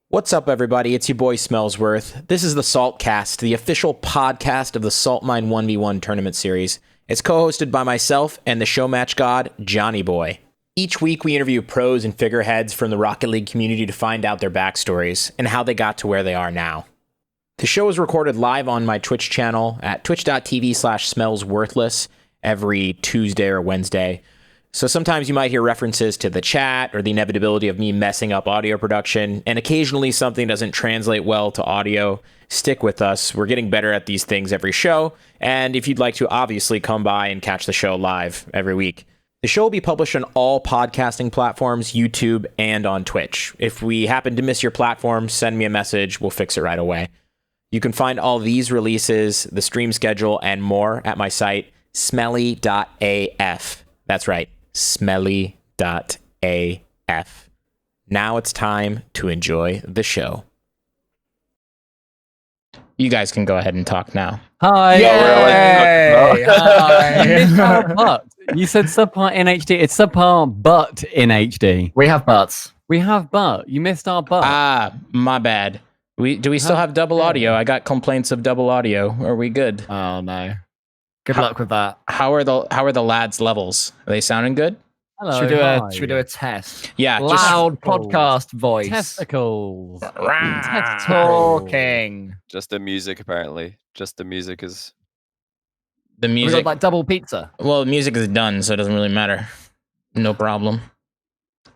What's up, everybody? It's your boy Smellsworth. This is the Saltcast, the official podcast of the Salt Mine 1v1 tournament series. It's co-hosted by myself and the show match god, Johnny Boy. Each week, we interview pros and figureheads from the Rocket League community to find out their backstories and how they got to where they are now. The show is recorded live on my Twitch channel at twitch.tv/smellsworthless every Tuesday or Wednesday. So sometimes you might hear references to the chat or the inevitability of me messing up audio production, and occasionally something doesn't translate well to audio. Stick with us. We're getting better at these things every show, and if you'd like to, obviously come by and catch the show live every week. The show will be published on all podcasting platforms, YouTube, and on Twitch. If we happen to miss your platform, send me a message. We'll fix it right away. You can find all these releases, the stream schedule, and more at my site, smelly.af. That's right. Smelly.af. Now it's time to enjoy the show. You guys can go ahead and talk now. Hi. Yay! Hi. You missed our butt. You said subpart in HD. It's subpart but in HD. We have butts. We have butt. You missed our butt. Ah, my bad. Do we still have double audio? I got complaints of double audio. Are we good? Oh no. Good luck with that. How are the lads' levels? Are they sounding good? Hello. Should hi. we do a test? Yeah, Loud Testicles. podcast voice. Testicles. Testicles. Talking. Just the music, apparently. Just the music is. The We music. got like double pizza. Well, the music is done, so it doesn't really matter. No problem.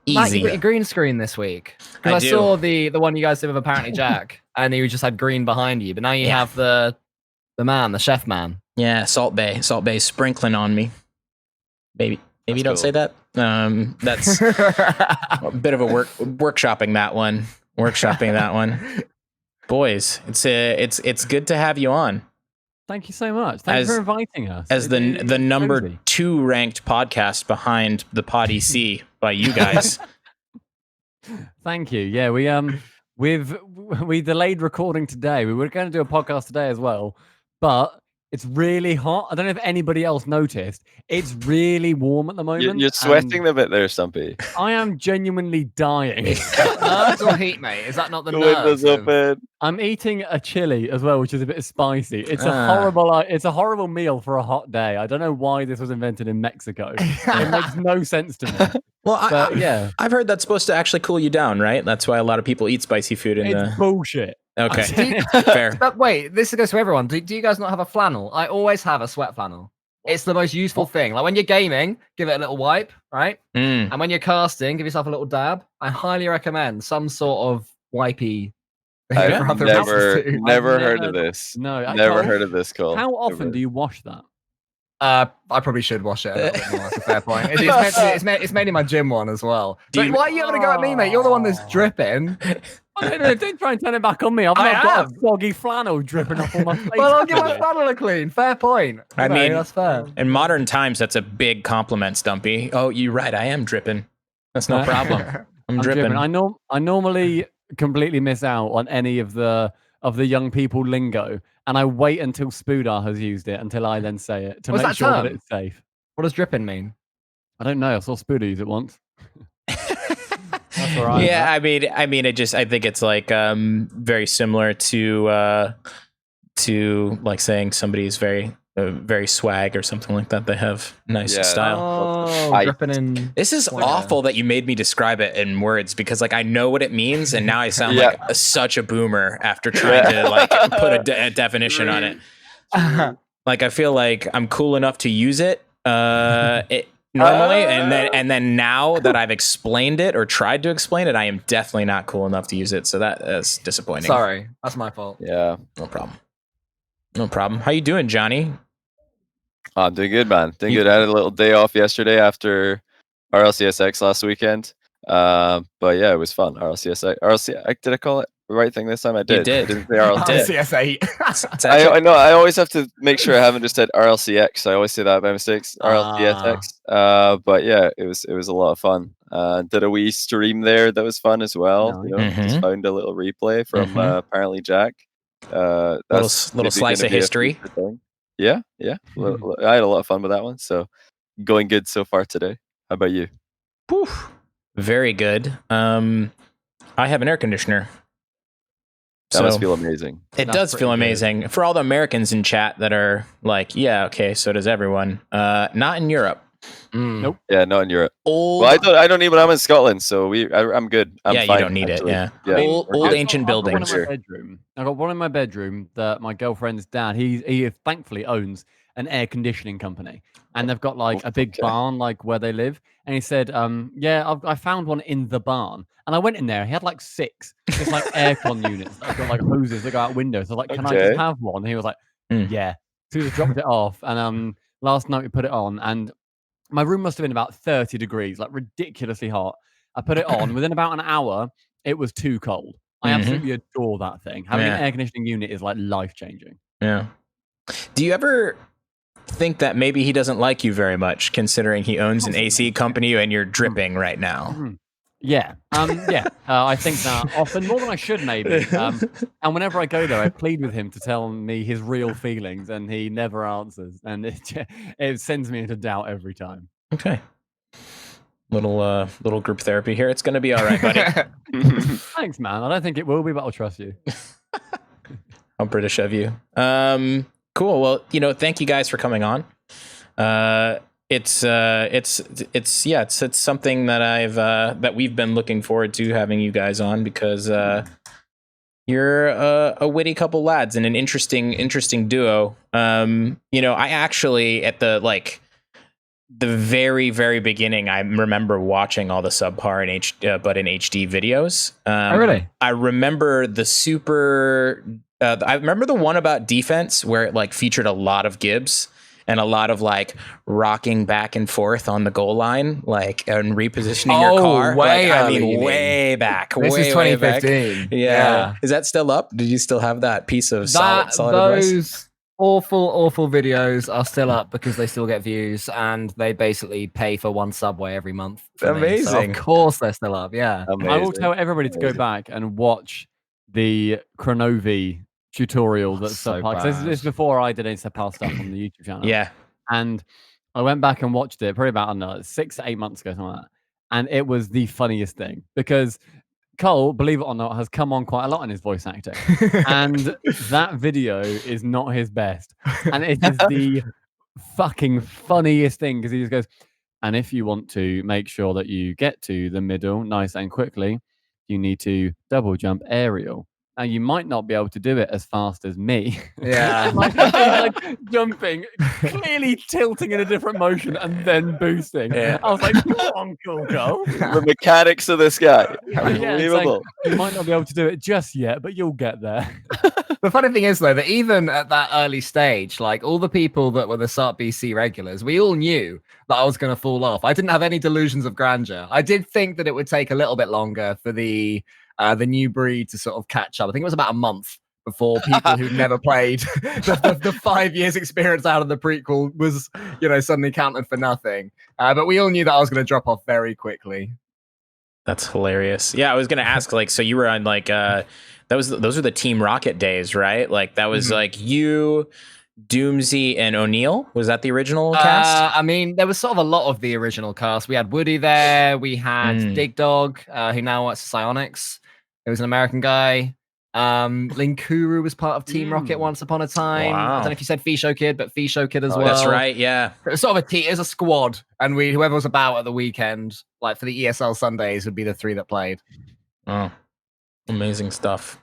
Matt, Easy. you got your green screen this week. I Because I, do. saw the one you guys did with apparently Jack, and you just had green behind you, but now you Yeah. have the chef man. Yeah, Salt Bay sprinkling on me. Maybe That's don't cool. say that. That's a bit of a workshopping that one. Boys, it's good to have you on Thank you so much. Thank you for inviting us. as the It's number cozy. 2 ranked podcast behind the Pod EC by you guys. Thank you. Yeah, we delayed recording today. We were going to do a podcast today as well, but it's really hot. I don't know if anybody else noticed. It's really warm at the moment. You're sweating a bit there, Stumpy. I am genuinely dying. Nerves or heat, mate? Is that not the The nerves? windows open. I'm eating a chili as well, which is a bit spicy. It's a Ah. it's a horrible meal for a hot day. I don't know why this was invented in Mexico. It makes no sense to me. Well, But yeah, I've heard that's supposed to actually cool you down, right? That's why a lot of people eat spicy food in it's the. bullshit. Okay, fair. But wait, this goes to everyone. Do you guys not have a flannel? I always have a sweat flannel. It's the most useful thing. Like when you're gaming, give it a little wipe, right? Mm. And when you're casting, give yourself a little dab. I highly recommend some sort of wipey. I've for other never races too. never I've heard never- of this. No, Never heard of this, Cole. How often do you wash that? I probably should wash it a little bit more. That's a fair point. It's mainly my gym one as well. Do But you- why are you having to go at me, mate? You're the one that's dripping. Don't try and turn it back on me. I've I not got am. a soggy flannel dripping off all my face. Well, I'll give my flannel a clean. Fair point. I You know, mean- that's fair. In modern times, that's a big compliment, Stumpy. Oh, you're right. I am dripping. That's no problem. I'm I'm dripping. I normally completely miss out on any of the young people lingo, and I wait until Spoodar has used it until I then say it to What's make that sure that term? it's safe. What does dripping mean? I don't know. I saw Spoodar use it once. That's all right. Yeah, I mean, I think it's like very similar to like saying somebody's very swag or something like that. They have nice Yeah. style. Oh, I- dripping in. This is Yeah. awful that you made me describe it in words because like I know what it means and now I sound Yeah. like such a boomer after trying to like put a definition on it. Like I feel like I'm cool enough to use it normally and then now that I've explained it or tried to explain it, I am definitely not cool enough to use it. So that's disappointing. Sorry, that's my fault. Yeah. No problem. How you doing, Johnny? Oh, I'm doing good, man. Doing good. I had a little day off yesterday after RLCSX last weekend. But yeah, it was fun. RLCSX. Did I call it the right thing this time? I did. did. I didn't say RLCS. CS8. It's actually- I know. I always have to make sure I haven't just said RLCX. I always say that by mistakes. RLCSX. But yeah, it was a lot of fun. Did a wee stream there that was fun as well. You know, just Mhm. found a little replay from Mhm. apparently Jack. That's little maybe slice gonna of be a history. future thing. Yeah. I had a lot of fun with that one. So going good so far today. How about you? Whew. Very good. I have an air conditioner. That must feel amazing. It does feel amazing for all the Americans in chat that are like, yeah, okay, so does everyone. Not in Europe. Nope. Yeah, not in Europe. Old, Well, I don't need, but I'm in Scotland, so I'm good. I'm yeah, fine, you don't need actually. it. Yeah, I mean, old ancient I've got one in buildings. my bedroom. I've got one in my bedroom that my girlfriend's dad, he thankfully owns an air conditioning company, and they've got like a big barn like where they live. And he said, yeah, I found one in the barn, and I went in there. He had like 6 just like aircon units that have got like hoses that go out windows. So I was like, can I just have one? And he was like, yeah. So he just dropped it off, and last night we put it on, and my room must have been about 30 degrees, like ridiculously hot. I put it on. Within about an hour, it was too cold. I absolutely adore that thing. Having an air conditioning unit is like life-changing. Yeah. Do you ever think that maybe he doesn't like you very much, considering he owns an AC company and you're dripping right now? Yeah. I think that often, more than I should maybe. And whenever I go there, I plead with him to tell me his real feelings, and he never answers. And it sends me into doubt every time. Okay. Little group therapy here. It's going to be all right, buddy. Thanks, man. I don't think it will be, but I'll trust you. How British of you. Cool. Well, thank you guys for coming on. It's something that that we've been looking forward to having you guys on, because you're a witty couple lads and an interesting duo. I actually, at the very, very beginning, I remember watching all the subpar and but in HD videos. Oh, really? I remember the I remember the one about defense where it featured a lot of Gibbs and a lot of rocking back and forth on the goal line, and repositioning your car. Way back. This is 2015. Yeah. Is that still up? Did you still have that piece of solid advice? Those awful videos are still up because they still get views, and they basically pay for one Subway every month. Amazing. So of course they're still up. Yeah. Amazing. I will tell everybody to go back and watch the Chronovi tutorial that's SubPar. This is before I did any SubPar stuff on the YouTube channel. Yeah. And I went back and watched it probably about 6 to 8 months ago, something like that. And it was the funniest thing, because Cole, believe it or not, has come on quite a lot in his voice acting. And that video is not his best. And it is the fucking funniest thing, because he just goes, and if you want to make sure that you get to the middle nice and quickly, you need to double jump aerial. Now, you might not be able to do it as fast as me. Yeah. like jumping, clearly tilting in a different motion and then boosting. Yeah. I was like, come on, cool, Cole. The mechanics of this guy. Unbelievable. You might not be able to do it just yet, but you'll get there. The funny thing is, though, that even at that early stage, all the people that were the SART BC regulars, we all knew that I was going to fall off. I didn't have any delusions of grandeur. I did think that it would take a little bit longer for the new breed to sort of catch up. I think it was about a month before people who'd never played the 5 years experience out of the prequel was, suddenly counted for nothing. But we all knew that I was going to drop off very quickly. That's hilarious. Yeah, I was going to ask, so you were on those are the Team Rocket days, right? That was you, Doomsy, and O'Neill. Was that the original cast? I mean, there was sort of a lot of the original cast. We had Woody there. We had Dig Dog, who now works at Psionics. It was an American guy. Linkuru was part of Team Rocket once upon a time. Wow. I don't know if you said Fisho Kid, but Fisho Kid as well. That's right, yeah. It was sort of it was a squad, and whoever was about at the weekend, for the ESL Sundays, would be the 3 that played. Oh, amazing stuff.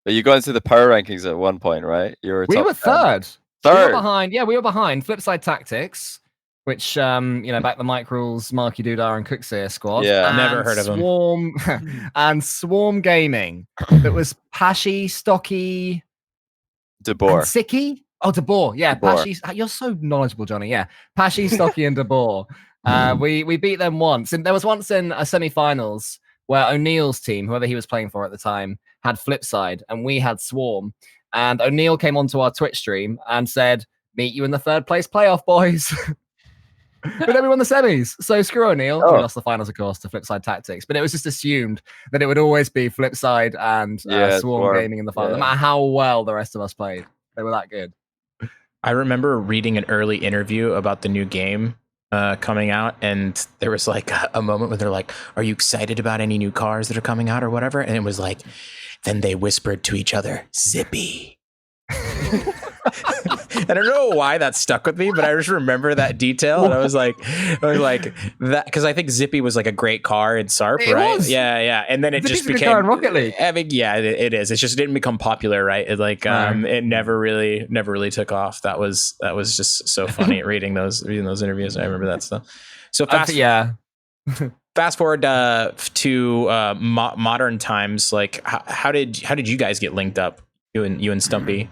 But you got into the power rankings at one point, right? We were third. We were behind. Yeah, we were behind Flipside Tactics, which back the Mike Rules, Marky Dudar, and Cookseer squad. Yeah, never heard of them. And Swarm Gaming. That was Pashi, Stocky, DeBoer, Sicky. Oh, DeBoer. Yeah, Pashi. You're so knowledgeable, Johnny. Yeah, Pashi, Stocky, and DeBoer. We beat them once, and there was once in a semi-finals where O'Neill's team, whoever he was playing for at the time, had Flipside, and we had Swarm. And O'Neill came onto our Twitch stream and said, "Meet you in the 3rd place playoff, boys." But then we won the semis. So screw O'Neill. We lost the finals, of course, to Flipside Tactics. But it was just assumed that it would always be Flipside and Swarm Gaming in the final, no matter how well the rest of us played. They were that good. I remember reading an early interview about the new game coming out, and there was a moment where they're like, "Are you excited about any new cars that are coming out or whatever?" And it was like, Then they whispered to each other, Zippy. I don't know why that stuck with me, but I just remember that detail, and I was like that because I think Zippy was like a great car in SARP, right? Was. Yeah. And then it Zippy's just a good became car in Rocket League. I mean, yeah, it is. It just didn't become popular, right? It like it never really took off. That was just so funny reading those interviews. I remember that stuff. So fast forward to modern times. Like, how did you guys get linked up? You and Stumpy.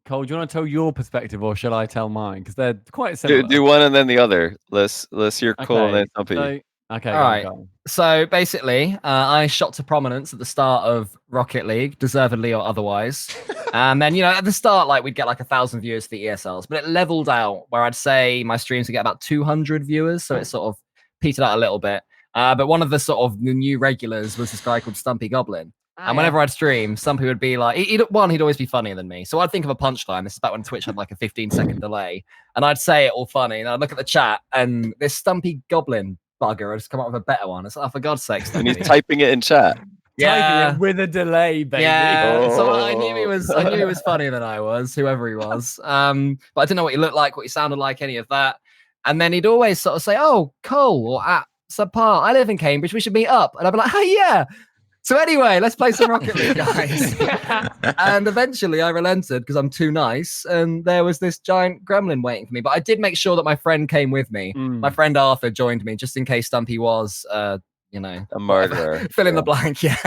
Cole, do you want to tell your perspective, or shall I tell mine? Because they're quite similar. Do one and then the other. Let's hear Cole and then Stumpy. Okay. All right. So basically, I shot to prominence at the start of Rocket League, deservedly or otherwise. And then, at the start, like we'd get like 1,000 viewers for the ESLs, but it leveled out where I'd say my streams would get about 200 viewers. So it sort of petered out a little bit. But one of the sort of the new regulars was this guy called Stumpy Goblin. And whenever I'd stream, Stumpy would be like, he'd always be funnier than me. So I'd think of a punchline. This is back when Twitch had like a 15-second delay. And I'd say it all funny. And I'd look at the chat, and this Stumpy Goblin bugger had just come up with a better one. It's like, oh, for God's sake, Stumpy. And he's typing it in chat. Typing it with a delay, baby. Yeah. So I knew he was funnier than I was, whoever he was. But I didn't know what he looked like, what he sounded like, any of that. And then he'd always sort of say, "Oh, Cole, or at SubPar, I live in Cambridge. We should meet up." And I'd be like, "Hey, yeah." So anyway, let's play some Rocket League, guys. And eventually I relented because I'm too nice. And there was this giant gremlin waiting for me. But I did make sure that my friend came with me. My friend Arthur joined me just in case Stumpy was, a murderer. Fill in the blank, yeah.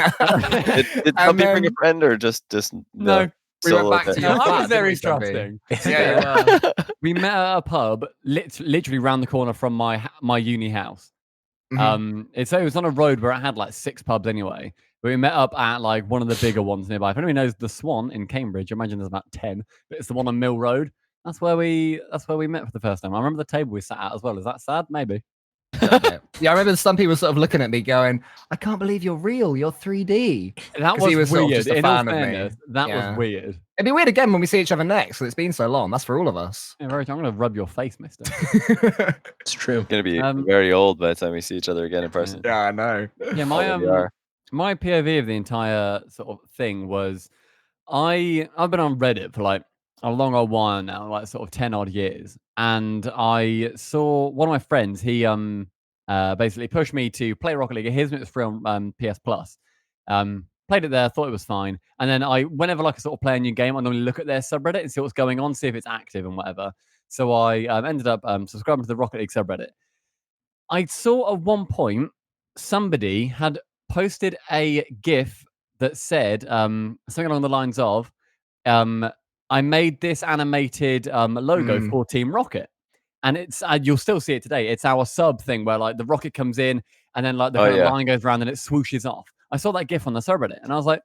Did Stumpy bring a friend or just no? We went back to your that flat, was very Stumpy? interesting. Yeah. We met at a pub literally round the corner from my uni house. It was on a road where it had like 6 pubs anyway. But we met up at like one of the bigger ones nearby. If anybody knows the Swan in Cambridge, I imagine there's about 10, but it's the one on Mill Road. That's where we met for the first time. I remember the table we sat at as well. Is that sad? Maybe. Yeah, I remember some people sort of looking at me going, "I can't believe you're real. You're 3D." That was weird. Sort of just a fan of me. That was weird. It'd be weird again when we see each other next. It's been so long. That's for all of us. Yeah, I'm going to rub your face, mister. It's true. Going to be very old by the time we see each other again in person. Yeah, I know. Yeah, my POV of the entire sort of thing was I've been on Reddit for like a long old while now, like sort of 10 odd years. And I saw one of my friends, he basically pushed me to play Rocket League. It was free on PS Plus. Played it there, thought it was fine. And then whenever like I sort of play a new game, I normally look at their subreddit and see what's going on, see if it's active and whatever. So I ended up subscribing to the Rocket League subreddit. I saw at one point somebody had posted a GIF that said something along the lines of, I made this animated logo for Team Rocket. And it's you'll still see it today. It's our sub thing where like the rocket comes in and then like the line goes around and it swooshes off. I saw that GIF on the subreddit and I was like,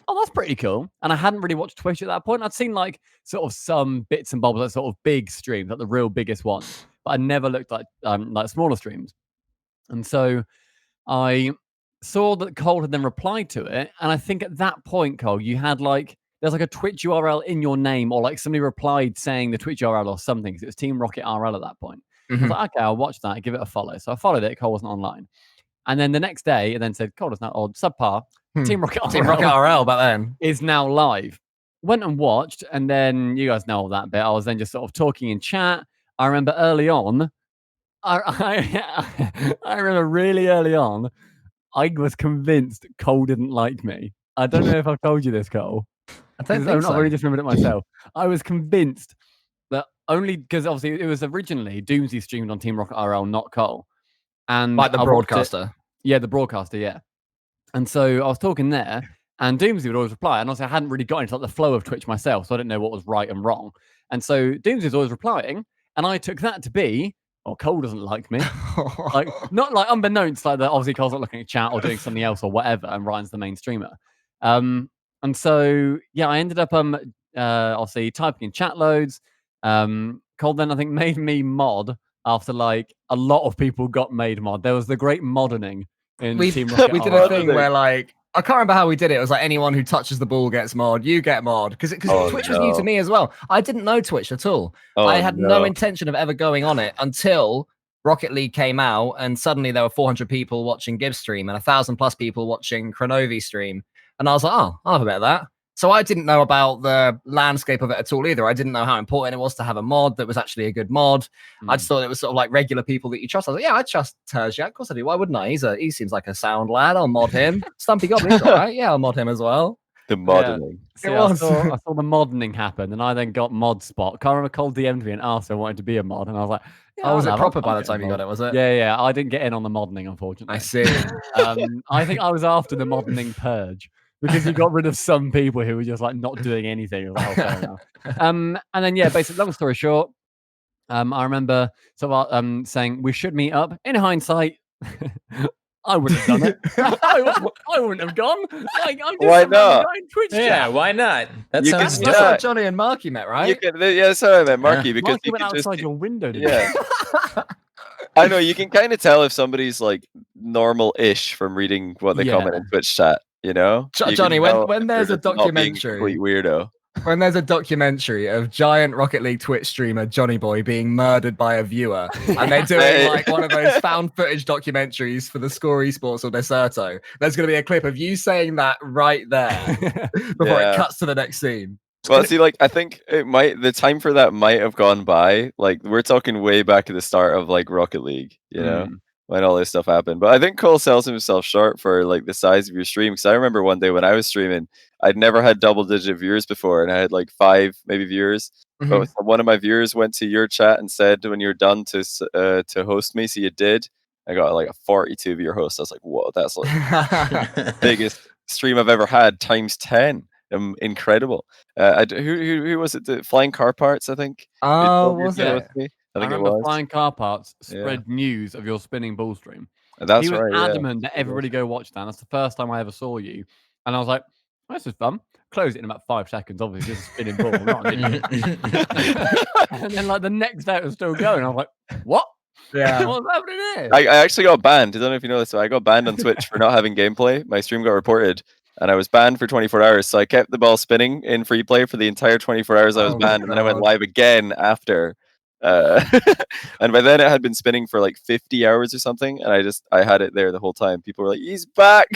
oh, that's pretty cool. And I hadn't really watched Twitch at that point. I'd seen like sort of some bits and bobs, like sort of big streams, like the real biggest ones. But I never looked like smaller streams. And so I saw that Cole had then replied to it. And I think at that point, Cole, you had like, there's like a Twitch URL in your name, or like somebody replied saying the Twitch URL or something, because it was Team Rocket RL at that point. I was like, okay, I'll watch that, give it a follow. So I followed it. Cole wasn't online. And then the next day, it then said, Cole is now on SubPar. Team Rocket RL back then is now live. Went and watched, and then you guys know all that bit. I was then just sort of talking in chat. I remember early on, I remember really early on, I was convinced Cole didn't like me. I don't know if I've told you this, Cole. I've already just remembered it myself. I was convinced that only because obviously it was originally Doomsy streamed on Team Rocket RL, not Cole. And like the broadcaster. Yeah, the broadcaster, yeah. And so I was talking there, and Doomsy would always reply. And also I hadn't really got into like the flow of Twitch myself, so I didn't know what was right and wrong. And so Doomsy was always replying, and I took that to be, oh, Cole doesn't like me. Like, not like unbeknownst, like that obviously Cole's not looking at chat or doing something else or whatever, and Ryan's the main streamer. And so, yeah, I ended up, obviously, typing in chat loads. Cole then, I think, made me mod after, like, a lot of people got made mod. There was the great modeling in Team Rocket. We did a thing where, like, I can't remember how we did it. It was like anyone who touches the ball gets mod. You get mod. Because Twitch was new to me as well. I didn't know Twitch at all. I had no intention of ever going on it until Rocket League came out, and suddenly there were 400 people watching Gibbs stream and 1,000+ people watching Chronovi stream. And I was like, oh, I'll have a bit of that. So I didn't know about the landscape of it at all either. I didn't know how important it was to have a mod that was actually a good mod. I just thought it was sort of like regular people that you trust. I was like, yeah, I trust Terziak. Of course I do. Why wouldn't I? He seems like a sound lad. I'll mod him. Stumpy Goblin's all right. Yeah, I'll mod him as well. The modeling. Yeah. I saw the modeling happen, and I then got mod spot. Can't remember Cole DM'd me and asked if I wanted to be a mod, and I was like, oh, was it proper by the time you got it? Was it? Yeah. I didn't get in on the modeling, unfortunately. I see. I think I was after the modeling purge because you got rid of some people who were just like not doing anything. It was like, oh, fair enough. And then basically, long story short, I remember saying we should meet up. In hindsight, I wouldn't have done it. I wouldn't have gone. Like, why not? Twitch chat. Why not? That you sounds That's how Johnny and Marky met, right? That's how I met Marky because Marky went outside your window. I know you can kind of tell if somebody's like normal-ish from reading what they comment in Twitch chat. You know, Johnny, when there's a documentary, complete weirdo. When there's a documentary of giant Rocket League Twitch streamer Johnny Boy being murdered by a viewer, and they're doing like one of those found footage documentaries for the Score Esports or Deserto, there's going to be a clip of you saying that right there before it cuts to the next scene. Well, see, like I think the time for that might have gone by. Like we're talking way back at the start of like Rocket League, you know, when all this stuff happened. But I think Cole sells himself short for like the size of your stream. Because I remember one day when I was streaming, I'd never had double-digit viewers before, and I had like 5 maybe viewers. But one of my viewers went to your chat and said, "When you're done to host me," so you did. I got like a 42 viewer host. I was like, "Whoa, that's like biggest stream I've ever had times 10." Incredible. Who was it? The Flying Car Parts, I think. Oh, was it? I think it was. Flying Car Parts spread news of your spinning ball stream. That's he was right. adamant that everybody go watch that. That's the first time I ever saw you, and I was like, oh, "This is fun." Close it in about 5 seconds. Obviously, just a spinning ball. Not an idiot. And then like the next day, it was still going. I was like, "What? Yeah, what's happening here?" I actually got banned. I don't know if you know this, but I got banned on Twitch for not having gameplay. My stream got reported. And I was banned for 24 hours. So I kept the ball spinning in free play for the entire 24 hours I was banned. And then I went live again after. And by then it had been spinning for like 50 hours or something. And I had it there the whole time. People were like, he's back.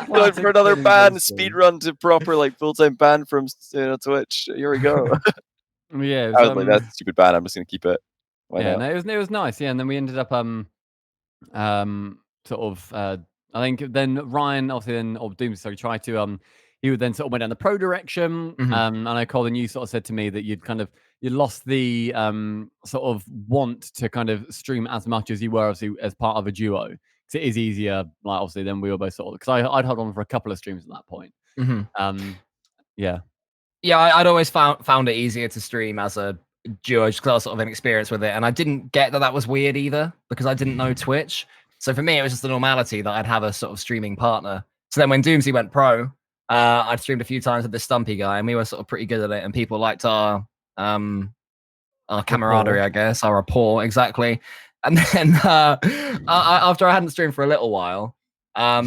Going for another ban. Speed run to proper like full-time ban from Twitch. Here we go. Yeah. I was like, that's a stupid ban. I'm just going to keep it. Why not? No, it was nice. Yeah. And then we ended up I think then Ryan, obviously, then Doomsday tried to he would then sort of went down the pro direction. And I Colin, you sort of said to me that you lost the sort of want to kind of stream as much as you were obviously as part of a duo. Because it is easier, like obviously, then we were both sort of because I'd hold on for a couple of streams at that point. Yeah, I'd always found it easier to stream as a duo just because I was sort of inexperienced with it, and I didn't get that was weird either because I didn't know Twitch. So for me, it was just the normality that I'd have a sort of streaming partner. So then when Doomsday went pro, I'd streamed a few times with this Stumpy guy, and we were sort of pretty good at it. And people liked our camaraderie, I guess, our rapport, exactly. And then after I hadn't streamed for a little while, I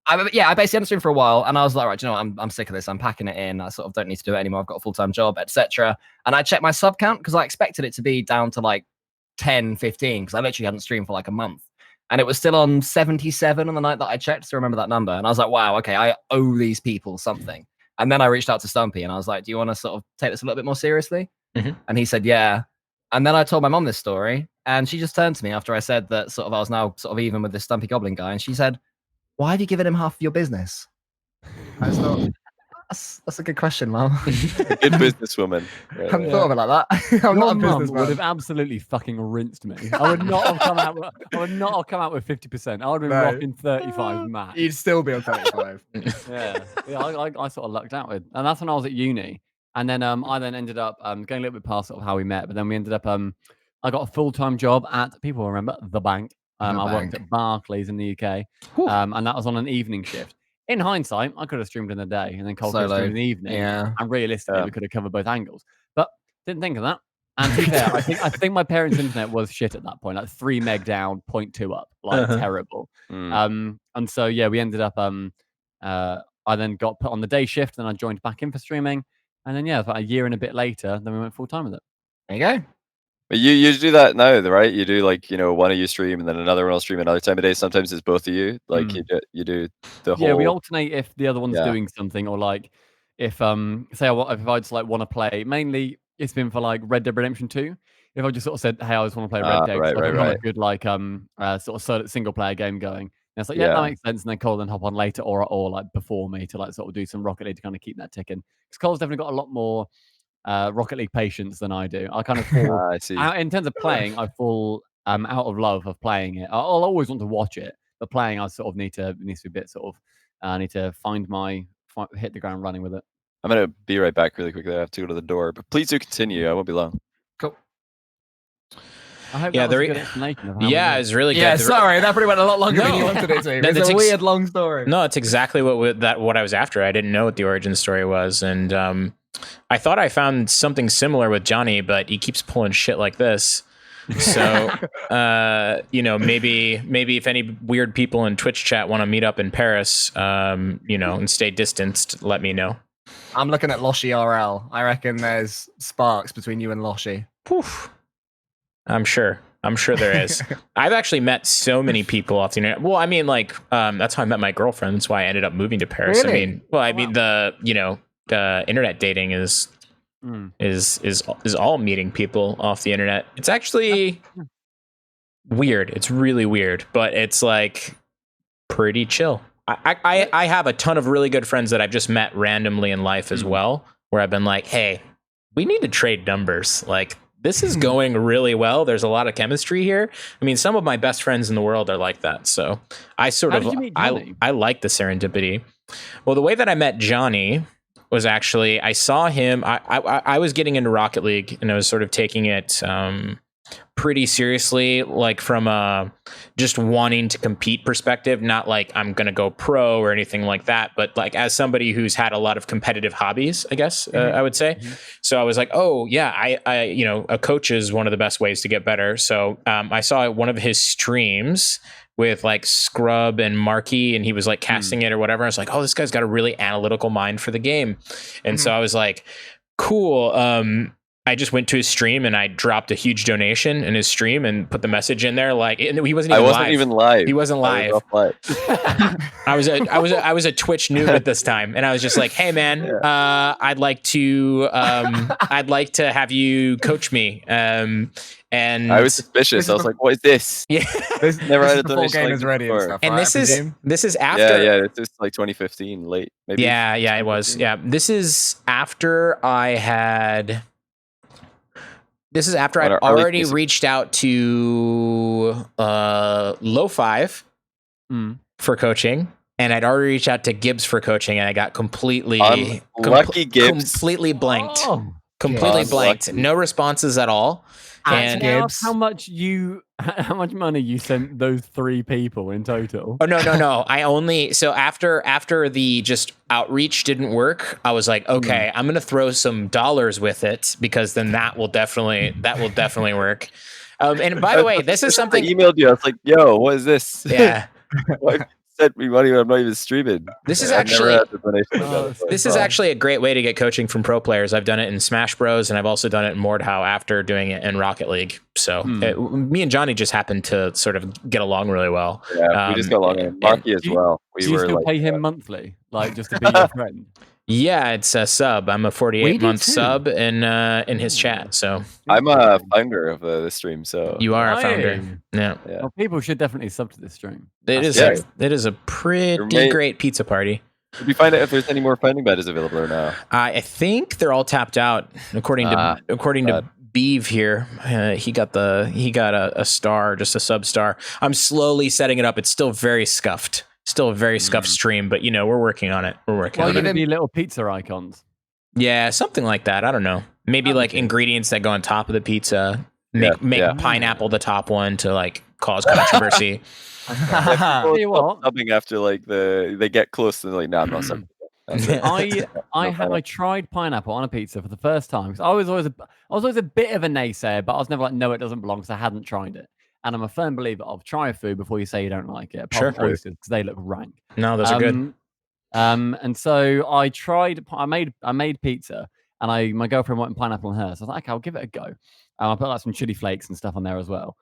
basically hadn't streamed for a while, and I was like, right, you know what? I'm sick of this. I'm packing it in. I sort of don't need to do it anymore. I've got a full-time job, etc. And I checked my sub count because I expected it to be down to like 10, 15 because I literally hadn't streamed for like a month. And it was still on 77 on the night that I checked, to remember that number. And I was like, wow, okay, I owe these people something. And then I reached out to Stumpy and I was like, do you want to sort of take this a little bit more seriously? And he said, yeah. And then I told my mom this story, and she just turned to me after I said that sort of I was now sort of even with this Stumpy Goblin guy. And she said, why have you given him half of your business? I was like, that's a good question, Mom. Good businesswoman. I haven't thought of it like that. I'm not a businessman. Would have absolutely fucking rinsed me. I would not have come out. I would not have come out with 50%. I would have been rocking 35 max. You'd still be on 35. I sort of lucked out with, and that's when I was at uni. And then I then ended up going a little bit past sort of how we met. But then we ended up I got a full-time job at, people remember, the bank. I worked at Barclays in the UK, and that was on an evening shift. In hindsight, I could have streamed in the day and then Cole could have streamed in the evening. Yeah. And realistically, we could have covered both angles. But didn't think of that. And to be fair, I think my parents' internet was shit at that point, like 3 meg down, 0.2 up, like terrible. And so we ended up I then got put on the day shift, then I joined back in for streaming. And then about a year and a bit later, then we went full time with it. There you go. But you do that now, right? You do like one of you stream and then another one will stream another time of day. Sometimes it's both of you. Like you do the whole. Yeah, we alternate if the other one's Yeah. doing something, or like if say if I just like want to play. Mainly, it's been for like Red Dead Redemption 2. If I just sort of said, "Hey, I just want to play Red Dead," right, I've got a right. good like sort of single player game going. And it's like, yeah, that makes sense. And then Cole then hop on later or like before me to like sort of do some Rocket League to kind of keep that ticking. Because Cole's definitely got a lot more Rocket League patience than I do. I kind of fall I see. in terms of playing. I fall out of love of playing it. I'll always want to watch it, but playing, I sort of needs to be a bit sort of. I need to hit the ground running with it. I'm gonna be right back really quickly. I have to go to the door, but please do continue. I won't be long. Cool. I hope that was a good explanation of how yeah, it's really good. Yeah, sorry, that probably went a lot longer than you wanted it to. It's a weird, long story. No, it's exactly what I was after. I didn't know what the origin story was, and I thought I found something similar with Johnny, but he keeps pulling shit like this. So, maybe if any weird people in Twitch chat want to meet up in Paris, and stay distanced, let me know. I'm looking at Loshi RL. I reckon there's sparks between you and Loshi. Poof. I'm sure there is. I've actually met so many people off the internet. Well, I mean, like, that's how I met my girlfriend. That's why I ended up moving to Paris. Really? I mean, the internet dating is all meeting people off the internet. It's actually weird. It's really weird, but it's like pretty chill. I have a ton of really good friends that I've just met randomly in life as well, where I've been like, hey, we need to trade numbers. Like, this is going really well. There's a lot of chemistry here. I mean, some of my best friends in the world are like that. So I I like the serendipity. Well, the way that I met Johnny was actually, I saw him. I was getting into Rocket League, and I was sort of taking it pretty seriously, like from a just wanting to compete perspective, not like I'm going to go pro or anything like that, but like as somebody who's had a lot of competitive hobbies, I guess I would say. So I was like, oh yeah, I a coach is one of the best ways to get better. So I saw one of his streams with like Scrub and Marky, and he was like casting it or whatever. I was like, oh, this guy's got a really analytical mind for the game. And so I was like, cool. I just went to his stream and I dropped a huge donation in his stream and put the message in there. Like, he wasn't even live. He wasn't live. I was a Twitch noob at this time, and I was just like, "Hey, man, I'd like to have you coach me." And I was suspicious. I was like, "What is this?" Yeah, this never had a donation game is ready and stuff. And right? this is after. Yeah, it's like 2015, late. Maybe. Yeah, it was. Yeah, this is after I'd already reached out to Low Five for coaching, and I'd already reached out to Gibbs for coaching, and I got completely Gibbs. Completely blanked. Completely blanked. No responses at all. And Gibbs, how much money you sent those 3 people in total? Oh no. I only after the just outreach didn't work, I was like, okay, I'm gonna throw some dollars with it, because then that will definitely work. And by the way, this is something I emailed you. I was like, yo, what is this? Yeah. Sent me money when I'm not even streaming. This is actually a great way to get coaching from pro players. I've done it in Smash Bros, and I've also done it in Mordhau after doing it in Rocket League. So me and Johnny just happened to sort of get along really well. Yeah, we just got along. And Marky as well. Do you still pay him monthly, like just to be your friend? Yeah, it's a sub. I'm a 48-month sub in his chat. So I'm a founder of the stream. So you are a founder. Yeah. Well, people should definitely sub to this stream. It is a pretty great pizza party. Did we find out if there's any more founding badges available or now? I think they're all tapped out, according to Beeve here. He got a star, just a sub star. I'm slowly setting it up. It's still very scuffed. Still a very scuffed stream, but we're working on it. We're working on it. Maybe little pizza icons. Yeah, something like that. I don't know. Maybe like ingredients that go on top of the pizza. Make pineapple the top one to like cause controversy. Subbing after like they get close to like, I'm not subbing. I tried pineapple on a pizza for the first time, because I was always a bit of a naysayer, but I was never like, no, it doesn't belong, because I hadn't tried it. And I'm a firm believer of try a food before you say you don't like it. Apart from oysters, because they look rank. No, those are good. And so I tried. I made pizza, and my girlfriend wanted pineapple on hers. So I was like, okay, I'll give it a go. I put like some chili flakes and stuff on there as well.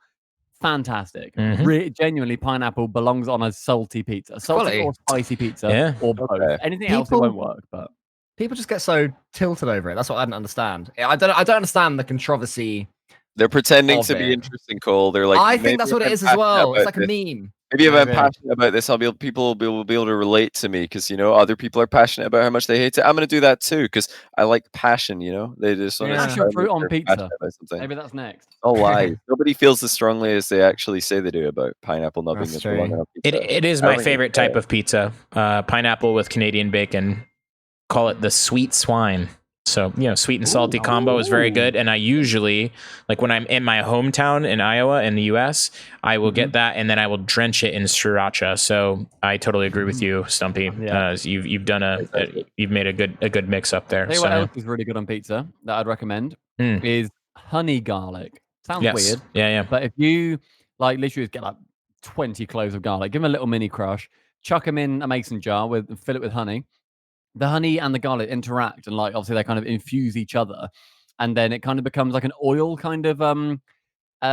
Fantastic. Mhm. Genuinely, pineapple belongs on a salty pizza. Salty or spicy pizza, Yeah. or both. Okay. Anything else, it won't work. But people just get so tilted over it. That's what I don't understand. I don't understand the controversy. They're pretending Of to be it. interesting, Cole. They're like, I think that's maybe what if it I'm is as passionate well. It's about like a this- meme. Maybe if I'm Maybe. passionate about this, people will be able to relate to me because other people are passionate about how much they hate it. I'm gonna do that too because I like passion. They just want to passion fruit on pizza. Maybe that's next. Oh, lie! Nobody feels as strongly as they actually say they do about pineapple not being That's a belonging true. on pizza. It is I my don't think favorite it's type fair. of pizza. Pineapple with Canadian bacon. Call it the sweet swine. So, sweet and salty combo is very good. And I usually, like when I'm in my hometown in Iowa in the US, I will get that and then I will drench it in sriracha. So I totally agree with you, Stumpy. Yeah. You've done you've made a good mix up there. Tell you So, what else is really good on pizza that I'd recommend is honey garlic. Sounds weird. Yeah. But if you literally just get like 20 cloves of garlic, give them a little mini crush, chuck them in a mason jar fill it with honey. The honey and the garlic interact and obviously they kind of infuse each other. And then it kind of becomes like an oil kind of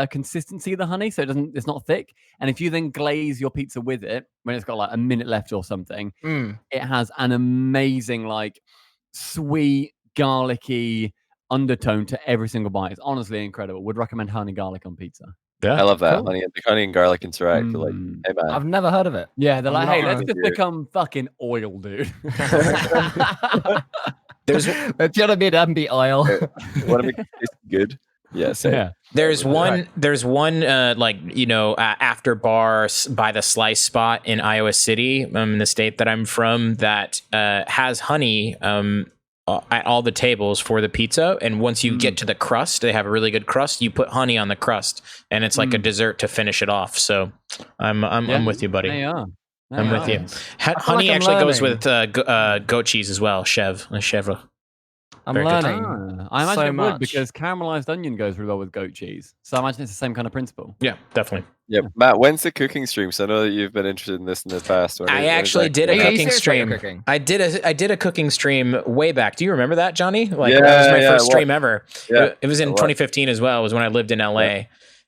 consistency of the honey. So it's not thick. And if you then glaze your pizza with it, when it's got like a minute left or something, it has an amazing, sweet, garlicky undertone to every single bite. It's honestly incredible. Would recommend honey garlic on pizza. Yeah. I love that. Cool. Honey and garlic interact. They're like, hey man, I've never heard of it. Yeah, they're like, hey, let's with just you. become fucking oil, dude. There's Do you know what I mean? That'd be oil. want to make it taste good? Yeah, same. Yeah. There's one after bar by the slice spot in Iowa City, in the state that I'm from, that has honey at all the tables for the pizza. And once you get to the crust, they have a really good crust. You put honey on the crust, and it's like a dessert to finish it off. So I'm with you, buddy. They are. I'm with you. like Honey I'm actually goes learning. with goat cheese as well. Chèvre. I'm Very good. learning. I imagine so it would much. because caramelized onion goes really well with goat cheese. So I imagine it's the same kind of principle. Yeah, definitely. Yeah, Matt, when's the cooking stream? So I know that you've been interested in this in the past. I actually did a Are you cooking serious about your stream. cooking? I did a cooking stream way back. Do you remember that, Johnny? That was Yeah, my yeah, first what? stream ever. Yeah, It was in what? 2015 as well. It was when I lived in LA.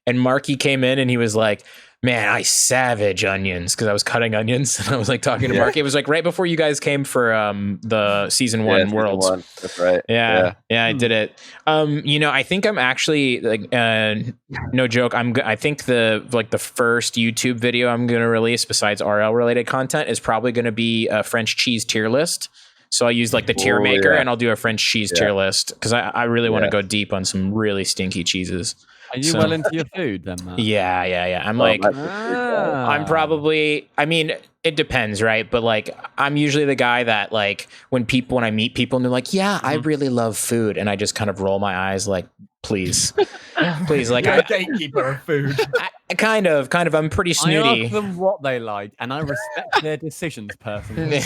And Marky came in and he was like, man, I savage onions, because I was cutting onions and I was like talking to Marky. It was like right before you guys came for the season one season Worlds. one. That's right. Yeah, I did it. I think I'm actually no joke. I think the first YouTube video I'm going to release besides RL related content is probably going to be a French cheese tier list. So I use the tier maker and I'll do a French cheese tier list because I really want to go deep on some really stinky cheeses. Are you well into your food then, Matt? Yeah. I'm I'm probably, it depends, right? But I'm usually the guy that when I meet people and they're like, yeah, I really love food. And I just kind of roll my eyes like, please. You're a gatekeeper of food. Kind of. I'm pretty I snooty. ask them what they like, and I respect their decisions personally.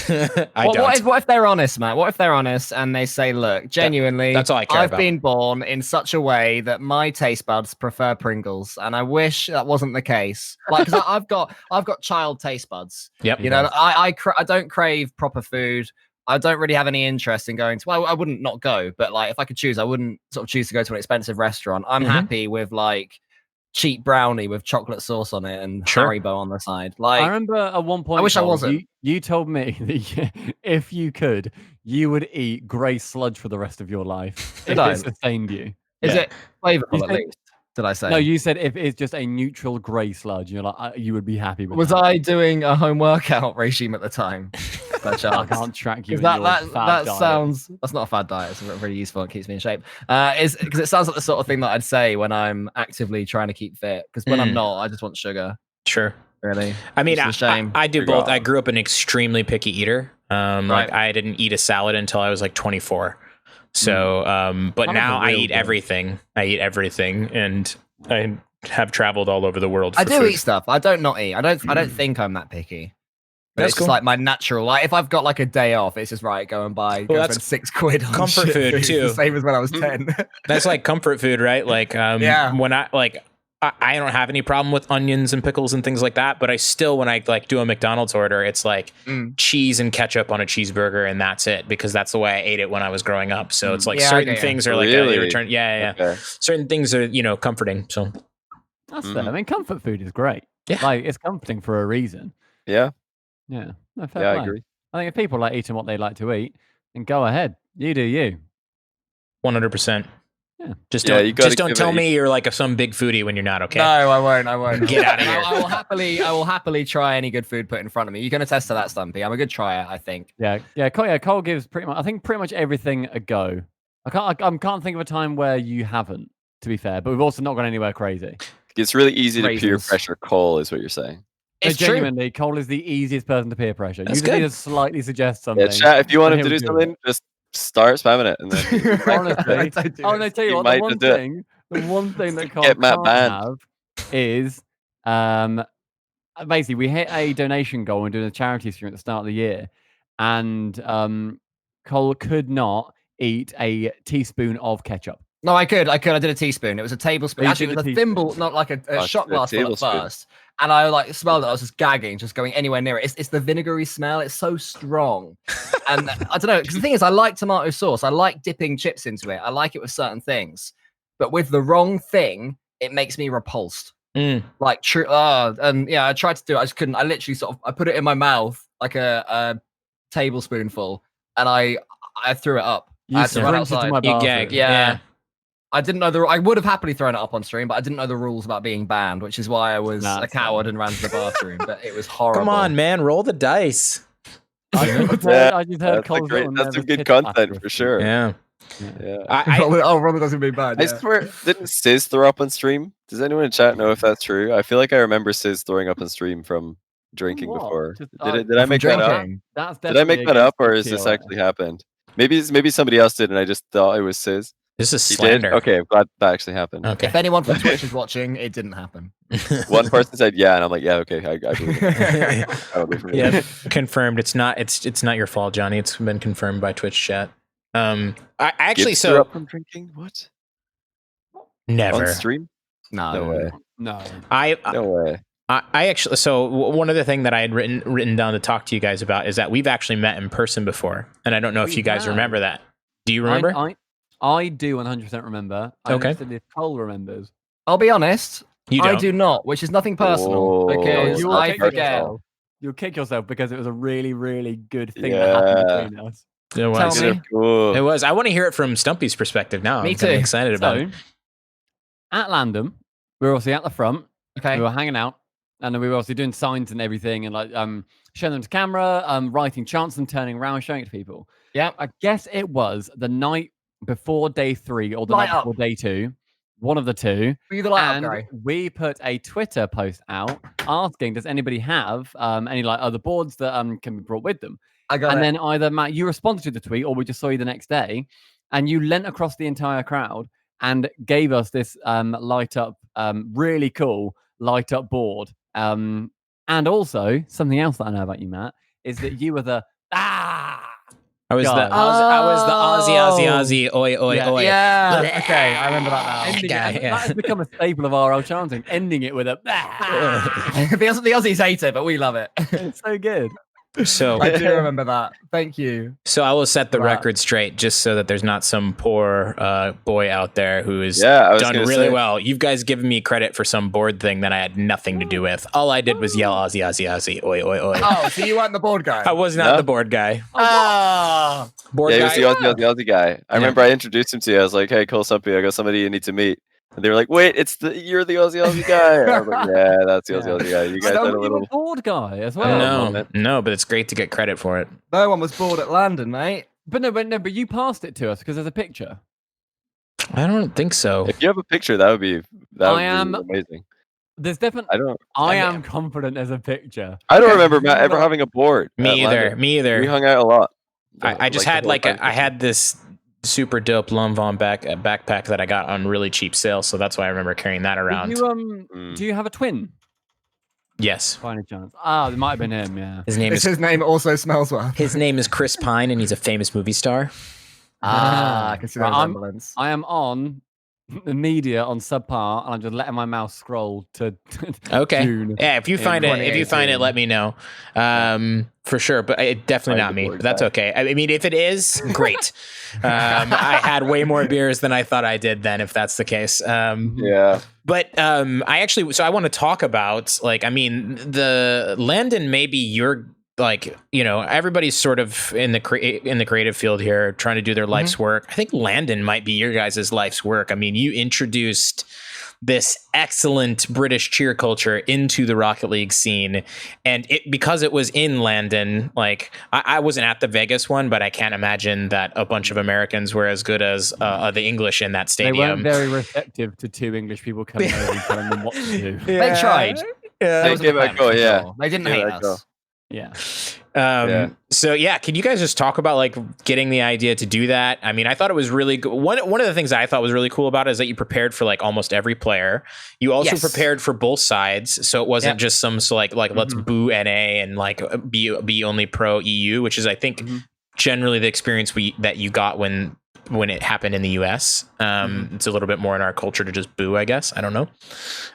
What if they're honest, Matt? What if they're honest and they say, look, genuinely, that's all I care I've about. been born in such a way that my taste buds prefer Pringles, and I wish that wasn't the case. Because I've got child taste buds. Yep. I don't crave proper food. I don't really have any interest in going to. Well, I wouldn't not go, but if I could choose, I wouldn't sort of choose to go to an expensive restaurant. I'm happy with cheap brownie with chocolate sauce on it and Haribo on the side. I remember at one point, I wish I wasn't. You told me that if you could, you would eat grey sludge for the rest of your life if it sustained you. Is it flavorful at least? Did I say? No, you said if it's just a neutral grey sludge, you're like you would be happy with. Was that. I doing a home workout regime at the time? I can't track you. That sounds. That's not a fad diet. It's really useful. It keeps me in shape. Is because it sounds like the sort of thing that I'd say when I'm actively trying to keep fit. Because when I'm not, I just want sugar. Sure. Really. It's a shame. I do both. I grew up an extremely picky eater. I didn't eat a salad until I was 24. So, but now I eat everything. And I have traveled all over the world. I do eat stuff. I don't not eat. I don't think I'm that picky. But That's it's cool. just my natural. If I've got a day off, it's just right. Go and buy. Go spend £6 on comfort food too. The same as when I was 10. That's comfort food, right? When I don't have any problem with onions and pickles and things like that, but I still, when I like do a McDonald's order, it's like cheese and ketchup on a cheeseburger, and that's it, because that's the way I ate it when I was growing up. So it's like certain things are like they return. Okay. Certain things are, you know, comforting. So that's fair. I mean, comfort food is great. Yeah, like it's comforting for a reason. Yeah. Yeah. No, fair play. I agree. I think if people like eating what they like to eat, then go ahead. You do you. 100%. Yeah. Just don't tell me you're like some big foodie when you're not. Okay. No, I won't. Get out of here. I will happily try any good food put in front of me. You can attest to that, Stumpy. I'm a good trier, I think. Yeah. Cole gives pretty much everything a go. I can't think of a time where you haven't, to be fair, but we've also not gone anywhere crazy. It's really easy to peer pressure Cole, is what you're saying. It's genuinely, Cole is the easiest person to peer pressure. You just need to slightly suggest something. Yeah, chat, if you want him to do something, just start spamming it. And then honestly, I tell you what, the one thing that Cole can't have is basically we hit a donation goal and doing a charity stream at the start of the year, and Cole could not eat a teaspoon of ketchup. No, I could. I did a teaspoon. It was a tablespoon. Actually, it was a thimble, not like a shot glass full at first. And I like smelled it. I was just gagging, just going anywhere near it. It's the vinegary smell. It's so strong. And I don't know, because the thing is, I like tomato sauce. I like dipping chips into it. I like it with certain things. But with the wrong thing, it makes me repulsed. Like true. And yeah, I tried to do it. I just couldn't. I literally I put it in my mouth like a tablespoonful, and I threw it up. I had to run outside. You gag. Yeah. I didn't know I would have happily thrown it up on stream, but I didn't know the rules about being banned, which is why I was a coward and ran to the bathroom. But it was horrible. Come on, man, roll the dice. I just heard that's some good content for sure. Yeah. Roman doesn't be bad. I swear, didn't Sizz throw up on stream? Does anyone in chat know if that's true? I feel like I remember Sizz throwing up on stream from drinking before. Did I make that up? Did I make that up, or is this actually happened? Maybe somebody else did, and I just thought it was Sizz. This is slander. Okay, I'm glad that actually happened. Okay. If anyone from Twitch is watching, it didn't happen. One person said yeah, and I'm like, yeah, okay, I believe it. Yeah, confirmed. It's not your fault, Johnny. It's been confirmed by Twitch chat. I actually threw up from drinking. What? Never on stream. No way. No. No way. I actually, so one other thing that I had written down to talk to you guys about is that we've actually met in person before, and I don't know if you guys remember that. Do you remember? I do 100% remember. Okay. If Cole remembers. I'll be honest. I do not, which is nothing personal. Because I forget. You'll kick yourself because it was a really, really good thing that happened between us. It was. Tell me. Cool. It was. I want to hear it from Stumpy's perspective now. Me too. I'm excited about it. At Landom, we were obviously at the front. Okay. We were hanging out. And then we were obviously doing signs and everything, and like showing them to camera, writing chants and turning around, showing it to people. Yeah. I guess it was the night before day 3 or the night before day 2. One of the two. Were you the light up guy? We put a Twitter post out asking, does anybody have any like other boards that can be brought with them? Then either Matt, you responded to the tweet, or we just saw you the next day, and you leant across the entire crowd and gave us this light up, really cool light up board. And also something else that I know about you, Matt, is that you were the I was the Aussie, oi, oi, oi. Yeah. Okay, I remember that now. That has become a staple of RL chanting, ending it with a the Aussies hate it, but we love it. It's so good. So I do remember that. Thank you. So I will set the record straight, just so that there's not some poor boy out there who has done really well. You guys given me credit for some board thing that I had nothing to do with. All I did was yell Aussie, Aussie, Aussie, oi, oi, oi. Oh, so you weren't the board guy? I was not the board guy. Board guy. He was the Aussie guy. I remember I introduced him to you. I was like, hey, Cole Stumpy, I got somebody you need to meet. And they were like, wait, you're the Aussie guy. I was like, yeah, that's the Aussie guy. You guys had a little board guy as well. No, but it's great to get credit for it. No one was bored at Landon, mate. But you passed it to us because there's a picture. I don't think so. If you have a picture, that would be amazing. There's definitely. I am confident there's a picture. I don't remember Matt ever having a board. Me either. We hung out a lot. I just had I had this super dope Lumvon backpack that I got on really cheap sale, so that's why I remember carrying that around. Do you have a twin? Yes. By any chance? It might have been him. Yeah. His name also Smellsworth. His name is Chris Pine, and he's a famous movie star. I can see that resemblance. I am on the media on Subpar, and I'm just letting my mouse scroll to Okay. June. Yeah, if you find it, let me know. For sure, but definitely not me. But that's okay. I mean, if it is, great. I had way more beers than I thought I did then, if that's the case. Yeah. But I want to talk about, like, I mean, the Landon may be your, like, you know, everybody's sort of in the creative field here trying to do their life's work. I think Landon might be your guys' life's work. I mean, you introduced this excellent British cheer culture into the Rocket League scene, and because it was in Landon, like I wasn't at the Vegas one, but I can't imagine that a bunch of Americans were as good as the English in that stadium. They weren't very receptive to two English people coming over and telling them what to do. They tried. They gave it a go. Yeah, they didn't hate us. Yeah. So yeah, can you guys just talk about like getting the idea to do that? I mean, I thought it was really good. One of the things I thought was really cool about it is that you prepared for like almost every player. You also prepared for both sides, so it wasn't just some let's boo NA and like be only pro EU, which is I think generally the experience that you got when it happened in the US. It's a little bit more in our culture to just boo, I guess. I don't know.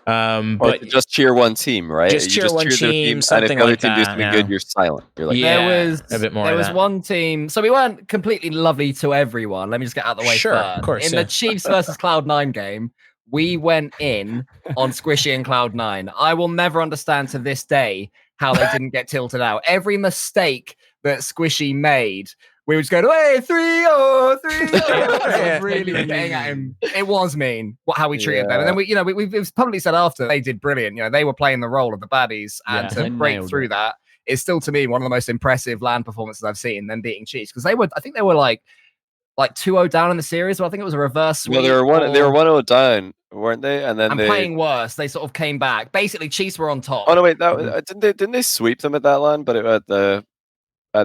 But just cheer one team, right? Just cheer one team, something and if the other like team that. do something good, you're silent. You're like, there was a bit more. There was one team, so we weren't completely lovely to everyone. Let me just get out of the way. Sure, first. Of course. In the Chiefs versus Cloud9 game, we went in on Squishy and Cloud9. I will never understand to this day how they didn't get tilted out. Every mistake that Squishy made, we would just go, hey, 3-0, 3-0. Really getting at him. It was mean how we treated them. And then we've publicly said after they did brilliant. You know, they were playing the role of the baddies, and to break through that is still to me one of the most impressive LAN performances I've seen. Them beating Chiefs because I think they were like 2-0 down in the series. Well, I think it was a reverse sweep. No, they were 1-0 down, weren't they? And then playing worse. They sort of came back. Basically, Chiefs were on top. Oh no, wait, didn't they sweep them at that LAN? But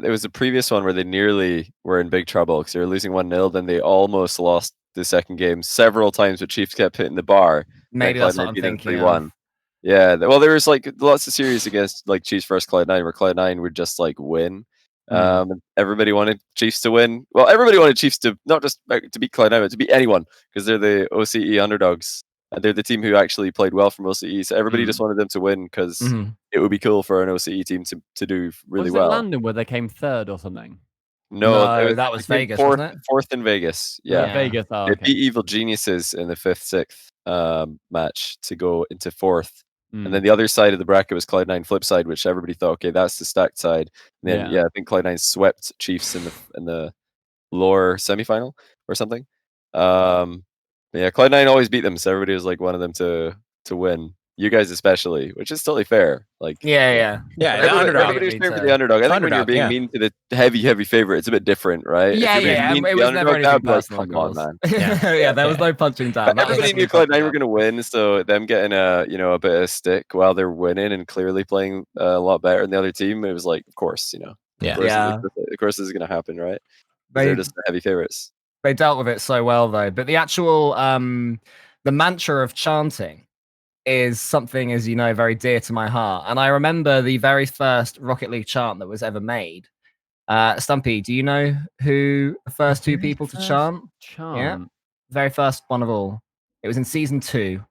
it was the previous one where they nearly were in big trouble because they were losing 1-0. Then they almost lost the second game several times, but Chiefs kept hitting the bar. Maybe that's what I'm thinking 3-1. Yeah, well, there was like lots of series against like Chiefs versus Cloud9 where Cloud9 would just like win. And everybody wanted Chiefs to win. Well, everybody wanted Chiefs to not just to beat Cloud9, but to beat anyone because they're the OCE underdogs. And they're the team who actually played well from OCE. So everybody just wanted them to win because it would be cool for an OCE team to do really well. Was it London where they came third or something? No, that was Vegas, wasn't it? Fourth in Vegas. Yeah. Vegas. Oh, They beat Evil Geniuses in the 5th-6th match to go into 4th. And then the other side of the bracket was Cloud9 flip side, which everybody thought, okay, that's the stacked side. And then I think Cloud9 swept Chiefs in the lower semifinal or something. Yeah, Cloud9 always beat them, so everybody was like wanted them to win. You guys especially, which is totally fair. Like the underdog. Everybody's fair for the underdog. I think when you're being mean to the heavy favorite, it's a bit different, right? It was never anything personal. Come on, man. There was no punching down. Everybody knew Cloud9 were going to win, so them getting a bit of stick while they're winning and clearly playing a lot better than the other team, it was like, of course, of course this is going to happen, right? They're just the heavy favorites. They dealt with it so well, though. But the actual the mantra of chanting is something, as you know, very dear to my heart. And I remember the very first Rocket League chant that was ever made. Stumpy, do you know who the first two people to chant? Yeah, very first one of all. It was in season 2.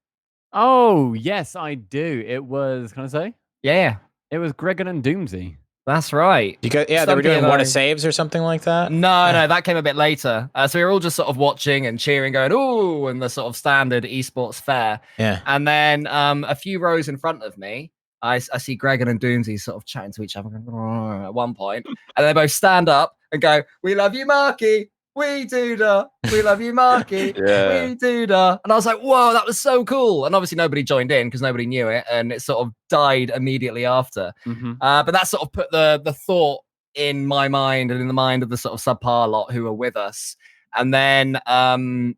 Oh, yes, I do. It was, can I say? Yeah. It was Gregan and Doomsy. That's right. Because they were doing one of saves or something like that. No, that came a bit later. So we were all just sort of watching and cheering, going, "Ooh!" and the sort of standard esports fare. Yeah. And then a few rows in front of me, I see Gregan and Doomsy sort of chatting to each other at one point, and they both stand up and go, "We love you, Marky. We do da. We love you, Marky. We do da." And I was like, "Whoa, that was so cool!" And obviously nobody joined in because nobody knew it, and it sort of died immediately after. But that sort of put the thought in my mind and in the mind of the sort of subpar lot who were with us. And then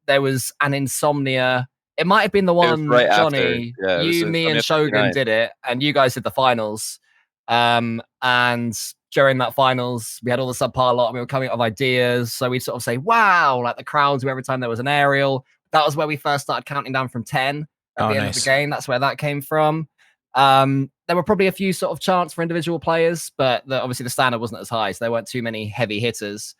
there was an Insomnia. It might have been the one, right Johnny. Yeah, you, me, and Shogun did it, and you guys did the finals. And during that finals, we had all the subpar lot and we were coming up with ideas. So we'd sort of say, wow, like the crowds every time there was an aerial. That was where we first started counting down from 10 at the end of the game. That's where that came from. There were probably a few sort of chants for individual players, but obviously the standard wasn't as high. So there weren't too many heavy hitters.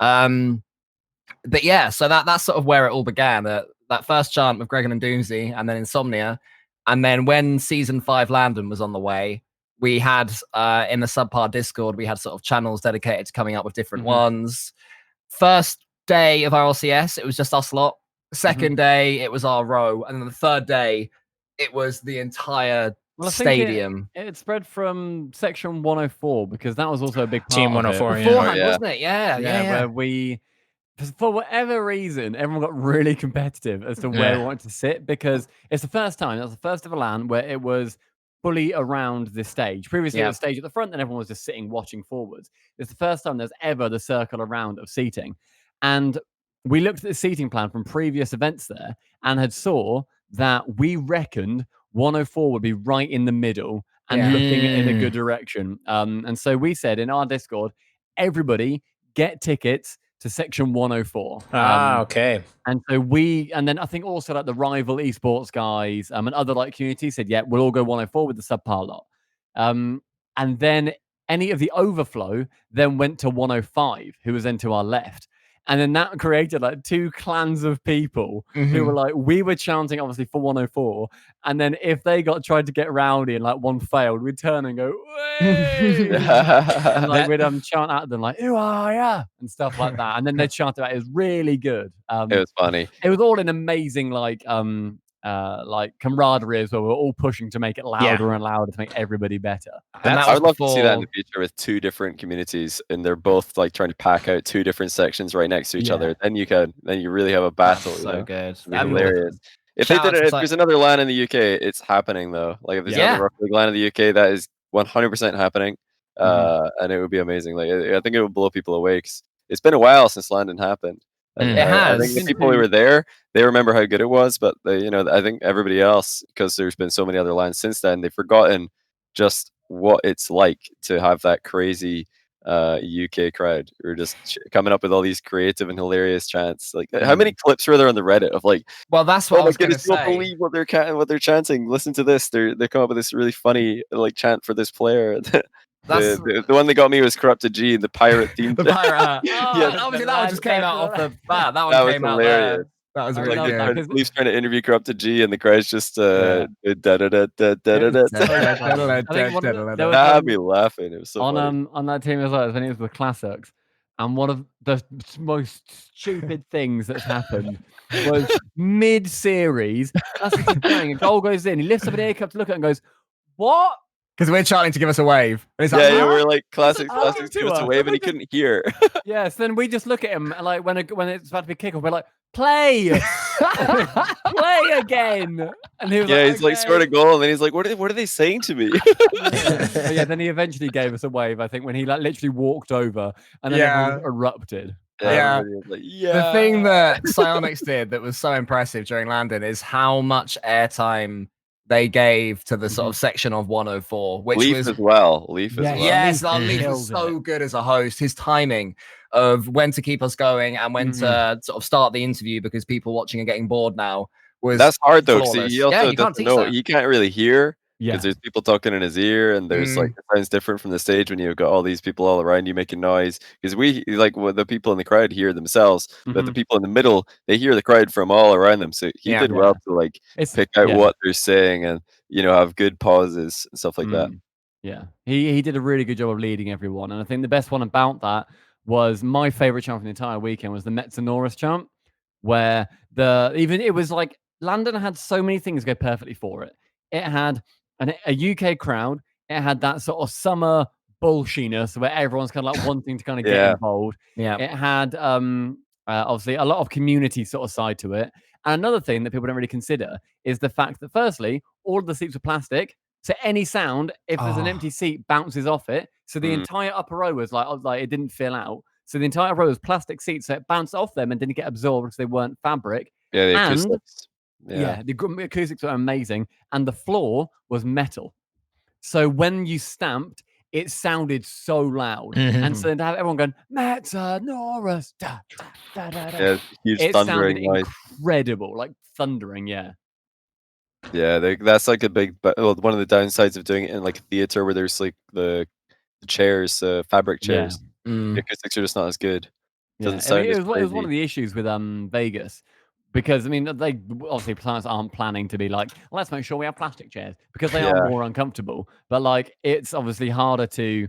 But yeah, so that's sort of where it all began. that first chant with Gregan and Doomsday, and then Insomnia, and then when season 5 Landon was on the way, we had in the Subpar Discord, we had sort of channels dedicated to coming up with different ones. First day of RLCS, it was just us lot. Second day, it was our row, and then the third day, it was the entire stadium. It spread from section 104 because that was also a big part Team of 104, it. Beforehand, wasn't it? Yeah. Where we, for whatever reason, everyone got really competitive as to where we wanted to sit because it's the first time. That was the first ever LAN where it was fully around this stage. Previously, it was stage at the front, and everyone was just sitting watching forwards. It's the first time there's ever the circle around of seating, and we looked at the seating plan from previous events there and had saw that we reckoned 104 would be right in the middle and looking in a good direction. And so we said in our Discord, everybody get tickets to section 104. Okay. And so and then I think also like the rival esports guys and other like communities said, yeah, we'll all go 104 with the subpar lot. And then any of the overflow then went to 105, who was then to our left. And then that created like two clans of people who were like, we were chanting obviously for 104. And then if they tried to get rowdy and like one failed, we'd turn and go, way! And like we'd chant at them like, who are ya? And stuff like that. And then they'd chant about it. It was really good. It was funny. It was all an amazing like camaraderie as well. We're all pushing to make it louder and louder to make everybody better. I would love to see that in the future with two different communities, and they're both like trying to pack out two different sections right next to each other. Then you really have a battle. So good. It'd be hilarious. If there's another LAN in the UK, it's happening though. Like if there's another Rocket League LAN in the UK, that is 100% happening. And it would be amazing. Like I think it would blow people away. 'Cause it's been a while since London happened. And I think the people who were there, they remember how good it was, but I think everybody else, because there's been so many other lines since then, they've forgotten just what it's like to have that crazy UK crowd who are just coming up with all these creative and hilarious chants. Like, how many clips were there on the Reddit of like, well, that's what I was going to say. Don't believe what they're chanting. Listen to this. They come up with this really funny like chant for this player. The one that got me was Corrupted G, the pirate theme. The pirate. Obviously that one just came out off the bat. That one came out hilarious. That was really good. Leaf's trying to interview Corrupted G, and the crowd's just da da da da da da da. Had me laughing. It was so funny. On that team as well, when it was with Classics, and one of the most stupid things that's happened was mid-series, Classics is playing, a goal goes in, he lifts up an ear cup to look at it and goes, "What?" Because we're trying to give us a wave. And like, we're like, Classics give us a wave, and he couldn't hear. Yes, then we just look at him, and like when it's about to be kickoff, we're like, play again. And he was he's like scored a goal, and then he's like, what are they saying to me? Then he eventually gave us a wave, I think, when he like literally walked over, and then everyone erupted. The thing that Psyonix did that was so impressive during Landon is how much airtime they gave to the sort of section of 104, which Leaf was as well. Leaf as well. Yes, Leaf was so good as a host. His timing of when to keep us going and when to sort of start the interview, because people watching are getting bored now. That's hard though, because he also doesn't know. He can't really hear. Because there's people talking in his ear, and there's like it sounds different from the stage when you've got all these people all around you making noise. Because the people in the crowd hear themselves, but the people in the middle, they hear the crowd from all around them. So he did well to pick out what they're saying and have good pauses and stuff like that. Yeah, he did a really good job of leading everyone, and I think the best one about that was my favorite chant from the entire weekend was the Metsonorus chant, where it was like Landon had so many things go perfectly for it. It had a UK crowd. It had that sort of summer bullshiness where everyone's kind of like wanting to kind of get involved. Yeah. It had obviously a lot of community sort of side to it. And another thing that people don't really consider is the fact that firstly, all of the seats were plastic. So any sound, if there's an empty seat, bounces off it. So the entire upper row was like it didn't fill out. So the entire row was plastic seats, so it bounced off them and didn't get absorbed because they weren't fabric. Yeah, the acoustics. The acoustics were amazing, and the floor was metal. So when you stamped, it sounded so loud, and so then to have everyone going Metsonorus, huge it thundering sounded noise. Incredible, like thundering. Yeah, that's like a big. One of the downsides of doing it in like a theater where there's like the chairs, fabric chairs. The acoustics are just not as good. It was one of the issues with Vegas. because I mean, they obviously clients aren't planning to be like, let's make sure we have plastic chairs because they Yeah. are more uncomfortable. But like, it's obviously harder to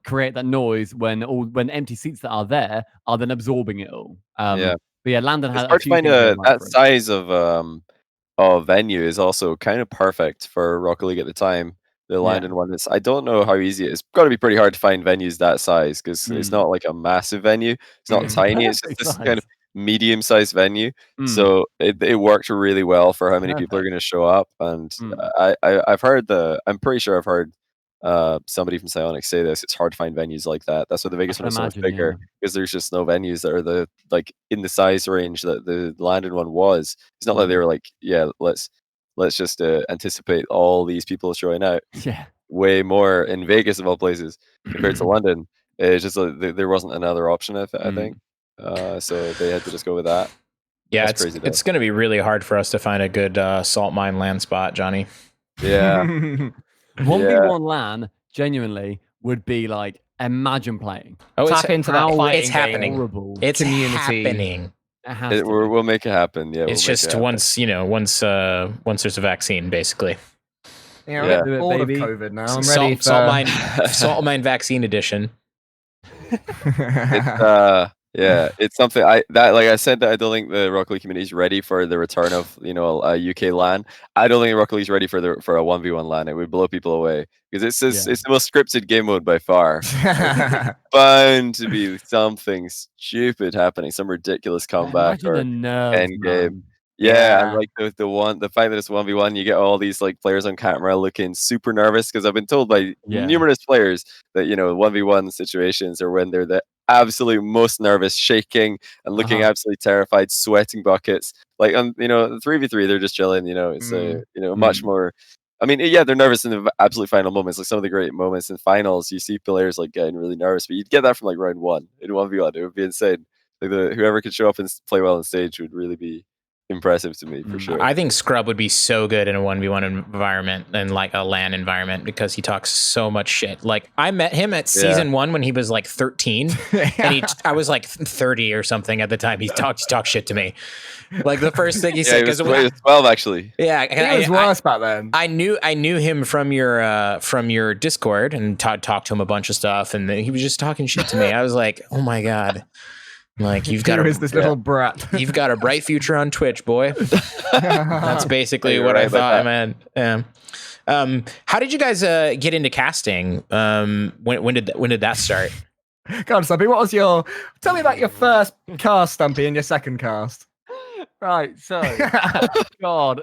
create that noise when empty seats that are there are then absorbing it all. Yeah. But yeah, Landon It's had a hard to few find things going right that for it. size of venue is also kind of perfect for Rocket League at the time. The London one is, I don't know how easy it is. It's got to be pretty hard to find venues that size because it's not like a massive venue. It's not tiny. It's just this kind of medium-sized venue. So it worked really well for how many people are going to show up. And I've heard I'm pretty sure I've heard somebody from Psionics say this. It's hard to find venues like that. That's why the Vegas one is so much bigger because there's just no venues that are in the size range that the Landon one was. It's not like they were like, yeah, let's just anticipate all these people showing out. Yeah, way more in Vegas of all places compared to London. It's just like there wasn't another option. I think so. They had to just go with that. Yeah, That's crazy. It's going to be really hard for us to find a good salt mine land spot, Johnny. Yeah. 1v1 LAN genuinely would be like, imagine playing. Tap into that fighting it's happening. Horrible. It's community. happening. We'll make it happen. Yeah, it's just once there's a vaccine, basically. Yeah, I'm bored of COVID now. I'm ready for salt mine vaccine edition. It's something like I said that I don't think the Rocket League community is ready for the return of a UK LAN. I don't think Rocket League is ready for a 1v1 LAN. It would blow people away because it's the most scripted game mode by far. Bound to be something stupid happening, some ridiculous comeback or end game. Yeah, and like the fact that it's 1v1, you get all these like players on camera looking super nervous because I've been told by numerous players that 1v1 situations are when they're the absolute most nervous, shaking and looking absolutely terrified, sweating buckets. Like on 3v3, they're just chilling. It's much more. I mean, yeah, they're nervous in the absolute final moments. Like some of the great moments in finals, you see players like getting really nervous, but you'd get that from like round one in 1v1. It would be insane. Like whoever could show up and play well on stage would really be impressive to me for sure. I think Scrub would be so good in a 1v1 environment and like a LAN environment because he talks so much shit. Like I met him at season 1 when he was like 13 and I was like 30 or something at the time. He talked shit to me. Like the first thing he said, because he was 12 actually. Yeah, he was worse back then. I knew him from your Discord and talked to him a bunch of stuff, and he was just talking shit to me. I was like, oh my god. Like you've got this little brat. You've got a bright future on Twitch, boy. That's basically what I thought, man. How did you guys get into casting? When did that start? Go on, Stumpy. Tell me about your first cast, Stumpy, and your second cast. Right. So, God,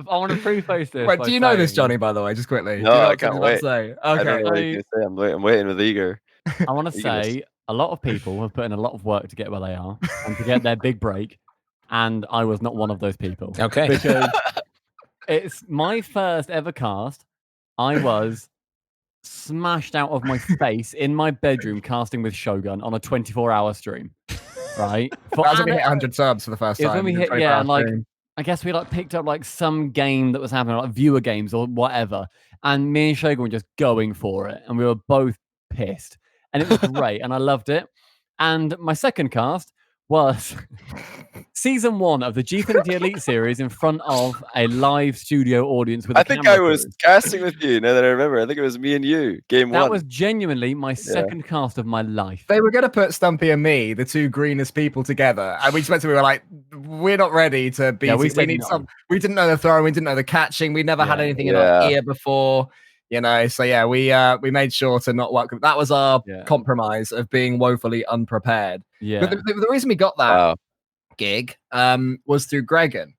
I want to preface this. Wait, do you know this, Johnny? By the way, just quickly. No, I can't wait. Okay. I don't know what you're gonna say. I'm waiting with eager. I want to say a lot of people have put in a lot of work to get where they are and to get their big break, and I was not one of those people. Okay. Because it's my first ever cast. I was smashed out of my face in my bedroom casting with Shogun on a 24-hour stream. Right? That was when we hit 100 subs for the first time. When we hit, and like I guess we like picked up like some game that was happening, like viewer games or whatever, and me and Shogun were just going for it, and we were both pissed. And it was great, and I loved it. And my second cast was season 1 of the Gfinity Elite series in front of a live studio audience with. I think I was casting with you. Now that I remember, I think it was me and you. Game 1. That was genuinely my second cast of my life. They were going to put Stumpy and me, the two greenest people, together, and we were like, we're not ready to be. Yeah, we need some. We didn't know the throwing. We didn't know the catching. We never had anything in our ear before. So yeah, we made sure to not work. That was our compromise of being woefully unprepared. Yeah. But the reason we got that gig was through Gregan.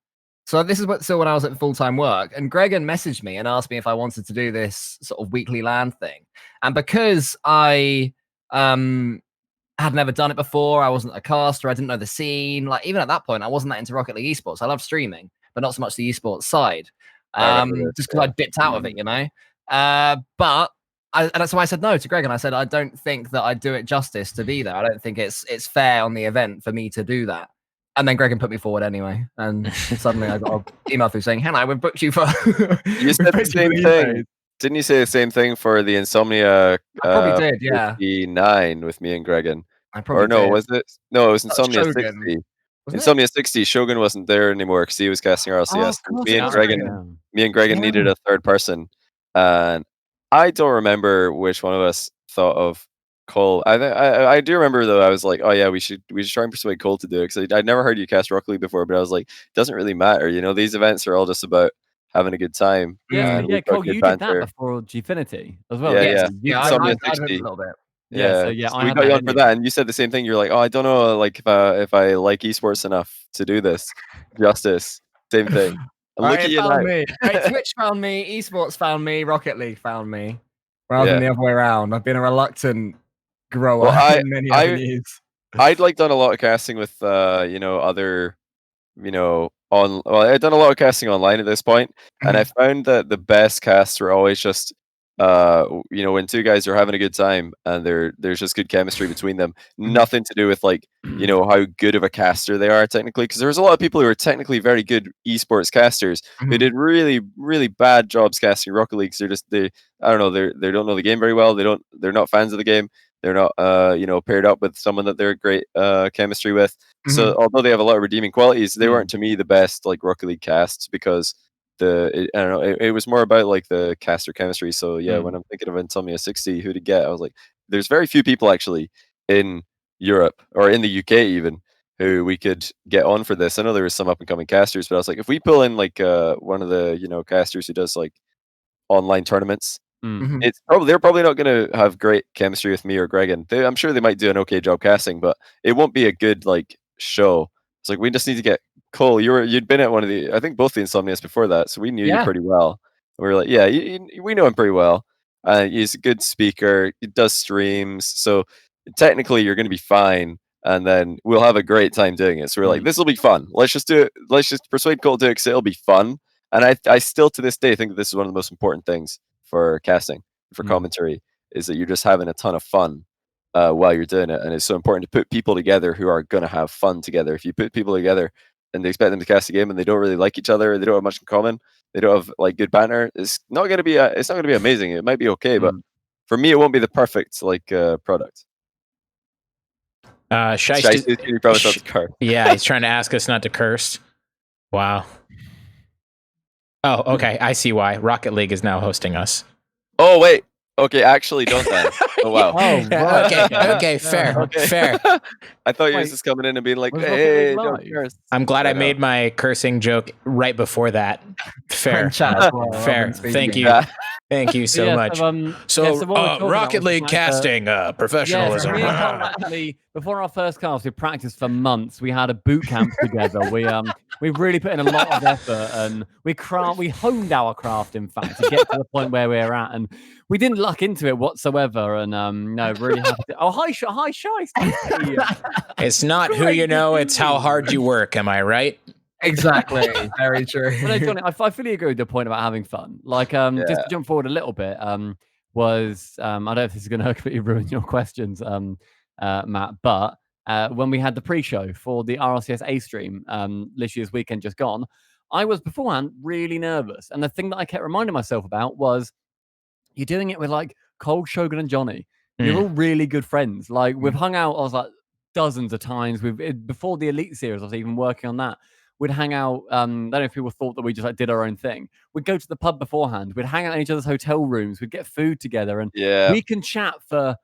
So this is when I was at full-time work, and Gregan messaged me and asked me if I wanted to do this sort of weekly LAN thing. And because I had never done it before, I wasn't a caster, I didn't know the scene. Like even at that point, I wasn't that into Rocket League Esports. I love streaming, but not so much the esports side. Just because I dipped out of it, But that's why I said no to Greg, and I said I don't think that I'd do it justice to be there. I don't think it's fair on the event for me to do that. And then Gregan put me forward anyway, and suddenly I got an email through saying, "Hannah, we've booked you for." You said the same thing, didn't you? Say the same thing for the Insomnia? I probably did, yeah. 59 with me and Gregan. I probably did. Was it? No, it was That's Insomnia Shogun. 60. Insomnia 60, Shogun wasn't there anymore because he was casting RLCS. Me and Gregan needed a third person, and I don't remember which one of us thought of Cole. I do remember though. I was like, oh yeah, we should try and persuade Cole to do it because I'd never heard you cast Rocket League before. But I was like, it doesn't really matter. These events are all just about having a good time. Yeah, Cole, you did that before Gfinity as well. Yeah. Insomnia 60 a little bit. Yeah, so I we got you on for that, and you said the same thing. You're like, oh, I don't know, like if I like esports enough to do this justice. Same thing. Look at you now. Twitch found me, esports found me, Rocket League found me, rather than the other way around. I've been a reluctant grower in many avenues. I'd done a lot of casting with other I'd done a lot of casting online at this point, and I found that the best casts were always just when two guys are having a good time and there's just good chemistry between them. Nothing to do with how good of a caster they are technically, because there's a lot of people who are technically very good esports casters who did really, really bad jobs casting Rocket League. So they don't know the game very well. They're not fans of the game. They're not paired up with someone that they're great chemistry with. So although they have a lot of redeeming qualities, they weren't to me the best Rocket League casts, because it was more about the caster chemistry. So when I'm thinking of Insomnia 60, who to get, I was like, there's very few people actually in Europe or in the UK even who we could get on for this. I know there was some up and coming casters, but I was like, if we pull in one of the casters who does online tournaments, they're probably not going to have great chemistry with me or Gregan. I'm sure they might do an okay job casting, but it won't be a good show. It's like, we just need to get Cole. You'd been at one of I think both the Insomnias before that, so we knew you pretty well. We were like, yeah, we know him pretty well. He's a good speaker. He does streams, so technically you're going to be fine. And then we'll have a great time doing it. So we're like, this will be fun. Let's just do it. Let's just persuade Cole to do it because it'll be fun. And I still to this day think that this is one of the most important things for casting, for commentary, is that you're just having a ton of fun while you're doing it. And it's so important to put people together who are going to have fun together. If you put people together and they expect them to cast a game and they don't really like each other, they don't have much in common, they don't have good banter, it's not going to be amazing. It might be okay, but for me, it won't be the perfect product. Yeah, he's trying to ask us not to curse. Wow. Oh, okay. I see why. Rocket League is now hosting us. Oh, wait. Okay, actually, don't then. Oh, wow. Okay, fair. Fair. I thought you were just coming in and being like, hey, don't curse. I'm glad I made my cursing joke right before that. Fair. Fair. Thank you. Thank you so much. Rocket League casting, professionalism. Before our first cast, we practiced for months. We had a boot camp together. We really put in a lot of effort, and we honed our craft, in fact, to get to the point where we're at. And we didn't luck into it whatsoever. And no, really happy to... Oh, hi, Shice. It's not who you know, it's how hard you work. Am I right? Exactly. Very true. Well, no, Johnny, I fully agree with the point about having fun. Just to jump forward a little bit, I don't know if this is going to completely ruin your questions, Matt, but when we had the pre-show for the RLCS A stream, literally this weekend just gone, I was beforehand really nervous. And the thing that I kept reminding myself about was, you're doing it with Cole, Shogun, and Johnny. You're all really good friends. We've hung out, I was dozens of times. Before the Elite Series, I was even working on that. We'd hang out. I don't know if people thought that we just did our own thing. We'd go to the pub beforehand. We'd hang out in each other's hotel rooms. We'd get food together, and we can chat for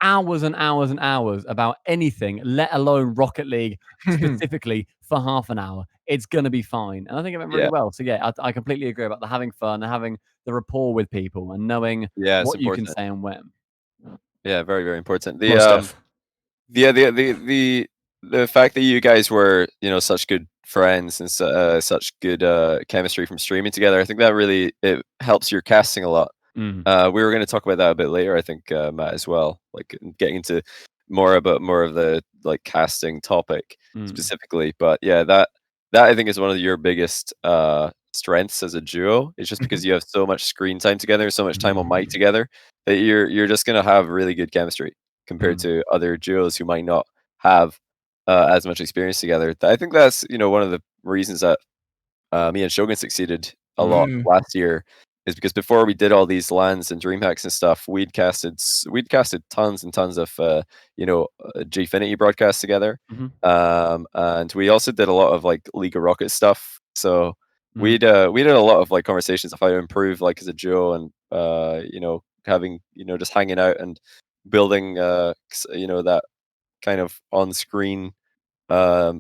hours and hours and hours about anything, let alone Rocket League specifically for half an hour. It's gonna be fine, and I think it went really well. So I completely agree about the having fun and having the rapport with people and knowing what you can say and when. Yeah, very, very important. The fact that you guys were such good friends and such good chemistry from streaming together, I think that really it helps your casting a lot. We were going to talk about that a bit later, I think, Matt, as well, getting into more of the casting topic specifically. But yeah, that I think is one of your biggest strengths as a duo. It's just because you have so much screen time together, so much time on mic together, that you're just going to have really good chemistry compared to other duos who might not have as much experience together. I think that's one of the reasons that me and Shogun succeeded a lot last year, is because before we did all these LANs and DreamHacks and stuff, we'd casted tons and tons of Gfinity broadcasts together, and we also did a lot of like League of Rocket stuff. So we did a lot of like conversations of how to improve like as a duo, and having just hanging out and building that kind of on-screen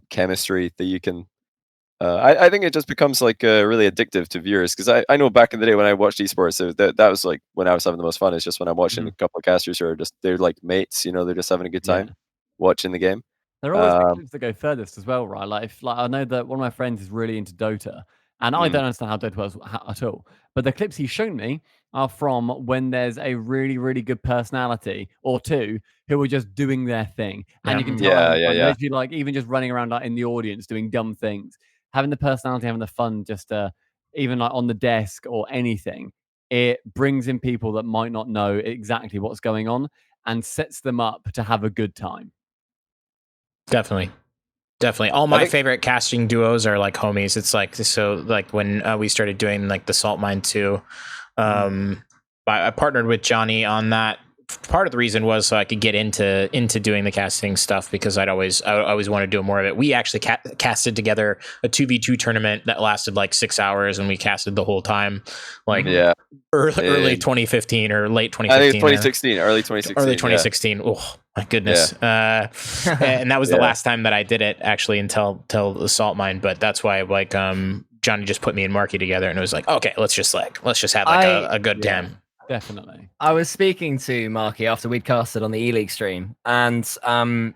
chemistry that you can. I think it just becomes like really addictive to viewers, because I know back in the day when I watched esports, so that was like when I was having the most fun. Is just when I'm watching a couple of casters who are they're like mates, they're just having a good time watching the game. There are always the clips that go furthest as well, right? Like I know that one of my friends is really into Dota, and I don't understand how Dota works at all. But the clips he's shown me are from when there's a really, really good personality or two who are just doing their thing, and you can tell literally, like even just running around like in the audience doing dumb things, having the personality, having the fun, just even like on the desk or anything. It brings in people that might not know exactly what's going on and sets them up to have a good time. Definitely. All my favorite casting duos are like homies. It's like, so like when we started doing like the Salt Mine 2, I partnered with Johnny on that. Part of the reason was so I could get into doing the casting stuff, because I always wanted to do more of it. We actually casted together a 2v2 tournament that lasted like 6 hours, and we casted the whole time, like early 2015 or late 2015. I think it's 2016, early 2016. Early 2016. Oh my goodness. And that was the last time that I did it, actually, until the Salt Mine. But that's why like Johnny just put me and Marky together, and it was like, okay, let's just have like a good time. Definitely. I was speaking to Marky after we'd casted on the E-League stream, and we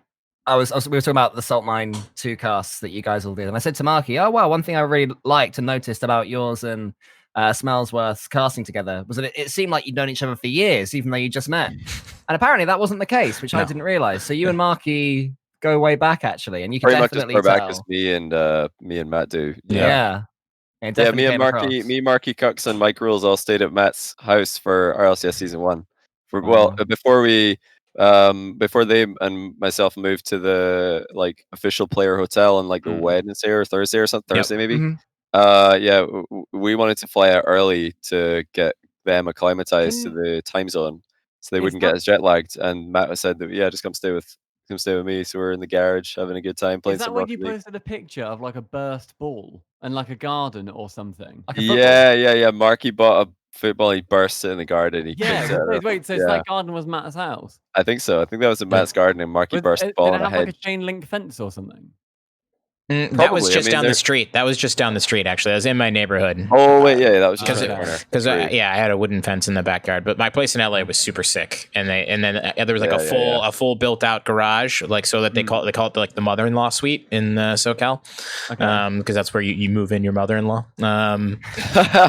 were talking about the Salt Mine 2 casts that you guys all did, and I said to Marky, oh wow, one thing I really liked and noticed about yours and Smellsworth's casting together was that it seemed like you'd known each other for years, even though you just met. And apparently that wasn't the case, which I didn't realize. So you and Marky go way back, actually, and you can pretty definitely much as far tell. back as me and Matt do. Me and Marky Cucks and Mike Rules all stayed at Matt's house for RLCS season 1. Before they and myself moved to the like official player hotel on like the Wednesday or Thursday or something. Thursday maybe. We wanted to fly out early to get them acclimatized to the time zone, so they wouldn't get as jet lagged. And Matt said that just come stay with me. So we're in the garage having a good time playing some Rocket League. Is that when you posted a picture of like a burst ball and like a garden or something? Like yeah. Marky bought a football. He burst it in the garden. He wait. So that garden was Matt's house? I think so. I think that was in Matt's garden, and Marky burst the ball in a hedge. Like a chain link fence or something? That was just down the street. That was just down the street, actually. That was in my neighborhood. Oh, wait, that was just because I had a wooden fence in the backyard. But my place in LA was super sick, and then there was like a full built out garage, like so that they call it like the mother-in-law suite in SoCal, because that's where you move in your mother-in-law.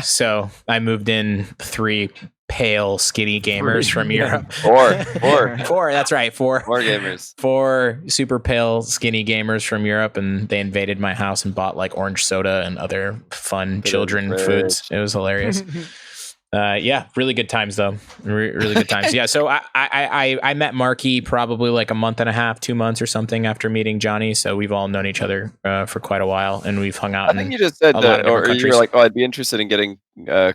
So I moved in 3 pale, skinny gamers from Europe. Four. That's right. Four gamers. 4 super pale, skinny gamers from Europe, and they invaded my house and bought like orange soda and other fun children foods. It was hilarious. Really good times though. Really good times. Yeah. So I met Marky probably like a month and a half, 2 months or something after meeting Johnny. So we've all known each other for quite a while, and we've hung out. I think you just said that, or you were like, "Oh, I'd be interested in getting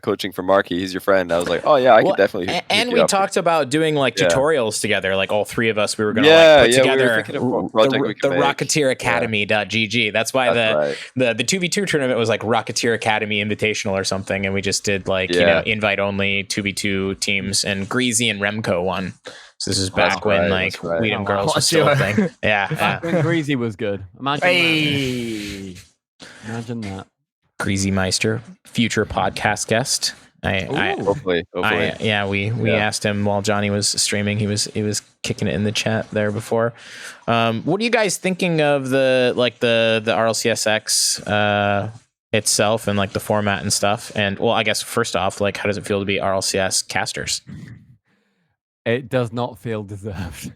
coaching from Marky. He's your friend." I was like, "Oh yeah, I could definitely." And we talked about doing like tutorials together. Like all 3 of us, we were going to put together the Rocketeer Academy.gg. That's why the 2v2 tournament was like Rocketeer Academy Invitational or something, and we just did like invite only 2v2 teams, and Greasy and Remco won. So this is back when like Weedham Girls was still a thing. Back when Greasy was good. Imagine that. Greasy Meister, future podcast guest. Hopefully. We asked him while Johnny was streaming. He was kicking it in the chat there before. What are you guys thinking of the RLCSX itself and like the format and stuff? And well, I guess first off, like, how does it feel to be RLCS casters? It does not feel deserved.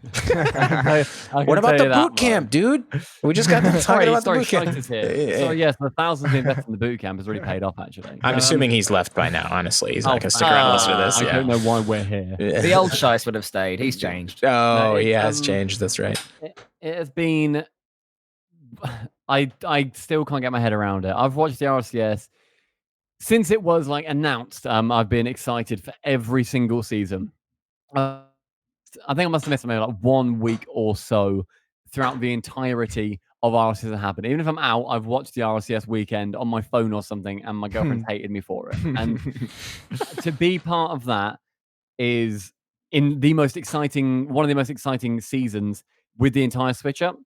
What about the boot camp, dude? We just got talking about the boot camp. So yes, the thousands we invested in the boot camp has already paid off. Actually, I'm assuming he's left by now. Honestly, he's not going to stick around and listen to this. I don't know why we're here. The old Shice would have stayed. He's changed. Oh, he has changed. That's right. It has been. I still can't get my head around it. I've watched the RLCS. since it was like announced, I've been excited for every single season. I think I must have missed maybe like 1 week or so throughout the entirety of RLCS that happened. Even if I'm out, I've watched the RLCS weekend on my phone or something, and my girlfriend's hated me for it. And to be part of that is in the most exciting, one of the most exciting seasons with the entire switch up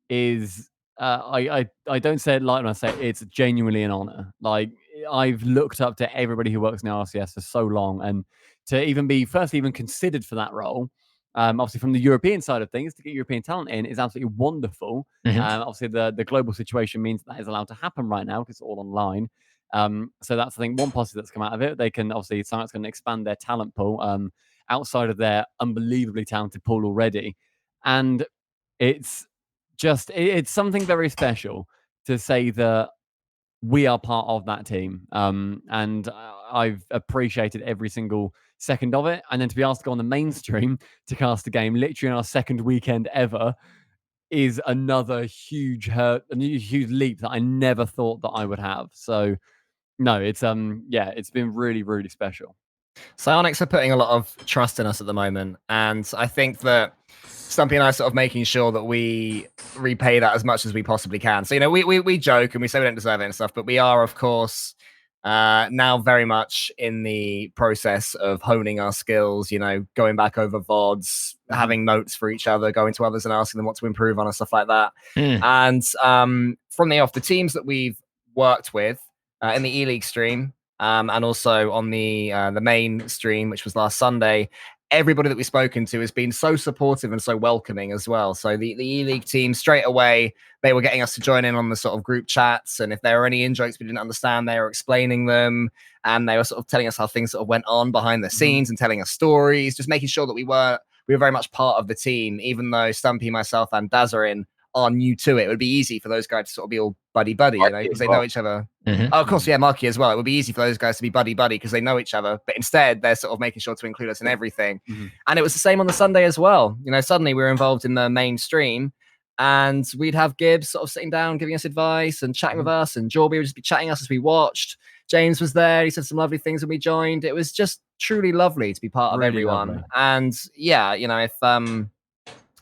is I don't say it light when I say it's genuinely an honor. Like I've looked up to everybody who works in RLCS for so long, and to even be firstly even considered for that role, obviously from the European side of things, to get European talent in is absolutely wonderful. Obviously the global situation means that is allowed to happen right now because it's all online. So that's I think one positive that's come out of it. They can obviously Science going to expand their talent pool outside of their unbelievably talented pool already, and it's just it's something very special to say that we are part of that team. And I've appreciated every single second of it. And then to be asked to go on the mainstream to cast a game literally on our second weekend ever is another huge huge leap that I never thought that I would have. So no, it's it's been really, really special. Psyonix are putting a lot of trust in us at the moment, and I think that Stumpy and I are sort of making sure that we repay that as much as we possibly can. So, you know, we joke and we say we don't deserve it and stuff, but we are, of course, now very much in the process of honing our skills, you know, going back over VODs, having notes for each other, going to others and asking them what to improve on and stuff like that. And from the teams that we've worked with in the E-League stream, and also on the main stream, which was last Sunday, everybody that we've spoken to has been so supportive and so welcoming as well. So the E-League team, straight away, they were getting us to join in on the sort of group chats. And if there were any in-jokes we didn't understand, they were explaining them. And they were sort of telling us how things sort of went on behind the scenes and telling us stories, just making sure that we were very much part of the team, even though Stumpy, myself, and Dazarin are new to it. It would be easy for those guys to sort of be all buddy-buddy, you know, because they know each other. Oh, of course, yeah, Marky as well. It would be easy for those guys to be buddy-buddy because they know each other. But instead, they're sort of making sure to include us in everything. And it was the same on the Sunday as well. You know, suddenly we were involved in the main stream, and we'd have Gibbs sort of sitting down, giving us advice and chatting with us, and Jorby would just be chatting us as we watched. James was there. He said some lovely things when we joined. It was just truly lovely to be part of everyone. Lovely. And yeah, you know, if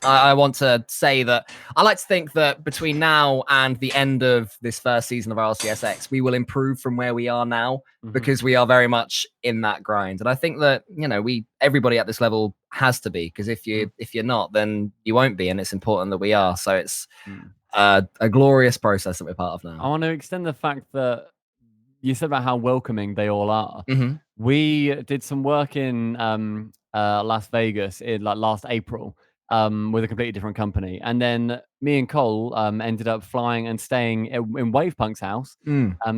I want to say that I like to think that between now and the end of this first season of RLCSX, we will improve from where we are now because we are very much in that grind. And I think that, you know, everybody at this level has to be, because if you're not, then you won't be. And it's important that we are. So it's a glorious process that we're part of now. I want to extend the fact that you said about how welcoming they all are. We did some work in Las Vegas in like last April. With a completely different company, and then me and Cole ended up flying and staying in Wavepunk's house,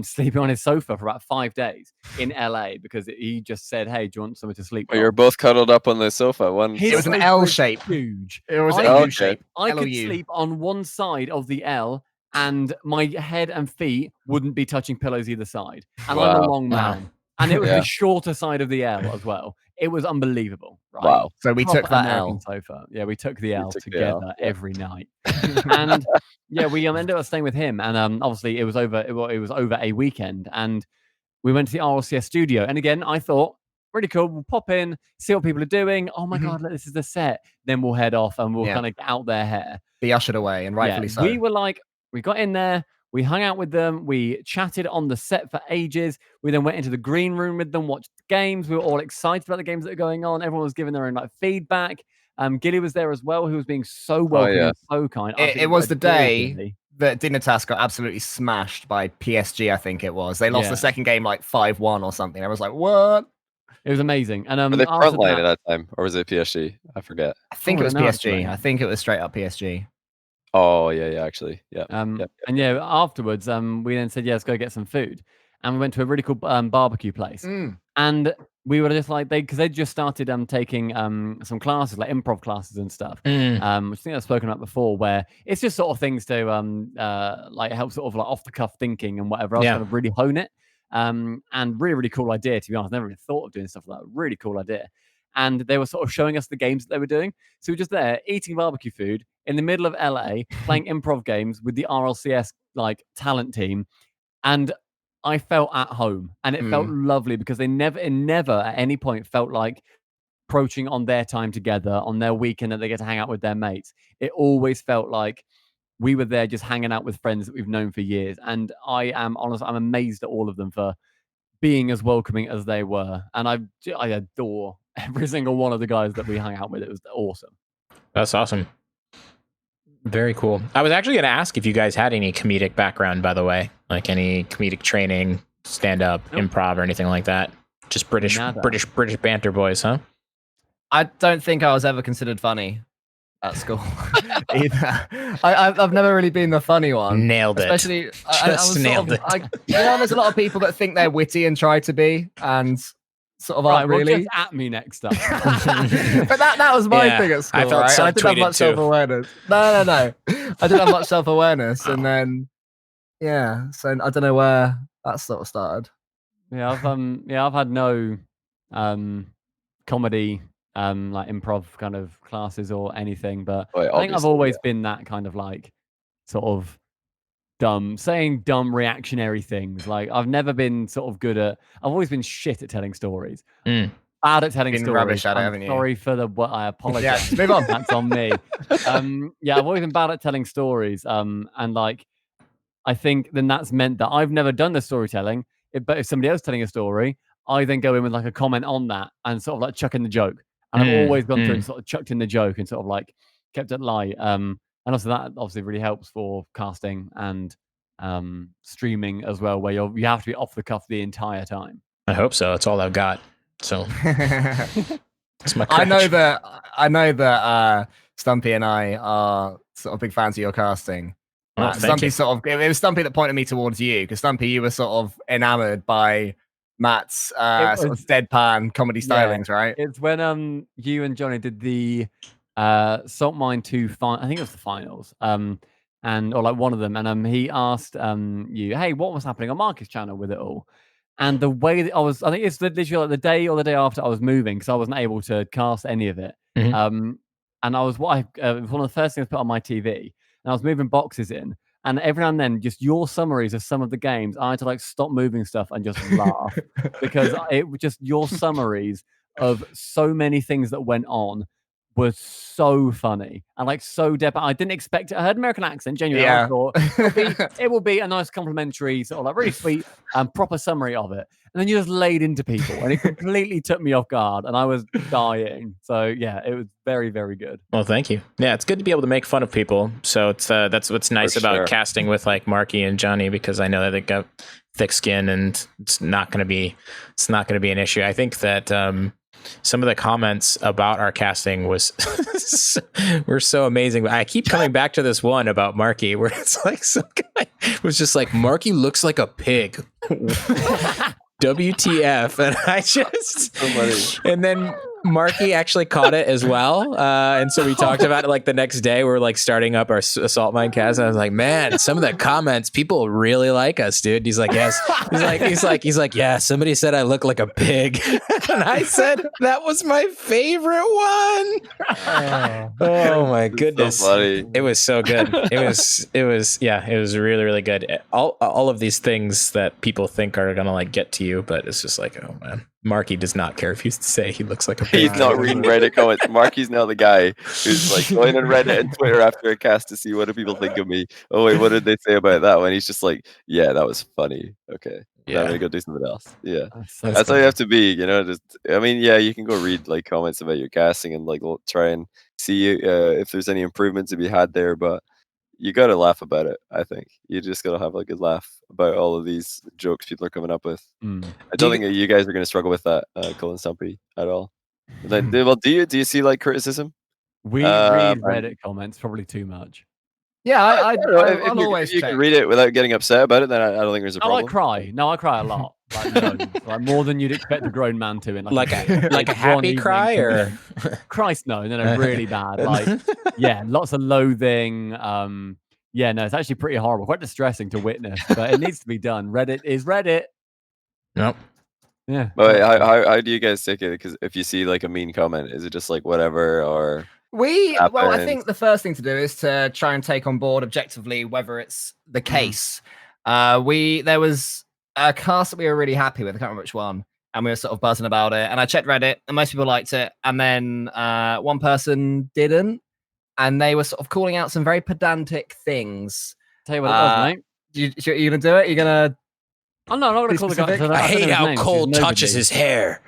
sleeping on his sofa for about 5 days in LA because he just said, "Hey, do you want somewhere to sleep?" Well, you're both cuddled up on the sofa. It was an L shape. Huge. It was an U shape. I could sleep on one side of the L, and my head and feet wouldn't be touching pillows either side. And I'm a long man. And it was the shorter side of the L as well. It was unbelievable. Right? Wow. So we took that L. Sofa. Yeah, we took the L together every night. And yeah, we ended up staying with him. And obviously it was over a weekend. And we went to the RLCS studio. And again, I thought, really cool. We'll pop in, see what people are doing. Oh my God, this is the set. Then we'll head off and we'll kind of get out their hair. Be ushered away, and rightfully so. We were like, we got in there. We hung out with them. We chatted on the set for ages. We then went into the green room with them, watched games. We were all excited about the games that were going on. Everyone was giving their own like feedback. Gilly was there as well, who was being so welcoming and so kind. It was the day that Dignitas got absolutely smashed by PSG, I think it was. They lost the second game like 5-1 or something. I was like, what? It was amazing. And were they frontline at that time, or was it PSG? I forget. I think it was PSG. I think it was straight up PSG. Oh yeah, actually, yeah. And yeah, afterwards, we then said, let's go get some food, and we went to a really cool barbecue place. And we were just like, because they just started taking some classes, like improv classes and stuff, which I think I've spoken about before, where it's just sort of things to like help sort of like off the cuff thinking and whatever else, kind of really hone it. And really, really cool idea, to be honest. Never even thought of doing stuff like that. Really cool idea. And they were sort of showing us the games that they were doing. So we were just there eating barbecue food in the middle of LA, playing improv games with the RLCS like talent team. And I felt at home, and it felt lovely because it never at any point felt like approaching on their time together, on their weekend that they get to hang out with their mates. It always felt like we were there just hanging out with friends that we've known for years. And I am honest, I'm amazed at all of them for being as welcoming as they were. And I adore every single one of the guys that we hung out with. It was awesome. That's awesome. Very cool. I was actually going to ask if you guys had any comedic background, by the way, like any comedic training, stand-up, improv, or anything like that. Just British banter boys, huh? I don't think I was ever considered funny at school either. I've never really been the funny one. Nailed it. Especially, I was nailed it. There's a lot of people that think they're witty and try to be, and sort of aren't really. Well, just at me next time. But that was my thing at school. I felt I didn't have much self-awareness. No. I didn't have much self-awareness, and then so I don't know where that sort of started. Yeah, I've had no comedy like improv kind of classes or anything, but I think I've always been that kind of like sort of saying dumb reactionary things. Like I've never been sort of good at. I've always been shit at telling stories. Bad at telling stories. Rubbish at it, haven't you? Sorry for what I apologize. Yeah, move on. That's on me. I've always been bad at telling stories. And like I think then that's meant that I've never done the storytelling. But if somebody else telling a story, I then go in with like a comment on that and sort of like chuck in the joke. And I've always gone through and sort of chucked in the joke and sort of like kept it light. And also that obviously really helps for casting and streaming as well, where you have to be off the cuff the entire time. I hope so. That's all I've got. So that's my I know that Stumpy and I are sort of big fans of your casting. Stumpy it was Stumpy that pointed me towards you, because Stumpy, you were sort of enamored by Matt's sort of deadpan comedy stylings, right? It's when you and Johnny did the Salt Mine 2 I think it was the finals. Or like one of them, and he asked you, hey, what was happening on Marcus' channel with it all? And the way that I think it's literally like the day or the day after I was moving, because I wasn't able to cast any of it. And it was one of the first things I put on my TV, and I was moving boxes in. And every now and then, just your summaries of some of the games, I had to like stop moving stuff and just laugh because it was just your summaries of so many things that went on was so funny and like so deep. I didn't expect it. I heard American accent, genuinely. I thought it will be a nice complimentary, sort of like really sweet and proper summary of it. And then you just laid into people, and it completely took me off guard, and I was dying. So yeah, it was very, very good. Well, thank you. Yeah, it's good to be able to make fun of people. So it's that's what's nice about casting with like Marky and Johnny, because I know that they got thick skin, and it's not going to be an issue. I think that some of the comments about our casting were so amazing. But I keep coming back to this one about Marky, where it's like some guy was just like, Marky looks like a pig. WTF. And I just and then Marky actually caught it as well, and so we talked about it like the next day. We're like starting up our Assault Mine cast, and I was like, man, some of the comments, people really like us, dude. He's like, yes. He's like, yeah, somebody said I look like a pig. And I said that was my favorite one. Oh my goodness. So funny. It was so good. It was really, really good. All of these things that people think are gonna like get to you, but it's just like, oh man. Marky does not care if you say he looks like a pig. He's not reading Reddit comments. Marky's now the guy who's like going on Reddit and Twitter after a cast to see what do people think of me. Oh wait, what did they say about that one? He's just like, yeah, that was funny. Okay, yeah, I'm gonna go do something else. Yeah, that's how you have to be. You know, you can go read like comments about your casting and like try and see if there's any improvements to be had there, but you gotta laugh about it. I think you just gotta have a good laugh about all of these jokes people are coming up with. I don't think you guys are gonna struggle with that, Cole and Stumpy, at all. Then, well, do you see like criticism? We read Reddit comments probably too much. Yeah, I'll always. If you can read it without getting upset about it, then I don't think there's a problem. I cry. No, I cry a lot. Like more than you'd expect a grown man to. In like a happy cry, or Christ, no, really bad. Like, yeah, lots of loathing. Yeah, no, it's actually pretty horrible, quite distressing to witness, but it needs to be done. Reddit is Reddit. Nope. Yeah. But how do you guys take it? Because if you see like a mean comment, is it just like whatever, or I think the first thing to do is to try and take on board objectively whether it's the case. There was a cast that we were really happy with. I can't remember which one. And we were sort of buzzing about it. And I checked Reddit, and most people liked it. And then one person didn't. And they were sort of calling out some very pedantic things. Tell you what it was, mate. You going to do it? You're going to... I'm not going to call the guy. I hate how Cole touches his hair.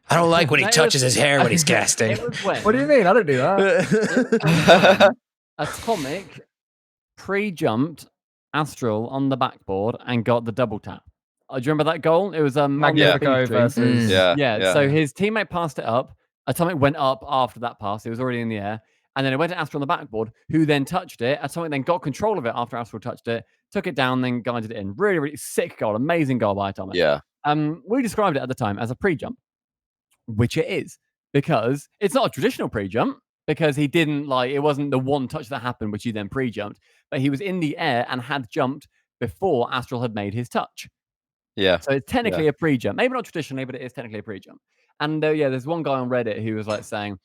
I don't like when he touches his hair when he's casting. What do you mean? I don't do that. Atomic pre-jumped Astral on the backboard and got the double tap. Do you remember that goal? It was Magnifico versus... Yeah. So his teammate passed it up. Atomic went up after that pass. It was already in the air. And then it went to Astral on the backboard, who then touched it. Atomic then got control of it after Astral touched it, took it down, then guided it in. Really, really sick goal. Amazing goal by Atomic. Yeah. We described it at the time as a pre-jump, which it is, because it's not a traditional pre-jump, because he didn't it wasn't the one touch that happened, which he then pre-jumped, but he was in the air and had jumped before Astral had made his touch. Yeah. So it's technically a pre-jump. Maybe not traditionally, but it is technically a pre-jump. And there's one guy on Reddit who was saying,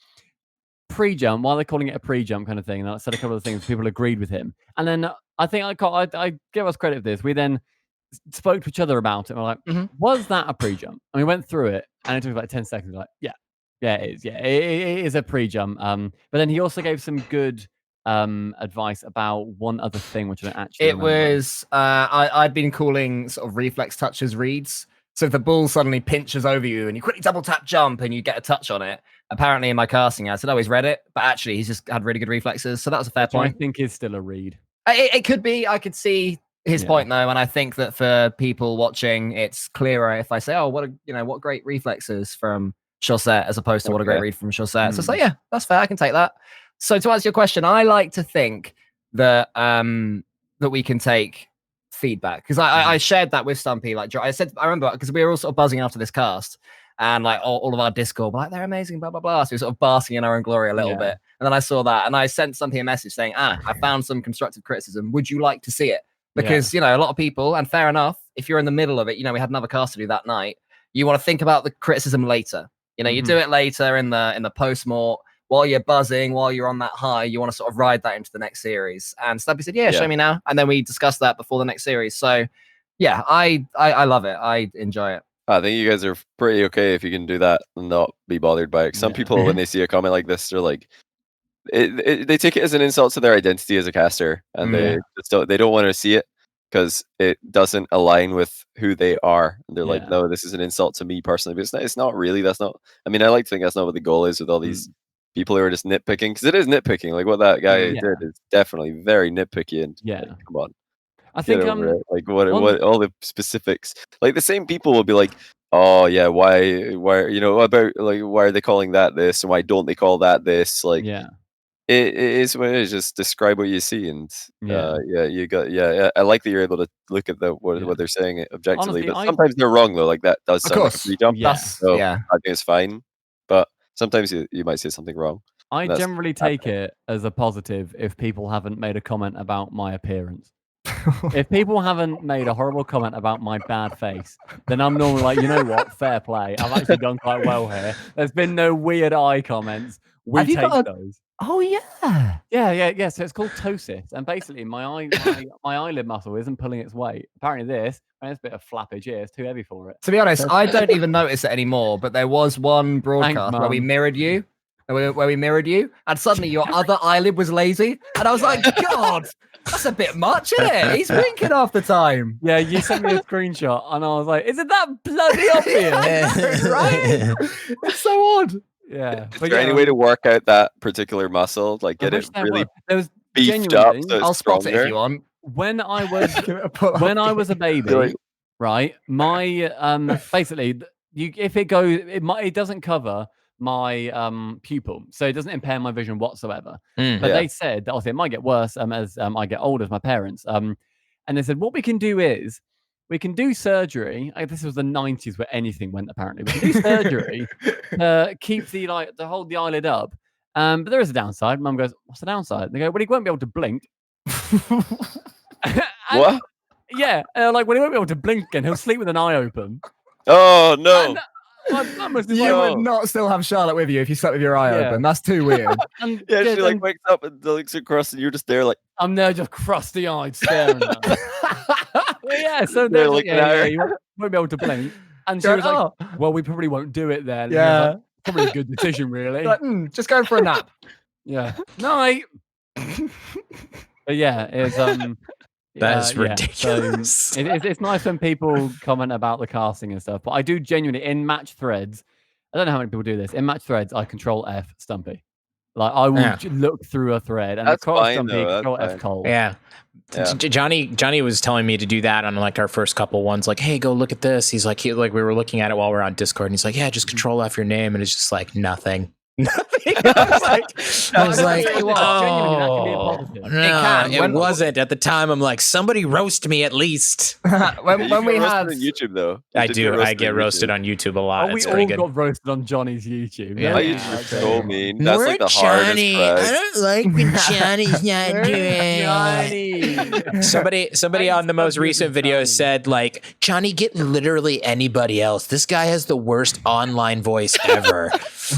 pre-jump, why are they calling it a pre-jump kind of thing? And I said a couple of things, people agreed with him. And then I think I give us credit for this. We then spoke to each other about it. And we're like, was that a pre-jump? And we went through it, and it took about 10 seconds. We're like, yeah, it is. Yeah, it is a pre-jump. But then he also gave some good advice about one other thing, which I don't actually remember. Was I'd been calling sort of reflex touches reads. So if the ball suddenly pinches over you and you quickly double tap jump and you get a touch on it, apparently in my casting I said, oh, he's read it, but actually he's just had really good reflexes. So that was a fair point. I think is still a read. It could be. I could see his point though, and I think that for people watching, it's clearer if I say, oh, what great reflexes from Chaussette as opposed to what a great read from Chaussette. So it's like, yeah, that's fair. I can take that. So to answer your question, I like to think that that we can take feedback, because I shared that with Stumpy. I remember because we were all sort of buzzing after this cast, and all of our Discord were like, they're amazing, blah blah blah. So we were sort of basking in our own glory a little bit, and then I saw that, and I sent Stumpy a message saying, I found some constructive criticism. Would you like to see it? Because a lot of people, and fair enough, if you're in the middle of it, we had another cast to do that night. You want to think about the criticism later. You do it later in the post-mort. While you're buzzing, while you're on that high, you want to sort of ride that into the next series. And Stumpy said, yeah, show me now. And then we discussed that before the next series. So, yeah, I love it. I enjoy it. I think you guys are pretty okay if you can do that and not be bothered by it. Some people, when they see a comment like this, they're like, they take it as an insult to their identity as a caster. And they don't want to see it because it doesn't align with who they are. And they're like, no, this is an insult to me personally. But it's not really. That's not. I mean, I like to think that's not what the goal is with all these people who are just nitpicking, because it is nitpicking. Like what that guy did is definitely very nitpicky. And come on, I think what all the specifics. Like the same people will be like, oh yeah, why about why are they calling that this and why don't they call that this? Like it is what it is. Just describe what you see, and you got I like that you're able to look at what they're saying objectively. Honestly, but sometimes they're wrong though. Like that does sound like a free jump. So yeah, I think it's fine. But sometimes you might say something wrong. I generally take it as a positive if people haven't made a comment about my appearance. If people haven't made a horrible comment about my bad face, then I'm normally like, you know what? Fair play. I've actually done quite well here. There's been no weird eye comments. We take those. Oh yeah. Yeah. So it's called ptosis, and basically my eyelid muscle isn't pulling its weight. Apparently this a bit of flappage here. It's too heavy for it. To be honest, I don't even notice it anymore. But there was one broadcast where we mirrored you. And suddenly your other eyelid was lazy, and I was like, God, that's a bit much, isn't it? He's winking half the time. Yeah, you sent me a screenshot, and I was like, isn't that bloody obvious? Right? It's so odd. Yeah. Is there any way to work out that particular muscle? Like get it really beefed up? So I'll spot it if you want. When I was a baby, right? My basically, if it goes, it doesn't cover my pupil, so it doesn't impair my vision whatsoever. But they said that obviously it might get worse as I get older, as my parents. And they said what we can do is we can do surgery. This was the 90s where anything went. Apparently, we can do surgery to keep to hold the eyelid up. But there is a downside. Mum goes, "What's the downside?" They go, "Well, he won't be able to blink." What? Yeah, well, he won't be able to blink again. He'll sleep with an eye open. Oh no! You would not still have Charlotte with you if you slept with your eye open. That's too weird. She wakes up and looks across, and you're just there like I'm there, just crusty-eyed, staring at her. But yeah, so They're there's looking at her. you won't be able to blame. And she Going, was like, "Oh." well, we probably won't do it then. And I was Yeah. like, probably a good decision, really. Like, just going for a nap. Yeah. Night. But yeah, it's That is yeah, ridiculous. So it's nice when people comment about the casting and stuff, but I do genuinely in match threads. I don't know how many people do this. In match threads, I control F Stumpy. Like I will look through a thread and That's control fine, Stumpy, though, that's control F fine. Cole. Yeah. Yeah. Johnny was telling me to do that on like our first couple ones. Like, hey, go look at this. He's like, we were looking at it while we were on Discord, and he's like, yeah, just control F your name, and it's just like nothing. Nothing. I was like, Genuinely, that can be a positive. no, it wasn't at the time. I'm like, somebody roast me at least. when You we get roasted had on YouTube though. You I did do. I get on roasted YouTube. on YouTube a lot. Oh, we It's all pretty good. got roasted on Johnny's YouTube. Yeah. My Yeah, YouTube is okay. so mean. That's like the hardest I crowd. don't like when Johnny's not doing. Somebody on the most recent video said like, Johnny, get literally anybody else. This guy has the worst online voice ever.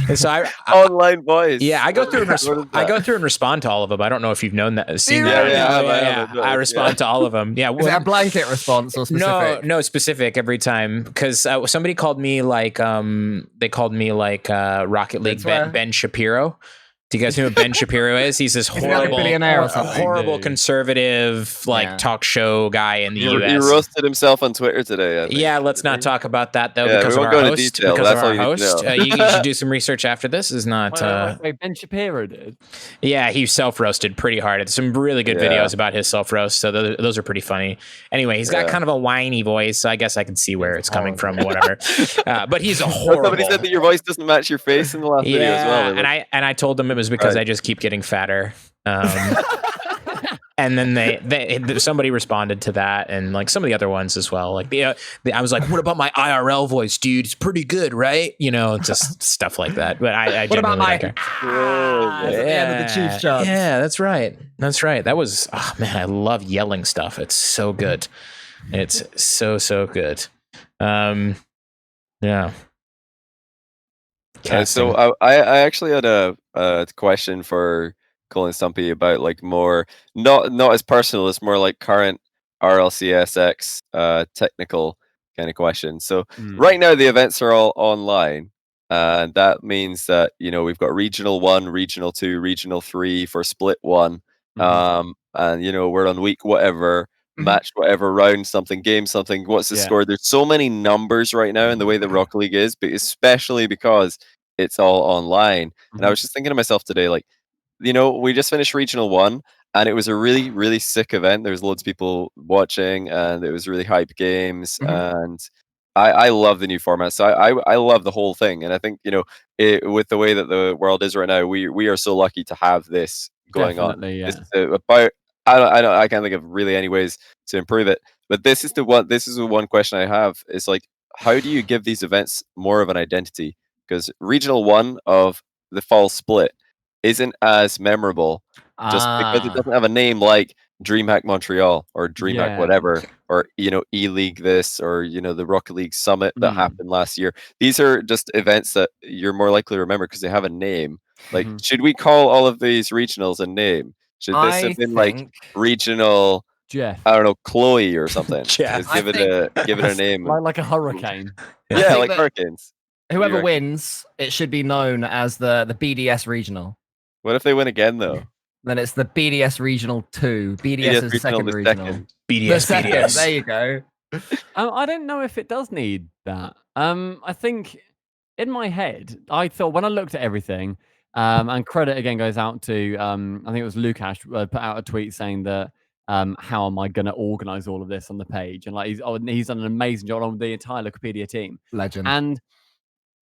And so I Online voice. yeah, I go through and What is I that? go through and respond to all of them. I don't know if you've known that, seen Yeah, that. yeah, I have. I respond to all of them. Yeah, is it a blanket response or specific? no specific every time because somebody called me like they called me like Rocket League Ben Shapiro. Do you guys know who Ben Shapiro is? He's this he like a horrible, billionaire or something? horrible conservative talk show guy in the He U.S. roasted himself on Twitter today. I think. Yeah, let's not talk about that though Yeah, because we of won't our go into host. detail, Because that's of our all you need to host, know. you should do some research after this. Is not. Wait, Ben Shapiro did. Yeah, he self roasted pretty hard. It's some really good videos about his self roast. So those are pretty funny. Anyway, he's got kind of a whiny voice. So I guess I can see where it's coming from. Whatever. But he's a horrible. Somebody said that your voice doesn't match your face in the last video as well. And I told them it was because I just keep getting fatter. And then they somebody responded to that, and like some of the other ones as well. Like I was like, "What about my IRL voice, dude? It's pretty good, right?" You know, just stuff like that. But I What about genuinely my don't care. at the end of the Chiefs chance? Yeah, that's right. That's right. That was man, I love yelling stuff. It's so good. It's so good. Yeah. So I actually had a question for Cole and Stumpy about like more not as personal, it's more like current RLCSX technical kind of question. So right now the events are all online, and that means that we've got Regional 1, Regional 2, Regional 3 for Split 1, and we're on week whatever, match whatever, round something, game something. What's the score? There's so many numbers right now in the way that Rocket League is, but especially because it's all online. And I was just thinking to myself today, like, we just finished Regional 1, and it was a really, really sick event. There was loads of people watching, and it was really hype games, and I love the new format. So I love the whole thing, and I think with the way that the world is right now, we are so lucky to have this going on. Yeah. This is about I can't think of really any ways to improve it, but this is the one question I have is like, how do you give these events more of an identity? Because Regional 1 of the fall split isn't as memorable just because it doesn't have a name like DreamHack Montreal or DreamHack whatever, or E-League this, or the Rocket League Summit that happened last year. These are just events that you're more likely to remember because they have a name. Like, should we call all of these regionals a name? Should this have been like regional Jeff? I don't know, Chloe or something. Jeff. Just give it a name. Like a hurricane. Yeah, like hurricanes. Whoever wins, it should be known as the BDS Regional. What if they win again, though? Then it's the BDS Regional 2. BDS is second regional. BDS. There you go. I don't know if it does need that. I think in my head, I thought when I looked at everything, and credit again goes out to I think it was Lukash put out a tweet saying that how am I going to organize all of this on the page, and like he's done an amazing job on the entire Wikipedia team. Legend. And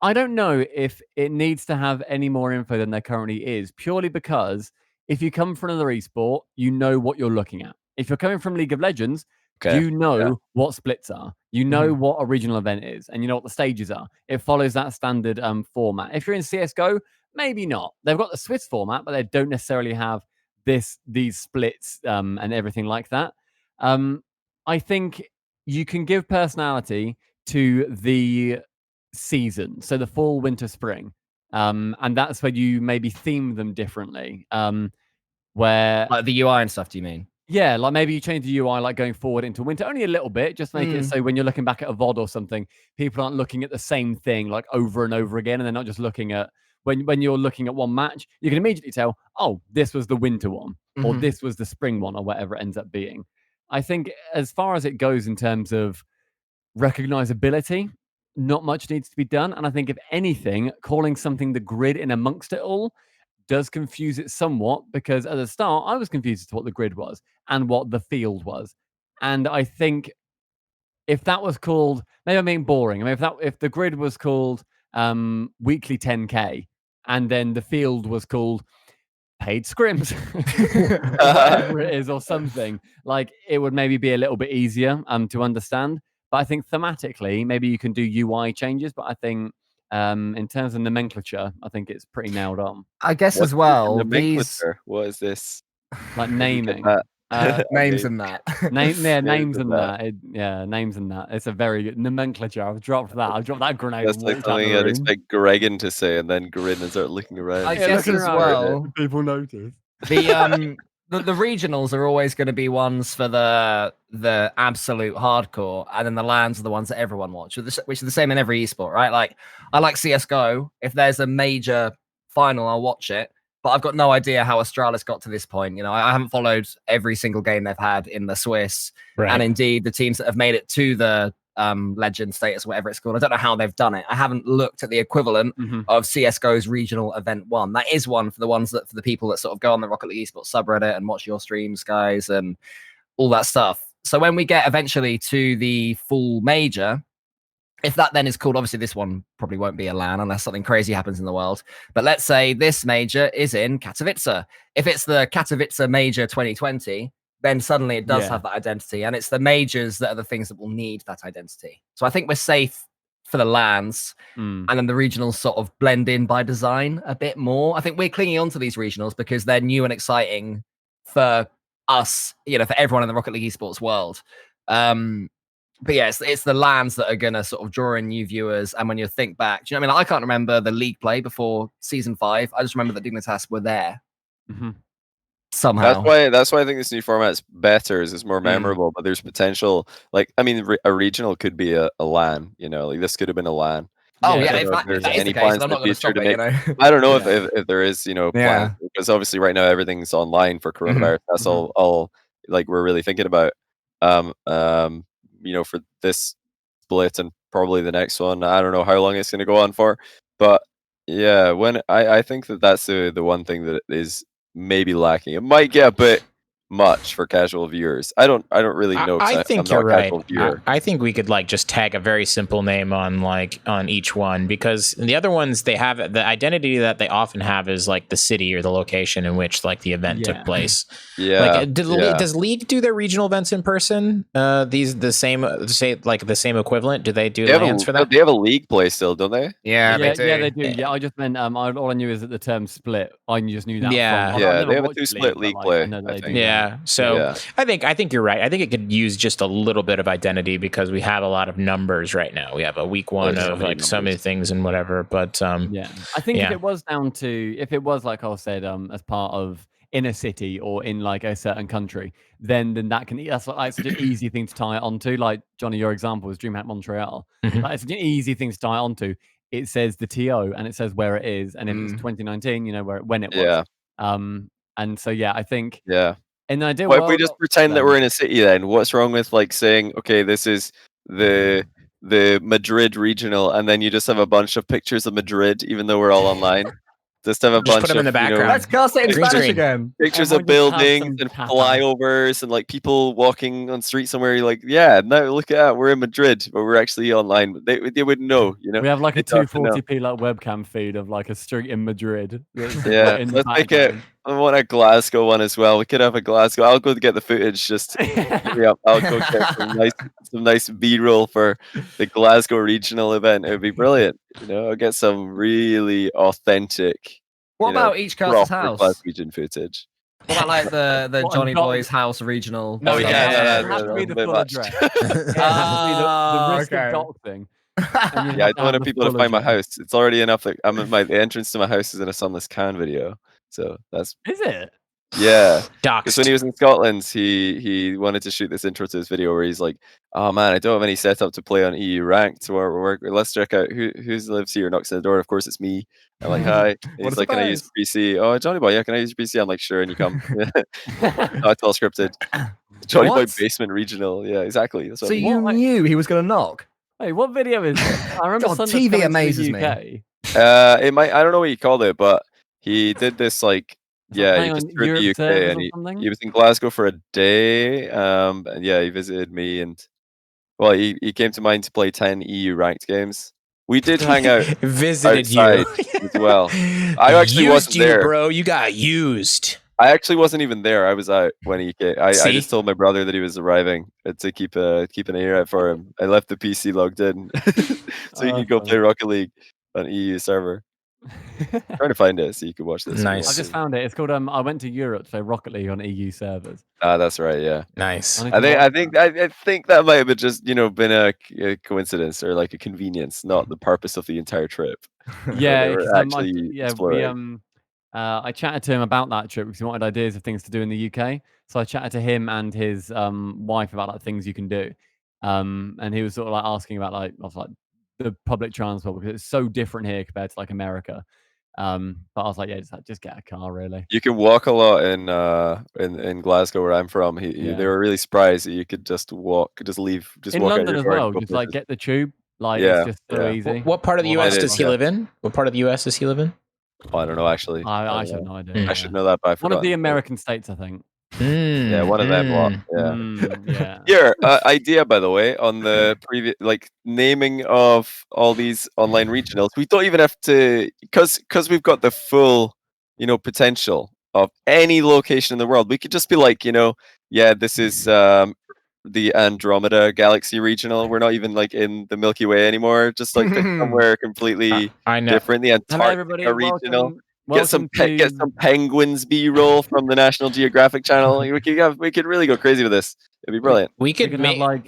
I don't know if it needs to have any more info than there currently is, purely because if you come from another esport, you know what you're looking at. If you're coming from League of Legends, you know what splits are. You know what a regional event is, and you know what the stages are. It follows that standard format. If you're in CSGO, maybe not. They've got the Swiss format, but they don't necessarily have these splits and everything like that. I think you can give personality to the season, so the fall, winter, spring, and that's where you maybe theme them differently. Where like the UI and stuff, do you mean? Yeah, like maybe you change the UI like going forward into winter only a little bit, just make it so when you're looking back at a VOD or something, people aren't looking at the same thing like over and over again, and they're not just looking at when you're looking at one match, you can immediately tell, oh, this was the winter one, or this was the spring one, or whatever it ends up being. I think as far as it goes in terms of recognizability, not much needs to be done. And I think if anything, calling something the grid in amongst it all does confuse it somewhat, because at the start I was confused as to what the grid was and what the field was. And I think if that was called, maybe I'm being boring. I mean, if the grid was called weekly 10K and then the field was called paid scrims, whatever it is, or something, like it would maybe be a little bit easier to understand. But I think thematically, maybe you can do UI changes. But I think in terms of nomenclature, I think it's pretty nailed on. I guess as well, these what is this? Like naming. Names and that. Names and that. Names and that. It's a very good nomenclature. I've dropped that grenade. That's like something I'd expect Gregan to say, and then grin and start looking around. I guess as well, people notice. The regionals are always going to be ones for the absolute hardcore, and then the LANs are the ones that everyone watches, which is the same in every esport, right? Like, I like CSGO. If there's a major final, I'll watch it, but I've got no idea how Astralis got to this point. You know, I haven't followed every single game they've had in the Swiss, and indeed the teams that have made it to the legend status, whatever it's called. I don't know how they've done it. I haven't looked at the equivalent of CSGO's regional event 1. That is one for the people that sort of go on the Rocket League Esports subreddit and watch your streams, guys, and all that stuff. So when we get eventually to the full major, if that then is called, obviously this one probably won't be a LAN unless something crazy happens in the world. But let's say this major is in Katowice. If it's the Katowice Major 2020, then suddenly it does have that identity. And it's the majors that are the things that will need that identity. So I think we're safe for the LANs, and then the regionals sort of blend in by design a bit more. I think we're clinging on to these regionals because they're new and exciting for us, you know, for everyone in the Rocket League Esports world. But yeah, it's the LANs that are going to sort of draw in new viewers. And when you think back, do you know what I mean? I can't remember the league play before season 5. I just remember that Dignitas were there. Somehow. That's why I think this new format is better, is it's more memorable, but there's potential. Like, I mean, a regional could be a LAN, you know, like this could have been a LAN. Oh yeah, if there's any plans in the future to make, you know? I don't know if there is, you know, plans, because obviously right now everything's online for coronavirus. That's all like we're really thinking about. You know, for this split and probably the next one. I don't know how long it's going to go on for, but yeah, when I think that's the one thing that is maybe lacking. It might get a bit much for casual viewers. I don't really know. I think you're right. I think we could like just tag a very simple name on each one, because the other ones, they have the identity that they often have is like the city or the location in which like the event took place. Like, does League do their regional events in person? The same equivalent? Do they do LANs for that? They have a League play still, don't they? Yeah, they do. Yeah, they do. Yeah, I just meant all I knew is that the term split. I just knew that. They have a 2-split League play. I think you're right. I think it could use just a little bit of identity because we have a lot of numbers right now. We have a week 1 of like so many things and whatever. But I think if it was like I said, as part of in a city or in like a certain country, then that's like such an easy thing to tie it onto. Like Johnny, your example was DreamHack Montreal. Like, it's such an easy thing to tie it onto. It says the TO and it says where it is, and if it's 2019, you know when it was. And so I think in the ideal world, if we just pretend that we're in a city, then what's wrong with like saying, okay, this is the Madrid regional, and then you just have a bunch of pictures of Madrid, even though we're all online. Just have a bunch put them in the background. You know, let's cast it in Spanish again. Pictures of buildings and flyovers and like people walking on street somewhere. You're like, yeah, no, look at that, we're in Madrid, but we're actually online. They wouldn't know, you know. We have like a 240p like webcam feed of like a street in Madrid. Let's make it. I want a Glasgow one as well. We could have a Glasgow. I'll go to get the footage. Just I'll go get some nice B-roll for the Glasgow regional event. It would be brilliant. You know, I'll get some really authentic. What about each caster's house? Region footage. What about like the Johnny Boy's house regional? No, it has to be the full address. It has to be the risk of dot thing. I don't want people to find my house. It's already enough that the entrance to my house is in a Sunless Can video. So is it? Yeah. Because when he Doxed. was in Scotland, he wanted to shoot this intro to his video where he's like, "Oh man, I don't have any setup to play on EU ranked, so let's check out who lives here, knocks on the door. Of course, it's me. I'm like, hi. And What he's a like, can I use surprise. your PC? Oh, Johnny Boy, yeah, can I use your PC? I'm like, sure, and you come. No, it's all scripted. Johnny Boy What? Basement Regional. Yeah, exactly. That's what So I mean. you knew he was going to knock? Hey, what video is this? I remember God, Sunder's TV coming to amazes the me. UK. It might. I don't know what he called it, but he did this like. Is that Yeah, he playing just on toured the Europe UK, servers and or something? he was in Glasgow for a day. And yeah, he visited me, and well, he came to mine to play 10 EU ranked games. We did hang out Visited outside you as well. I actually used wasn't you, there. bro. You got used. I actually wasn't even there. I was out when he came. I See? just told my brother that he was arriving to keep an ear out for him. I left the PC logged in so he could go play Rocket League on EU server. Trying to find it so you could watch this. Nice. I just found it. It's called I went to Europe to play Rocket League on EU servers. Ah, that's right. Yeah. Nice. I think that might have been just been a coincidence or like a convenience, not the purpose of the entire trip. Yeah, They were 'cause, actually exploring. I chatted to him about that trip because he wanted ideas of things to do in the UK. So I chatted to him and his wife about like things you can do. And he was sort of like asking about like the public transport because it's so different here compared to like America. But I was like, yeah, just get a car, really. You can walk a lot in Glasgow, where I'm from. They were really surprised that you could just walk, just leave, just In walk London out as your door. well, And go just like places. get the tube. Like Yeah, it's just so yeah. easy. What part of the Well, US it does is, he yeah. live in? What part of the US does he live in? Oh, I don't know actually. I don't should have know. no idea. I should know that, but I One of the forgot. American states, I think. Yeah, one of them. What? Yeah. Yeah. Here, idea by the way on the previous like naming of all these online regionals. We don't even have to because we've got the full potential of any location in the world. We could just be like yeah, this is the Andromeda Galaxy regional. We're not even like in the Milky Way anymore. Just like somewhere completely I know. different. The Hello, everybody. Antarctica regional. Welcome Get some penguins B-roll from the National Geographic Channel. We could really go crazy with this. It'd be brilliant. We We could could make have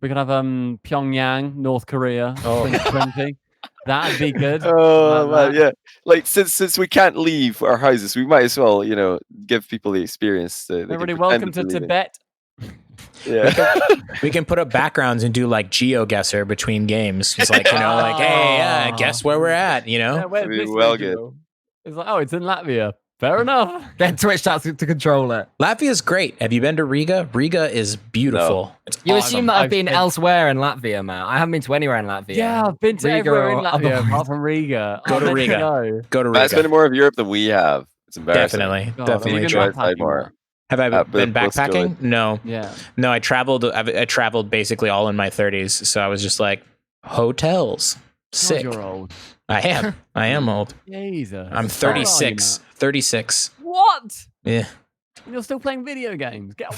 Pyongyang, North Korea, 2020. That'd be good. Oh Like man, yeah. Like since we can't leave our houses, we might as well, give people the experience. They can Everybody, pretend welcome to they're leaving. Tibet. Yeah. we can put up backgrounds and do like GeoGuessr between games. It's like like hey, guess where we're at. Yeah, where's It'd be this well regional? It's like, oh, it's in Latvia. Fair enough. Get Twitch chat to control it. Latvia's great. Have you been to Riga? Riga is beautiful. It's You awesome. assume that I've been elsewhere in Latvia, man. I haven't been to anywhere in Latvia. Yeah, I've been to Riga everywhere in or Latvia otherwise. apart from Riga. Go I to meant Riga. go. Go to That's been Riga. more of Europe than we have. It's embarrassing. Definitely, God, definitely. have you Try been outside backpacking, more. Matt? Have I been let's go backpacking? No, Yeah. no. I traveled basically all in my 30s, so I was just like hotels. Sick. God, you're old. I am old. Jesus. I'm How old are you, 36. Matt? 36. What? Yeah. And you're still playing video games. Get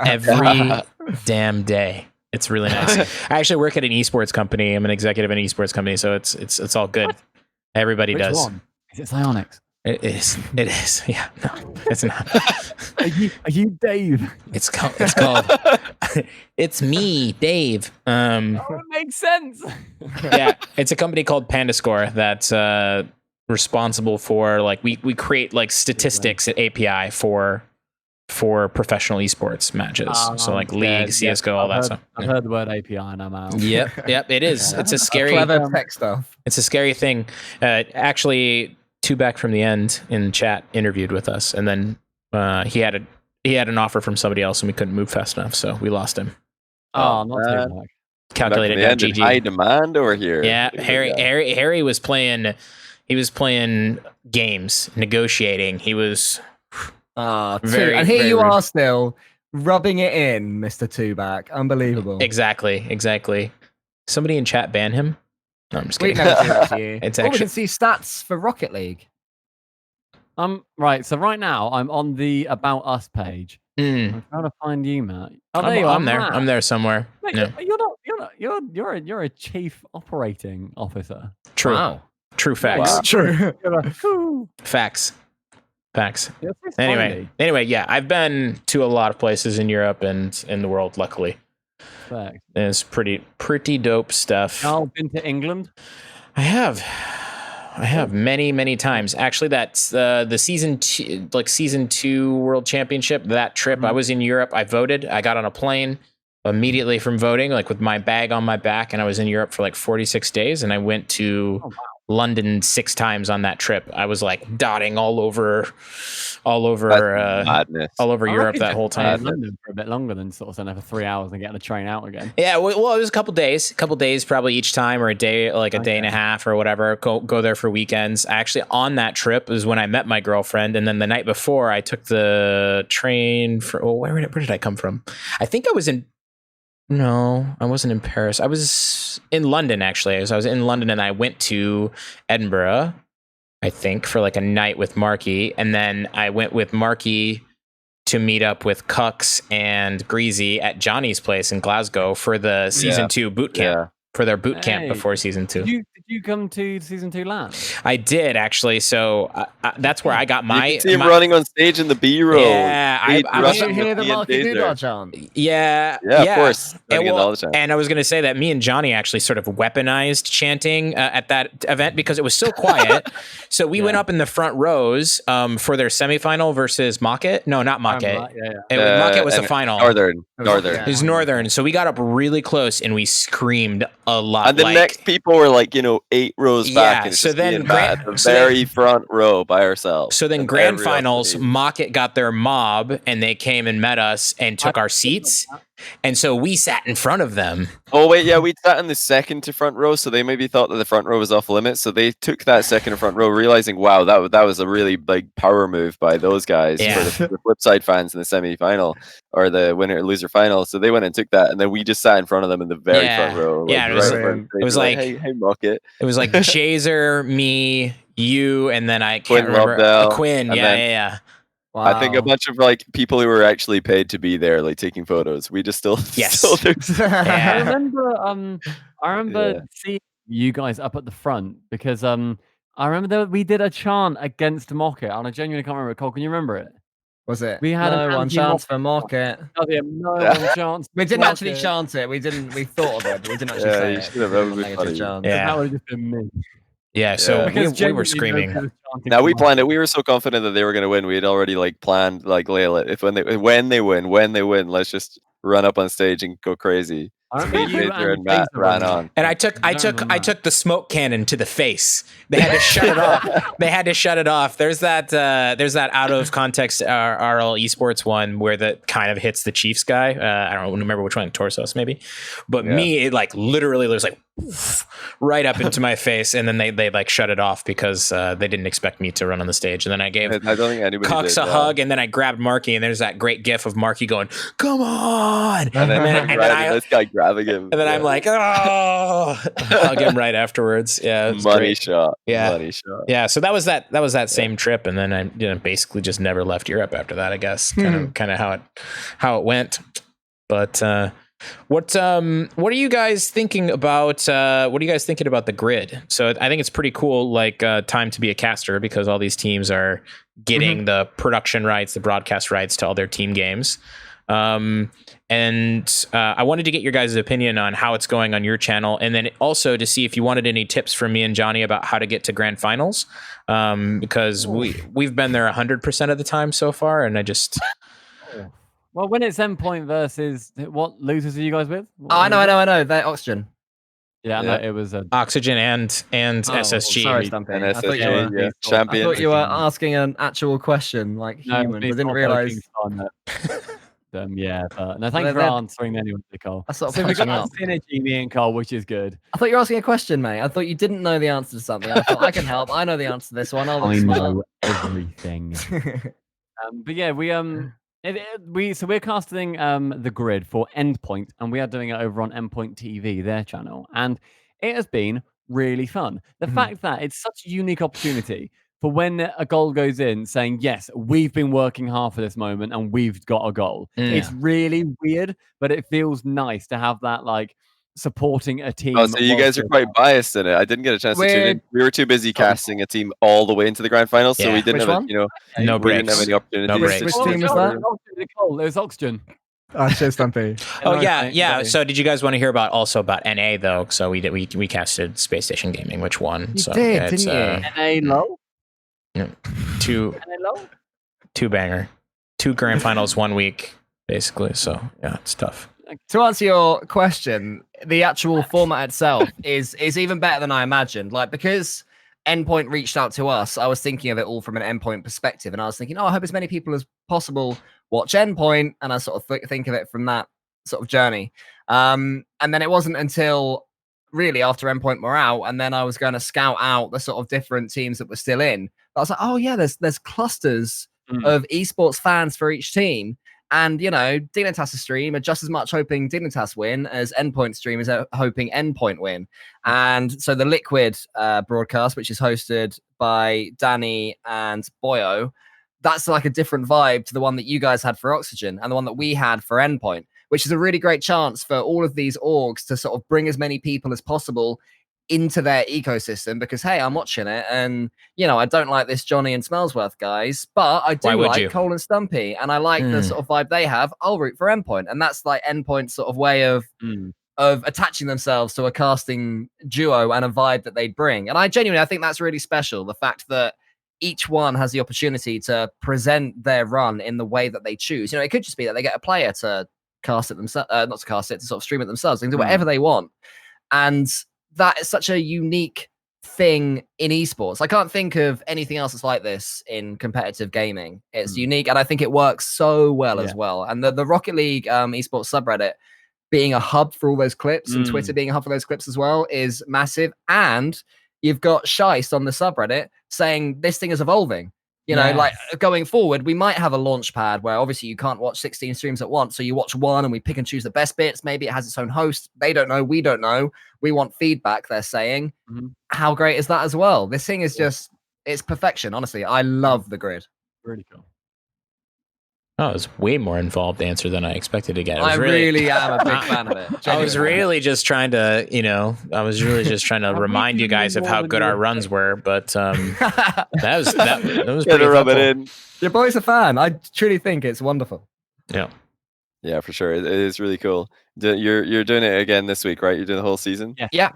Every damn day. It's really nice. I actually work at an esports company. I'm an executive in an esports company, so it's all good. Everybody Which does. one? Is it Psyonix? It is. It is. Yeah. No, it's not. Are you Dave? It's called. It's me, Dave. Oh, it makes sense. Yeah, it's a company called Pandascore that's responsible for like we create like statistics at API for professional esports matches. So like League, CS:GO, all that stuff. I've heard the word API and I'm out. Yep. It is. It's a scary. Clever tech stuff. It's a scary thing. Actually, Two Back from the End in chat interviewed with us, and then he had an offer from somebody else, and we couldn't move fast enough, so we lost him. Oh, not too man. much. Calculated Back to the end in high GG. demand over here. Yeah, Look at Harry. that. Harry was playing. He was playing games, negotiating. He was very, and here very you rude. are still rubbing it in, Mr. Two-Back. Unbelievable. Exactly. Somebody in chat ban him. No, I'm just We kidding. never do it to you. It's We actually- can see stats for Rocket League. Right. So right now I'm on the About Us page. Mm. I'm trying to find you, Matt. Oh, there you are. I'm there. Matt. I'm there somewhere. Wait, No. You're a chief operating officer. True. Wow. True facts. Wow. True. You're like, "Ooh." Facts. You're so smiley. Anyway, yeah, I've been to a lot of places in Europe and in the world. Luckily, Facts. it's pretty dope stuff. I've been to England. I have I have many times. Actually, that's the season 2 World Championship. That trip, I was in Europe. I voted. I got on a plane immediately from voting, like with my bag on my back, and I was in Europe for like 46 days. And I went to London 6 times on that trip. I was like dotting all over Europe that whole time. London for a bit longer than sort of staying there for 3 hours and getting the train out again. Yeah, well, it was a couple days probably each time, or a day, like a day and a half or whatever. Go there for weekends. Actually, on that trip was when I met my girlfriend, and then the night before I took the train for. Well, where did I come from? I think I was in. No, I wasn't in Paris. I was in London, actually. So I was in London and I went to Edinburgh, I think, for like a night with Marky. And then I went with Marky to meet up with Cux and Greasy at Johnny's place in Glasgow for the season 2 boot camp. For their boot camp before season 2. Did you come to season 2 land? I did, actually. So that's where I got my. You can see him running on stage in the B-roll. Yeah, I hear the Marky Doodah chant. Yeah, of course. And I was going to say that me and Johnny actually sort of weaponized chanting at that event because it was so quiet. So we went up in the front rows for their semifinal versus Mocket. No, not Mocket. Mocket was the final. Northern. It was Northern. So we got up really close and we screamed a lot. And the next people were like, 8 rows back. And so then very front row by ourselves. So then grand finals, Mocket got their mob and they came and met us and took our seats. And so we sat in front of them. Oh wait, yeah, we sat in the second to front row, so they maybe thought that the front row was off limits. So they took that second to front row, realizing, wow, that was a really big power move by those guys for the flip side fans in the semi-final or the winner loser final. So they went and took that, and then we just sat in front of them in the very front row. It was like hey, Mocket. It was like Chaser, me, you, and then I can't remember Quinn. Yeah. Wow. I think a bunch of like people who were actually paid to be there, like taking photos. We just still I remember seeing you guys up at the front because I remember that we did a chant against Mocket, and I genuinely can't remember it. Cole, can you remember it? Was it? We had no one chance for Mocket. No one chance. We didn't actually chant it. We thought of it. But we didn't actually say it. That would have just been me. Yeah, so we were screaming. Now we planned it. We were so confident that they were going to win. We had already planned Layla. If when they win, let's just run up on stage and go crazy. And Matt ran on. And I took the smoke cannon to the face. They had to shut it off. There's that out of context RL Esports one where that kind of hits the Chiefs guy. I don't remember which one, Torsos maybe. But me, it literally was right up into my face, and then they shut it off because they didn't expect me to run on the stage. And then I gave Cox a hug, and then I grabbed Marky, and there's that great gif of Marky going, "Come on!" And then this guy grabbing him, and then I'm like, "Oh!" hug him right afterwards. Yeah, money shot. Yeah. So that was that same trip, and then I basically just never left Europe after that. I guess kind of how it went, but. What are you guys thinking about? The grid? So I think it's pretty cool, time to be a caster, because all these teams are getting the production rights, the broadcast rights to all their team games. And I wanted to get your guys' opinion on how it's going on your channel, and then also to see if you wanted any tips from me and Johnny about how to get to grand finals, because we've been there 100% of the time so far, and I just. Well, when it's Endpoint versus what losers are you guys with? I know. They're Oxygen. Yeah, no, it was Oxygen and SSG. Sorry, Stumpy. And SSG, champion. I thought you were asking an actual question, human. I didn't realize. No, thanks for answering anyway, Cole. So we got synergy, me and Cole, which is good. I thought you were asking a question, mate. I thought you didn't know the answer to something. I thought I can help. I know the answer to this one. I know everything. But yeah, we're casting the grid for Endpoint, and we are doing it over on Endpoint TV, their channel, and it has been really fun. The fact that it's such a unique opportunity for when a goal goes in, saying, yes, we've been working hard for this moment and we've got a goal. It's really weird, but it feels nice to have that supporting a team. Oh, so you guys are quite biased in it. I didn't get a chance to tune in. We were too busy casting a team all the way into the grand finals, so we didn't have no breaks. We didn't have any opportunities. No breaks. Which team was that? It was Oxygen. Cheers, Stumpy. Oh Nice, yeah, mate, yeah. buddy. So did you guys want to hear about NA though? So we casted Space Station Gaming, which won. You so did, yeah, it's, didn't you? NA low? two NA low? two banger, 2 grand finals 1 week basically. So yeah, it's tough. To answer your question, the actual format itself is even better than I imagined. Like, because Endpoint reached out to us, I was thinking of it all from an Endpoint perspective, and I was thinking, oh, I hope as many people as possible watch Endpoint, and I sort of think of it from that sort of journey. And then it wasn't until really after Endpoint were out, and then I was going to scout out the sort of different teams that were still in. I was like, oh yeah, there's clusters of esports fans for each team. And, you know, Dignitas' stream are just as much hoping Dignitas win as Endpoint stream is hoping Endpoint win. And so the Liquid broadcast, which is hosted by Danny and Boyo, that's like a different vibe to the one that you guys had for Oxygen and the one that we had for Endpoint, which is a really great chance for all of these orgs to sort of bring as many people as possible into their ecosystem, because hey, I'm watching it, and you know, I don't like this Johnny and Smellsworth guys, but I do like Cole and Stumpy, and I like the sort of vibe they have. I'll root for Endpoint, and that's like Endpoint's sort of way of attaching themselves to a casting duo and a vibe that they bring. And I think that's really special. The fact that each one has the opportunity to present their run in the way that they choose. You know, it could just be that they get a player to cast it themselves, not to cast it, to sort of stream it themselves. They can do whatever they want, and that is such a unique thing in esports. I can't think of anything else that's like this in competitive gaming. It's unique, and I think it works so well as well. And the Rocket League esports subreddit being a hub for all those clips and Twitter being a hub for those clips as well is massive. And you've got Shice on the subreddit saying this thing is evolving. You know, like going forward, we might have a launch pad where obviously you can't watch 16 streams at once. So you watch one and we pick and choose the best bits. Maybe it has its own host. They don't know. We don't know. We want feedback, they're saying. How great is that as well? This thing is just, it's perfection. Honestly, I love the grid. Really cool. Oh, it's way more involved answer than I expected to get. I really am a big fan of it. I was really just trying to, remind you guys of how good our runs were, but that was pretty rub it in. Your boy's a fan. I truly think it's wonderful. Yeah, for sure. It is really cool. You're doing it again this week, right? You're doing the whole season? Yeah,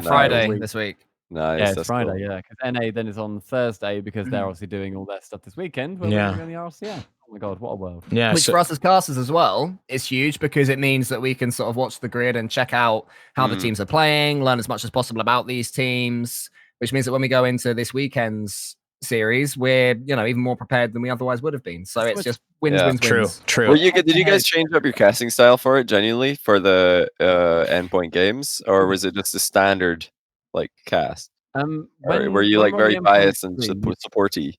Friday this week. Nice. Yeah, it's that's Friday, cool. yeah. Because NA then is on Thursday because they're obviously doing all their stuff this weekend. We're going the RLCS. Oh my god, what a world. Yeah. Which for us as casters as well is huge, because it means that we can sort of watch the grid and check out how the teams are playing, learn as much as possible about these teams, which means that when we go into this weekend's series, we're, you know, even more prepared than we otherwise would have been. So it's just wins. True. Well, did you guys change up your casting style for it genuinely for the Endpoint games, or was it just a standard like cast? Or were you like very biased and supporty?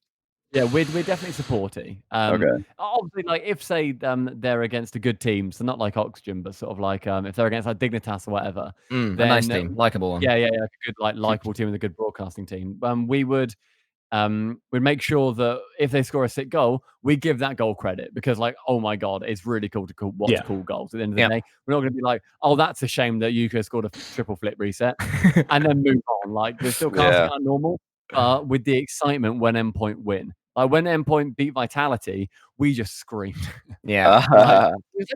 Yeah, we're definitely supporty. Okay. Obviously, like if say they're against a good team, so not like Oxygen, but sort of like if they're against like Dignitas or whatever, then, a nice team, likable one. Yeah, a good like likable team with a good broadcasting team. We'd make sure that if they score a sick goal, we give that goal credit, because like, oh my god, it's really cool to watch cool goals. At the end of the day, we're not going to be like, oh, that's a shame that Yuka scored a triple flip reset, and then move on. Like we're still casting like normal, but with the excitement when Endpoint win. Like when Endpoint beat Vitality, we just screamed. Yeah.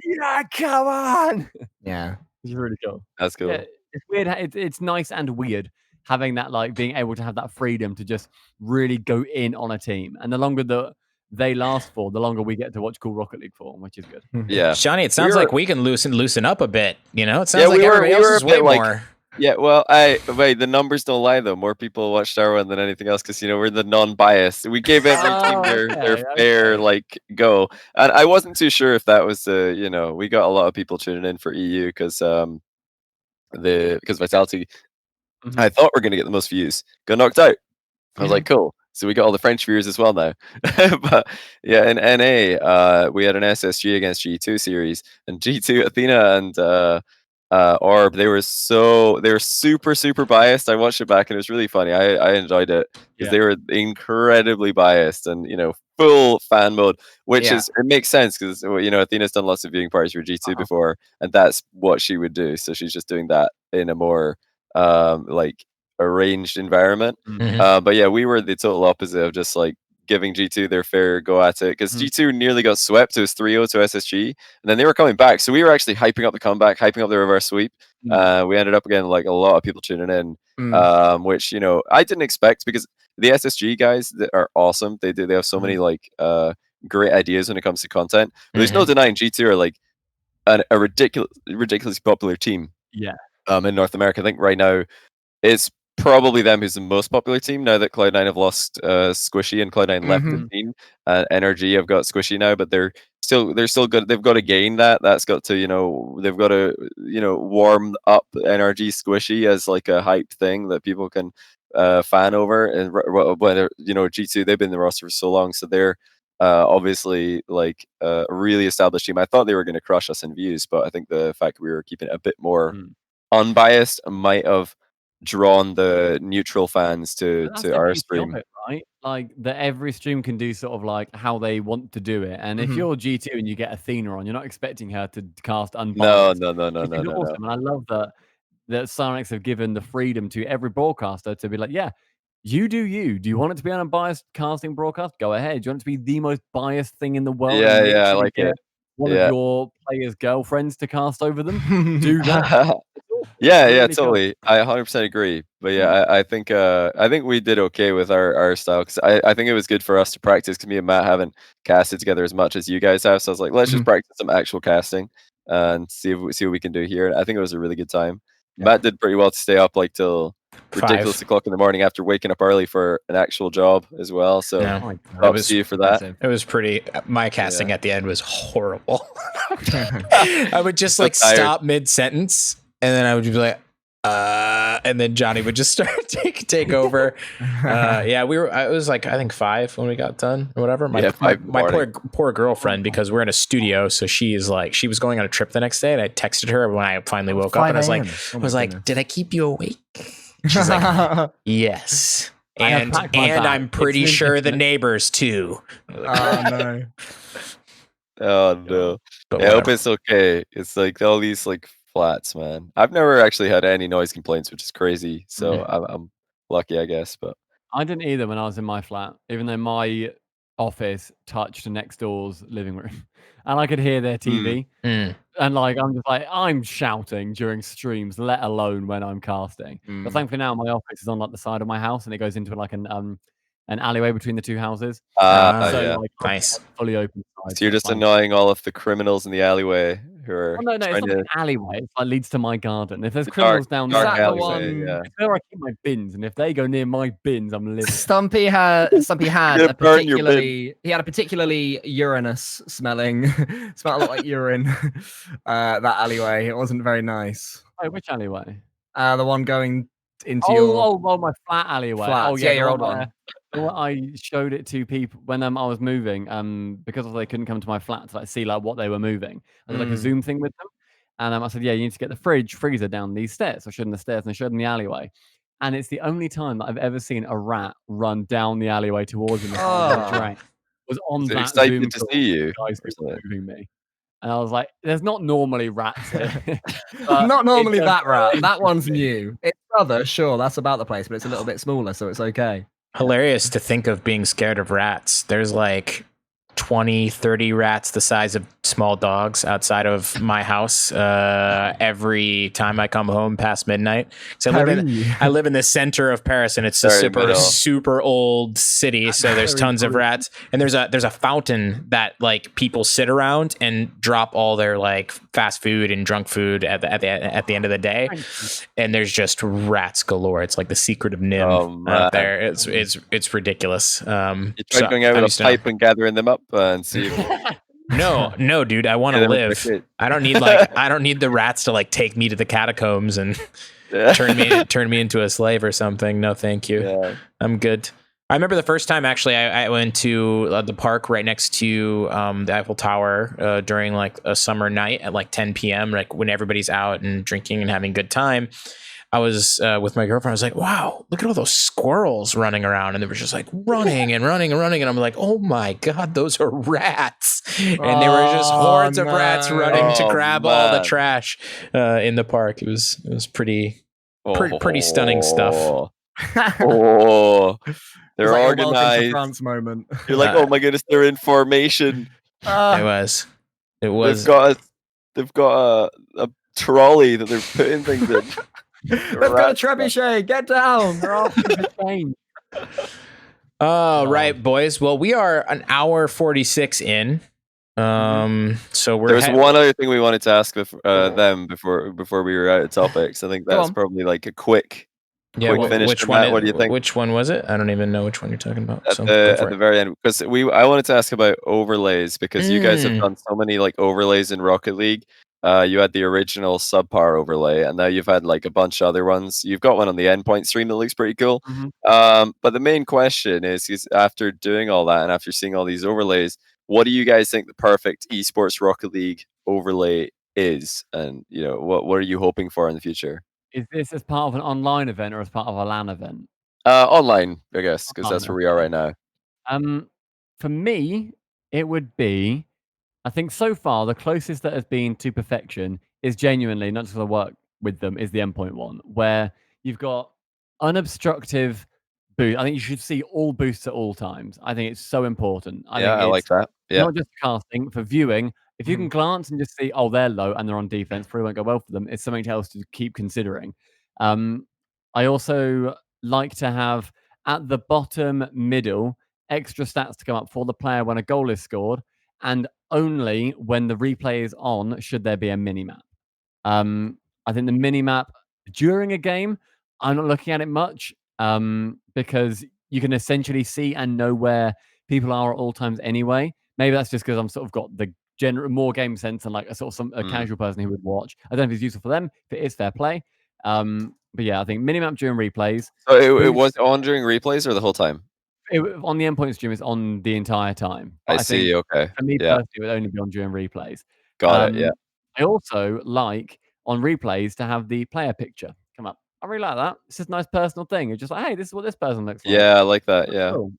Yeah, come on. Yeah. It's really cool. That's cool. Yeah, it's weird. It's nice and weird having that, like being able to have that freedom to just really go in on a team. And the longer that they last for, the longer we get to watch cool Rocket League for, which is good. Yeah. Johnny, it sounds like we can loosen up a bit. You know, it sounds like everybody else is way more. Yeah, well, the numbers don't lie though. More people watched our one than anything else because, you know, we're the non-biased. We gave every team their fair like go, and I wasn't too sure if that was you know, we got a lot of people tuning in for EU because Vitality, I thought we're gonna get the most views, got knocked out. I was like, cool. So we got all the French viewers as well now. But yeah, in NA, we had an SSG against G2 series, and G2 Athena and Orb, they were super biased. I watched it back and it was really funny. I enjoyed it because they were incredibly biased and, you know, full fan mode, which is, it makes sense because, you know, Athena's done lots of viewing parties for G2 before, and that's what she would do. So she's just doing that in a more like arranged environment. But yeah, we were the total opposite of just like giving G2 their fair go at it, because G2 nearly got swept. It was 3-0 to SSG, and then they were coming back. So we were actually hyping up the comeback, hyping up the reverse sweep. We ended up getting like a lot of people tuning in, which I didn't expect, because the SSG guys that are awesome. They have so many like great ideas when it comes to content. But there's no denying G2 are like a ridiculously popular team. Yeah. In North America, I think right now it's probably them who's the most popular team now that Cloud9 have lost Squishy and Cloud9 left the team. NRG have got Squishy now, but they're still good. They've got to gain that. That's got to they've got to warm up NRG Squishy as like a hype thing that people can fan over. And whether G2, they've been in the roster for so long, so they're obviously like a really established team. I thought they were going to crush us in views, but I think the fact we were keeping it a bit more unbiased might have drawn the neutral fans to our stream. It, right? Like that every stream can do sort of like how they want to do it. And if you're G2 and you get Athena on, you're not expecting her to cast unbiased. No. Awesome. And I love that Psyonix have given the freedom to every broadcaster to be like, yeah, you do you. Do you want it to be an unbiased casting broadcast? Go ahead. Do you want it to be the most biased thing in the world? Yeah, I like it. One of your players' girlfriends to cast over them? Do that. Yeah, totally. I 100% agree. But yeah, I think we did okay with our style, because I think it was good for us to practice, because me and Matt haven't casted together as much as you guys have. So I was like, let's just practice some actual casting and see what we can do here. I think it was a really good time. Yeah. Matt did pretty well to stay up like till ridiculous o'clock in the morning after waking up early for an actual job as well. So props to you for that. It was pretty. My casting at the end was horrible. I would just like stop mid sentence, and then I would be like, and then Johnny would just start take over. It was like, I think 5 when we got done or whatever. My poor girlfriend, because we're in a studio, so she was going on a trip the next day, and I texted her when I finally woke up, and I was like, did I keep you awake? She's like, yes. And I'm pretty sure the neighbors too. Oh no. Oh no. I hope it's okay. It's like all these like flats, man. I've never actually had any noise complaints, which is crazy. So I'm lucky, I guess. But I didn't either when I was in my flat, even though my office touched next door's living room, and I could hear their TV. And like I'm just like, I'm shouting during streams, let alone when I'm casting. But thankfully now my office is on like the side of my house, and it goes into like an alleyway between the two houses. Like, nice, fully open side. So you're just annoying all of the criminals in the alleyway who are. No, it's not an alleyway. It leads to my garden. If there's criminals down there, it's where I keep my bins, and if they go near my bins, I'm living. Stumpy had a particularly urinous smelling, smelled a lot like urine. That alleyway, it wasn't very nice. Wait, which alleyway? The one going into your my flat alleyway. Flats. Oh yeah, your old one. I showed it to people when I was moving, because they couldn't come to my flat to like see like what they were moving. I did like a Zoom thing with them, and I said, yeah, you need to get the freezer down these stairs. So I showed them the stairs, and I showed them the alleyway. And it's the only time that I've ever seen a rat run down the alleyway towards them. Was on that Zoom to see you. Guys moving me. And I was like, there's not normally rats here. Not normally that rat. That one's new. It's brother, sure, that's about the place, but it's a little bit smaller, so it's okay. Hilarious to think of being scared of rats. There's like 20, 30 rats the size of small dogs outside of my house every time I come home past midnight. So I live in the center of Paris, and it's a super old city. So there's tons of rats, and there's a fountain that like people sit around and drop all their like fast food and junk food at the end of the day, and there's just rats galore. It's like the secret of Nim out there. It's ridiculous. You tried going out with a pipe and gathering them up and see if No, dude, I want to live. I don't need the rats to like take me to the catacombs and turn me into a slave or something. No, thank you. Yeah. I'm good. I remember the first time actually I went to the park right next to the Eiffel Tower during like a summer night at like 10 p.m. like when everybody's out and drinking and having a good time. I was with my girlfriend. I was like, wow, look at all those squirrels running around. And they were just like running and running and running. And I'm like, oh my God, those are rats. And they were just hordes of rats running to grab all the trash in the park. It was pretty stunning stuff. Oh, they're like a welcome to organized. France moment. You're like, oh my goodness, they're in formation. It was. They've got a trolley that they're putting things in. They've got a trebuchet. Get down. They're asking for change. Right, boys. Well, we are an hour 46 in. So There's one other thing we wanted to ask them before we were out of topics. I think that's probably like a quick finish. Which one? What do you think? Which one was it? I don't even know which one you're talking about. At the very end, because I wanted to ask about overlays, because you guys have done so many like overlays in Rocket League. You had the original subpar overlay, and now you've had like a bunch of other ones. You've got one on the endpoint stream that looks pretty cool. But the main question is after doing all that and after seeing all these overlays, what do you guys think the perfect esports Rocket League overlay is? And what are you hoping for in the future? Is this as part of an online event or as part of a LAN event? Online, I guess, because that's where we are right now. For me, it would be, I think so far the closest that has been to perfection is genuinely, not just the work with them, is the endpoint one, where you've got unobstructive boost. I think you should see all boosts at all times. I think it's so important. I like that. Yeah. Not just casting, for viewing. If you can glance and just see, oh, they're low and they're on defense, probably won't go well for them. It's something else to keep considering. I also like to have at the bottom middle extra stats to come up for the player when a goal is scored, and only when the replay is on should there be a mini-map. I think the mini-map during a game, I'm not looking at it much because you can essentially see and know where people are at all times anyway. Maybe that's just because I'm sort of got the more game sense and like a casual person who would watch. I don't know if it's useful for them. If it is, fair play. But yeah, I think minimap during replays. So it was on during replays or the whole time? On the endpoint stream, it's on the entire time. I see. Okay. For me personally, it would only be on during replays. Got it. Yeah. I also like on replays to have the player picture come up. I really like that. It's just a nice personal thing. It's just like, hey, this is what this person looks like. Yeah, I like that. Yeah. Cool.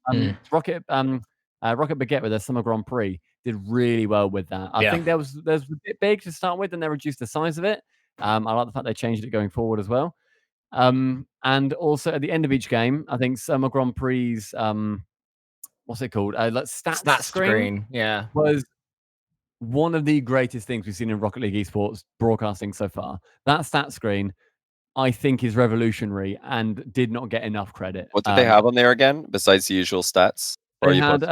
Rocket Baguette with their Summer Grand Prix did really well with that. I think there's a bit big to start with, and they reduced the size of it. I like the fact they changed it going forward as well. And also at the end of each game, I think Summer Grand Prix's what's it called? Stat screen. Yeah, was one of the greatest things we've seen in Rocket League Esports broadcasting so far. That stat screen, I think, is revolutionary and did not get enough credit. What did they have on there again besides the usual stats? They had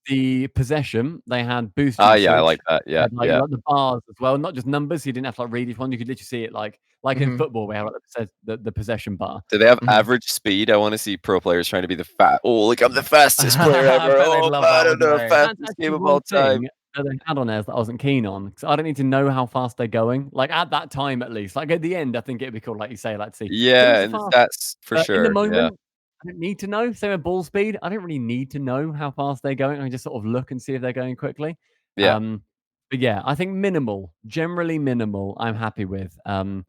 the possession. They had boost. Yeah, I like that. Yeah, like the bars as well, not just numbers. So you didn't have to like read each one. You could literally see it like in football. We have like the possession bar. Do they have average speed? I want to see pro players trying to be like I'm the fastest player ever. I don't know, fastest game of all time. That they had on there that I wasn't keen on, because I don't need to know how fast they're going. Like at that time, at least. Like at the end, I think it'd be cool, like you say, like to see. Yeah, and that's for sure. In the moment, I don't need to know. Same with ball speed. I don't really need to know how fast they're going. I can just sort of look and see if they're going quickly. Yeah. But yeah, I think generally minimal, I'm happy with. And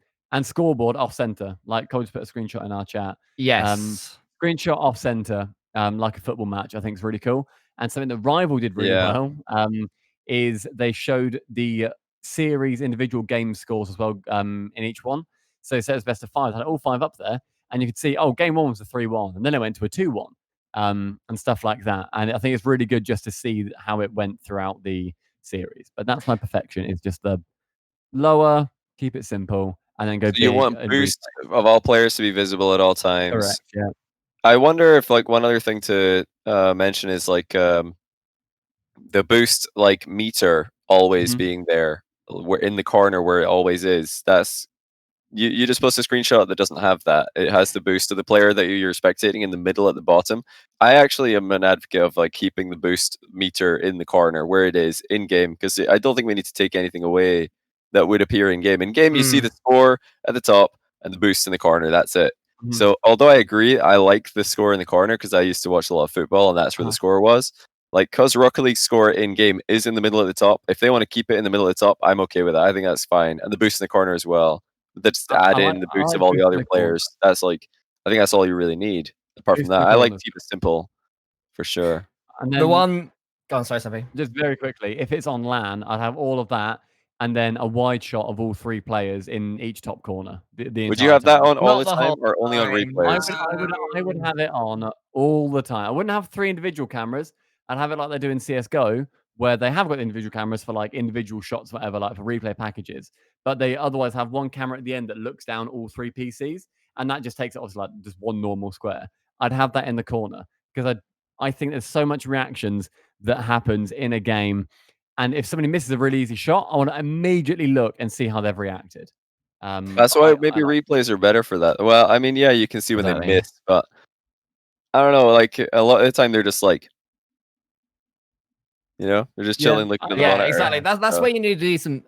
scoreboard off center. Like Cole just put a screenshot in our chat. Yes. Screenshot off center, like a football match, I think is really cool. And something that Rival did really well is they showed the series individual game scores as well in each one. So it says best of 5, had all 5 up there. And you could see, game 1 was a 3-1, and then it went to a 2-1, and stuff like that. And I think it's really good just to see how it went throughout the series. But that's my perfection, is just the lower, keep it simple, and then go big. You want boost of all players to be visible at all times. Correct, yeah. I wonder if like one other thing to mention is like the boost like meter always being there. We're in the corner where it always is. That's you're just post a screenshot that doesn't have that. It has the boost of the player that you're spectating in the middle at the bottom. I actually am an advocate of like keeping the boost meter in the corner where it is in game, because I don't think we need to take anything away that would appear in game. In game, you see the score at the top and the boost in the corner. That's it. So although I agree, I like the score in the corner because I used to watch a lot of football and that's where the score was. Like, because Rocket League score in game is in the middle at the top. If they want to keep it in the middle at the top, I'm okay with that. I think that's fine. And the boost in the corner as well. Just add in the boost of all the other players. That's like, I think that's all you really need. Apart from that, I like to keep it simple for sure. And then the one, go on, sorry, Stumpy. Just very quickly, if it's on LAN, I'd have all of that and then a wide shot of all 3 players in each top corner. The Would you entire have that time. on all Not the the time whole or only on time. replays? I would have it on all the time. I wouldn't have 3 individual cameras. I'd have it like they do in CS:GO, where they have got individual cameras for like individual shots, whatever, like for replay packages. But they otherwise have one camera at the end that looks down all 3 PCs, and that just takes it obviously like just one normal square. I'd have that in the corner because I think there's so much reactions that happens in a game, and if somebody misses a really easy shot, I want to immediately look and see how they've reacted. That's But why I maybe like replays are better for that. Well, I mean, yeah, you can see when they Exactly. miss, but I don't know. Like a lot of the time, they're just like, they're just Yeah, chilling, looking at the Yeah, monitor. exactly. That's So- where you need a decent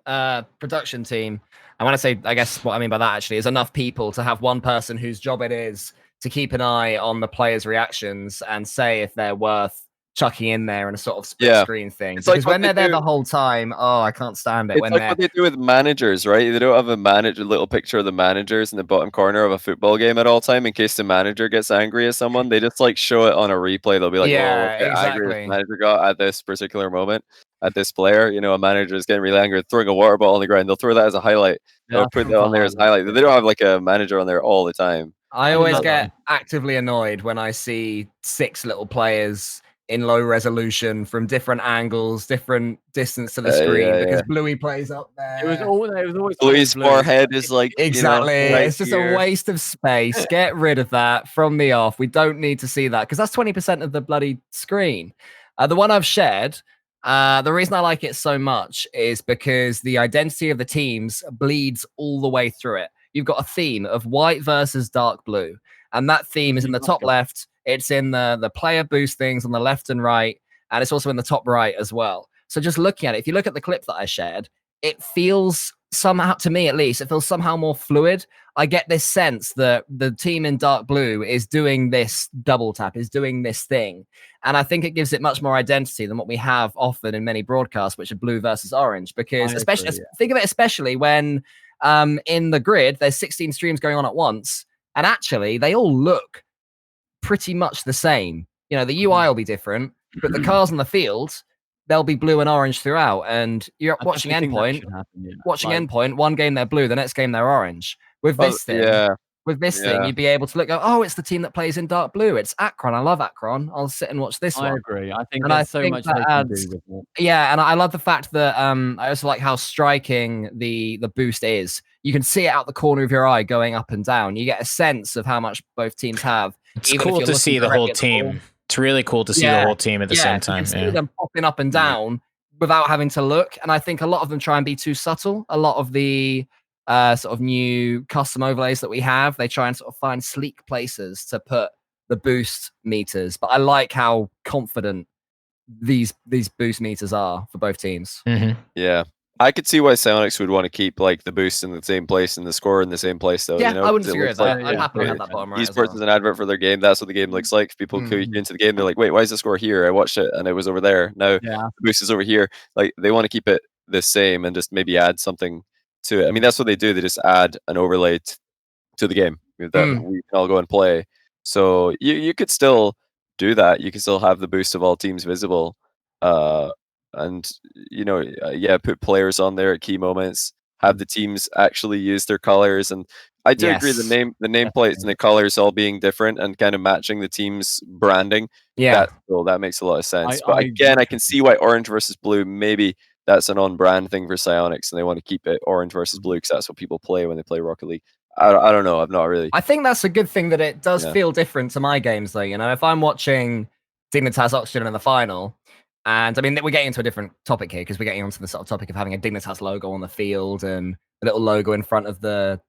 production team. And when I say, I guess what I mean by that actually is enough people to have one person whose job it is to keep an eye on the players' reactions and say if they're worth chucking in there in a sort of split Yeah. screen thing. It's like Because what when they they're there do- the whole time, oh, I can't stand it. It's When like they're what they do with managers, right? They don't have a little picture of the managers in the bottom corner of a football game at all time in case the manager gets angry at someone. They just like show it on a replay. They'll be like, "Whoa, look how angry this exactly. manager got at this particular moment at this player." A manager is getting really angry, throwing a water bottle on the ground. They'll throw that as a highlight. Yeah, They'll put that on there as a highlight. They don't have like a manager on there all the time. I I always love get them. actively annoyed when I see 6 little players in low resolution from different angles, different distance to the screen Yeah, because yeah. Bluey plays up there. It was always Louis' Bluey. forehead is like Exactly. right It's just here. a waste of space. Get rid of that from the off. We don't need to see that because that's 20% of the bloody screen. The one I've shared, the reason I like it so much is because the identity of the teams bleeds all the way through it. You've got a theme of white versus dark blue, and that theme is in the top left. It's in the player boost things on the left and right, and it's also in the top right as well. So just looking at it, if you look at the clip that I shared, it feels somehow, to me at least, it feels somehow more fluid. I get this sense that the team in dark blue is doing this double tap, is doing this thing. And I think it gives it much more identity than what we have often in many broadcasts, which are blue versus orange. Because especially think of it, especially when in the grid, there's 16 streams going on at once, and actually they all look pretty much the same. The UI will be different, but the cars on the field, they'll be blue and orange throughout. And you're watching Endpoint. Endpoint, one game they're blue, the next game they're orange. With this thing, you'd be able to look. Oh, it's the team that plays in dark blue. It's Akron. I love Akron. I'll sit and watch this one. I agree. I think And there's I so think much that they can adds- do with it. Yeah, and I love the fact that I also like how striking the boost is. You can see it out the corner of your eye going up and down. You get a sense of how much both teams have. It's even if cool you're to looking see the whole directly at the ball. team. It's really cool to see the whole team at the same time. You can see them popping up and down without having to look. And I think a lot of them try and be too subtle. A lot of the sort of new custom overlays that we have, they try and sort of find sleek places to put the boost meters. But I like how confident these boost meters are for both teams. Mm-hmm. Yeah. I could see why Psyonix would want to keep like the boost in the same place and the score in the same place, though. Yeah, I wouldn't 'cause it disagree looks with that. like I'd happily have that bottom right. as Esports well. is an advert for their game. That's what the game looks like. If people queue into the game, they're like, "Wait, why is the score here? I watched it and it was over there. Now the boost is over here." Like they want to keep it the same and just maybe add something to it. I mean, that's what they do. They just add an overlay to the game that we can all go and play. So you could still do that. You can still have the boost of all teams visible. And put players on there at key moments, have the teams actually use their colors. And I do agree the nameplates and the colors all being different and kind of matching the team's branding. That's cool. That makes a lot of sense. But again, I can see why orange versus blue, maybe that's an on-brand thing for Psyonix and they want to keep it orange versus blue because that's what people play when they play Rocket League. I don't know. I'm not really. I think that's a good thing that it does feel different to my games, though. If I'm watching Dignitas Oxygen in the final, and I mean, we're getting into a different topic here because we're getting onto the sort of topic of having a Dignitas logo on the field and a little logo in front of the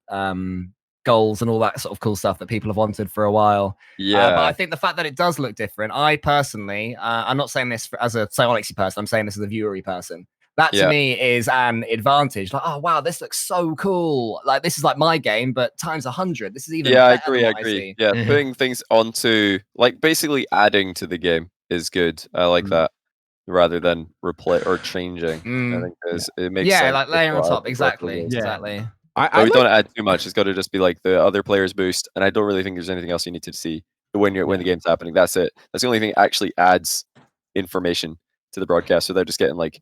goals and all that sort of cool stuff that people have wanted for a while. Yeah. But I think the fact that it does look different, I personally, I'm not saying this as a Psyonix person, I'm saying this as a viewery person. That to me is an advantage. Like, oh wow, this looks so cool. Like this is like my game, but times 100. This is even I better agree. than I what agree. see. Putting things onto like basically adding to the game is good. I like that rather than replace or changing. I think it makes sense. Like layering on top. Exactly. But we don't add too much. It's got to just be like the other players boost, and I don't really think there's anything else you need to see when the game's happening. That's it. That's the only thing that actually adds information to the broadcast without just getting like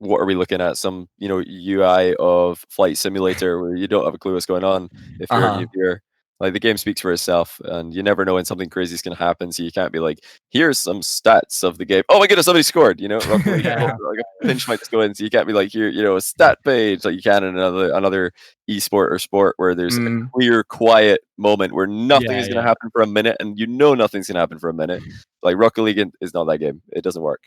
what are we looking at? Some, UI of Flight Simulator where you don't have a clue what's going on. If you're like, the game speaks for itself, and you never know when something crazy is going to happen. So you can't be like, here's some stats of the game. Oh my goodness, somebody scored. Rocket League, like a pinch might just go in. So you can't be like, here, a stat page like you can in another esport or sport where there's a clear, quiet moment where nothing is going to happen for a minute, and nothing's going to happen for a minute. Like, Rocket League is not that game. It doesn't work.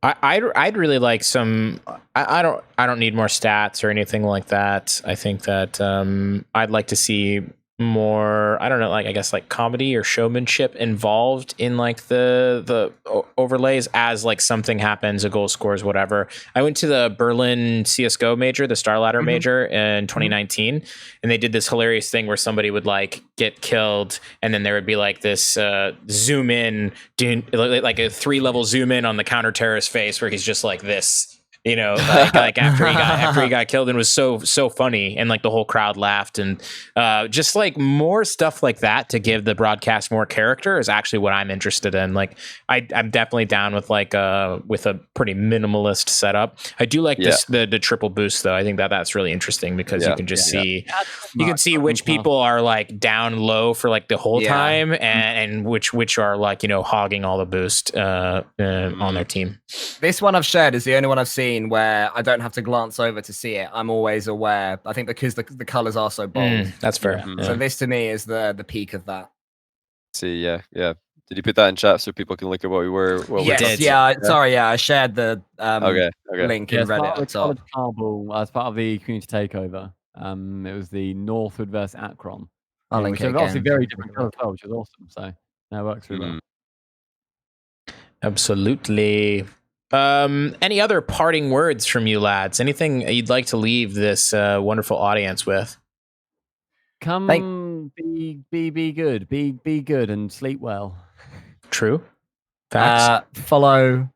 I'd really like some. I don't need more stats or anything like that. I think that I'd like to see more, I don't know, like, I guess like comedy or showmanship involved in like the overlays as like something happens, a goal scores, whatever. I went to the Berlin CSGO major, the Star Ladder major in 2019, and they did this hilarious thing where somebody would like get killed, and then there would be like this zoom in, like a 3-level zoom in on the counter terrorist face where he's just like this. Like after he got killed, and was so funny, and like the whole crowd laughed, and just like more stuff like that to give the broadcast more character is actually what I'm interested in. Like I'm definitely down with like with a pretty minimalist setup. I do like this the triple boost though. I think that's really interesting because you can just see which people are like down low for like the whole time, and which are like hogging all the boost on their team. This one I've shared is the only one I've seen where I don't have to glance over to see it. I'm always aware. I think because the colors are so bold. That's fair. So this to me is the peak of that. See, yeah. Did you put that in chat so people can look at what we were? Yes, sorry, I shared the link in Reddit. As part of the community takeover, it was the Northwood versus Akron. I'll link it again. Obviously very different colors, which is awesome. So that works really well. Absolutely. Any other parting words from you lads? Anything you'd like to leave this wonderful audience with? Be good. Be good and sleep well. True. Facts. Follow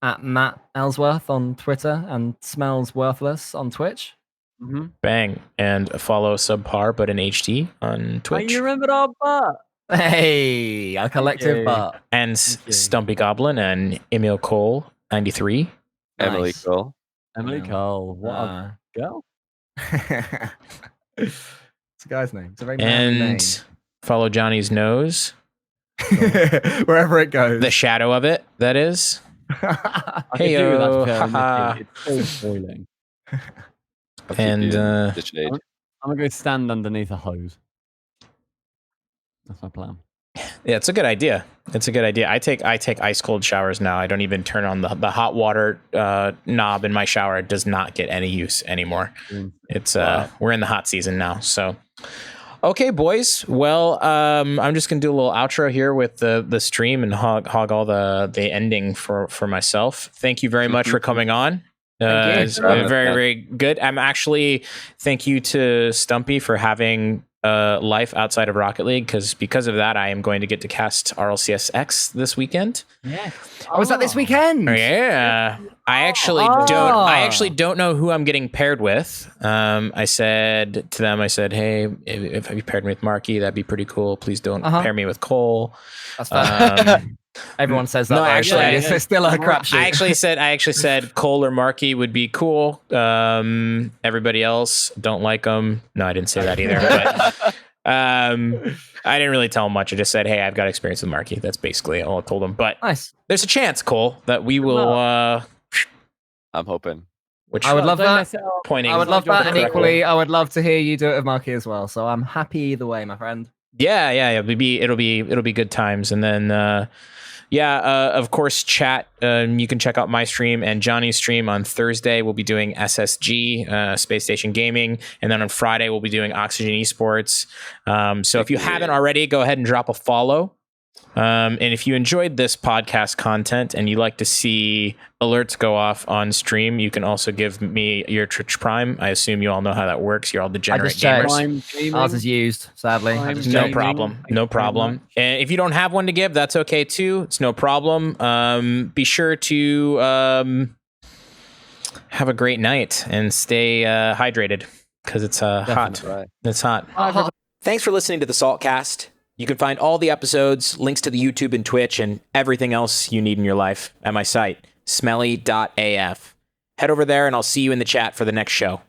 at Matt Ellsworth on Twitter and Smellsworthless on Twitch. Bang. And follow SubParbutinHD on Twitch. You remembered our butt. Hey, our collective butt. And Stumpy Goblin and Emil Cole 93. Emily Cole. What a girl. It's a guy's name. It's a very and name. Follow Johnny's nose. Wherever it goes. The shadow of it, that is. Hey, it's so spoiling. And I'm gonna go stand underneath a hose. That's my plan. Yeah, it's a good idea. I take ice cold showers now. I don't even turn on the hot water knob in my shower. It does not get any use anymore. It's we're in the hot season now. So okay, boys. Well, I'm just gonna do a little outro here with the stream and hog all the ending for myself. Thank you very much for coming on. It's very, very good. Thank you to Stumpy for having life outside of Rocket League, because of that I am going to get to cast RLCS X this weekend. Yeah. Oh, is that this weekend? Yeah. I actually don't know who I'm getting paired with. I said to them, hey, if you paired me with Marky, that'd be pretty cool. Please don't pair me with Cole. That's fine. Everyone says that. No, actually, it's still a crapshoot. I actually said Cole or Marky would be cool. Everybody else don't like them. No, I didn't say that either. But I didn't really tell him much. I just said, hey, I've got experience with Marky. That's basically all I told him. But nice. There's a chance, Cole, that we will. I'm hoping. I would love that. Pointing. I would love that, and equally, I would love to hear you do it with Marky as well. So I'm happy either way, my friend. Yeah. It'll be good times, and then. Of course, chat. You can check out my stream and Johnny's stream on Thursday. We'll be doing SSG, Space Station Gaming. And then on Friday, we'll be doing Oxygen Esports. So if you haven't already, go ahead and drop a follow. And if you enjoyed this podcast content and you like to see alerts go off on stream, you can also give me your Twitch Prime. I assume you all know how that works. You're all degenerate gamers. Ours is used, sadly. No problem. And if you don't have one to give, that's okay too. It's no problem. Be sure to have a great night and stay hydrated because it's hot. Right. It's hot. Thanks for listening to the Saltcast. You can find all the episodes, links to the YouTube and Twitch, and everything else you need in your life at my site, smelly.af. Head over there and I'll see you in the chat for the next show.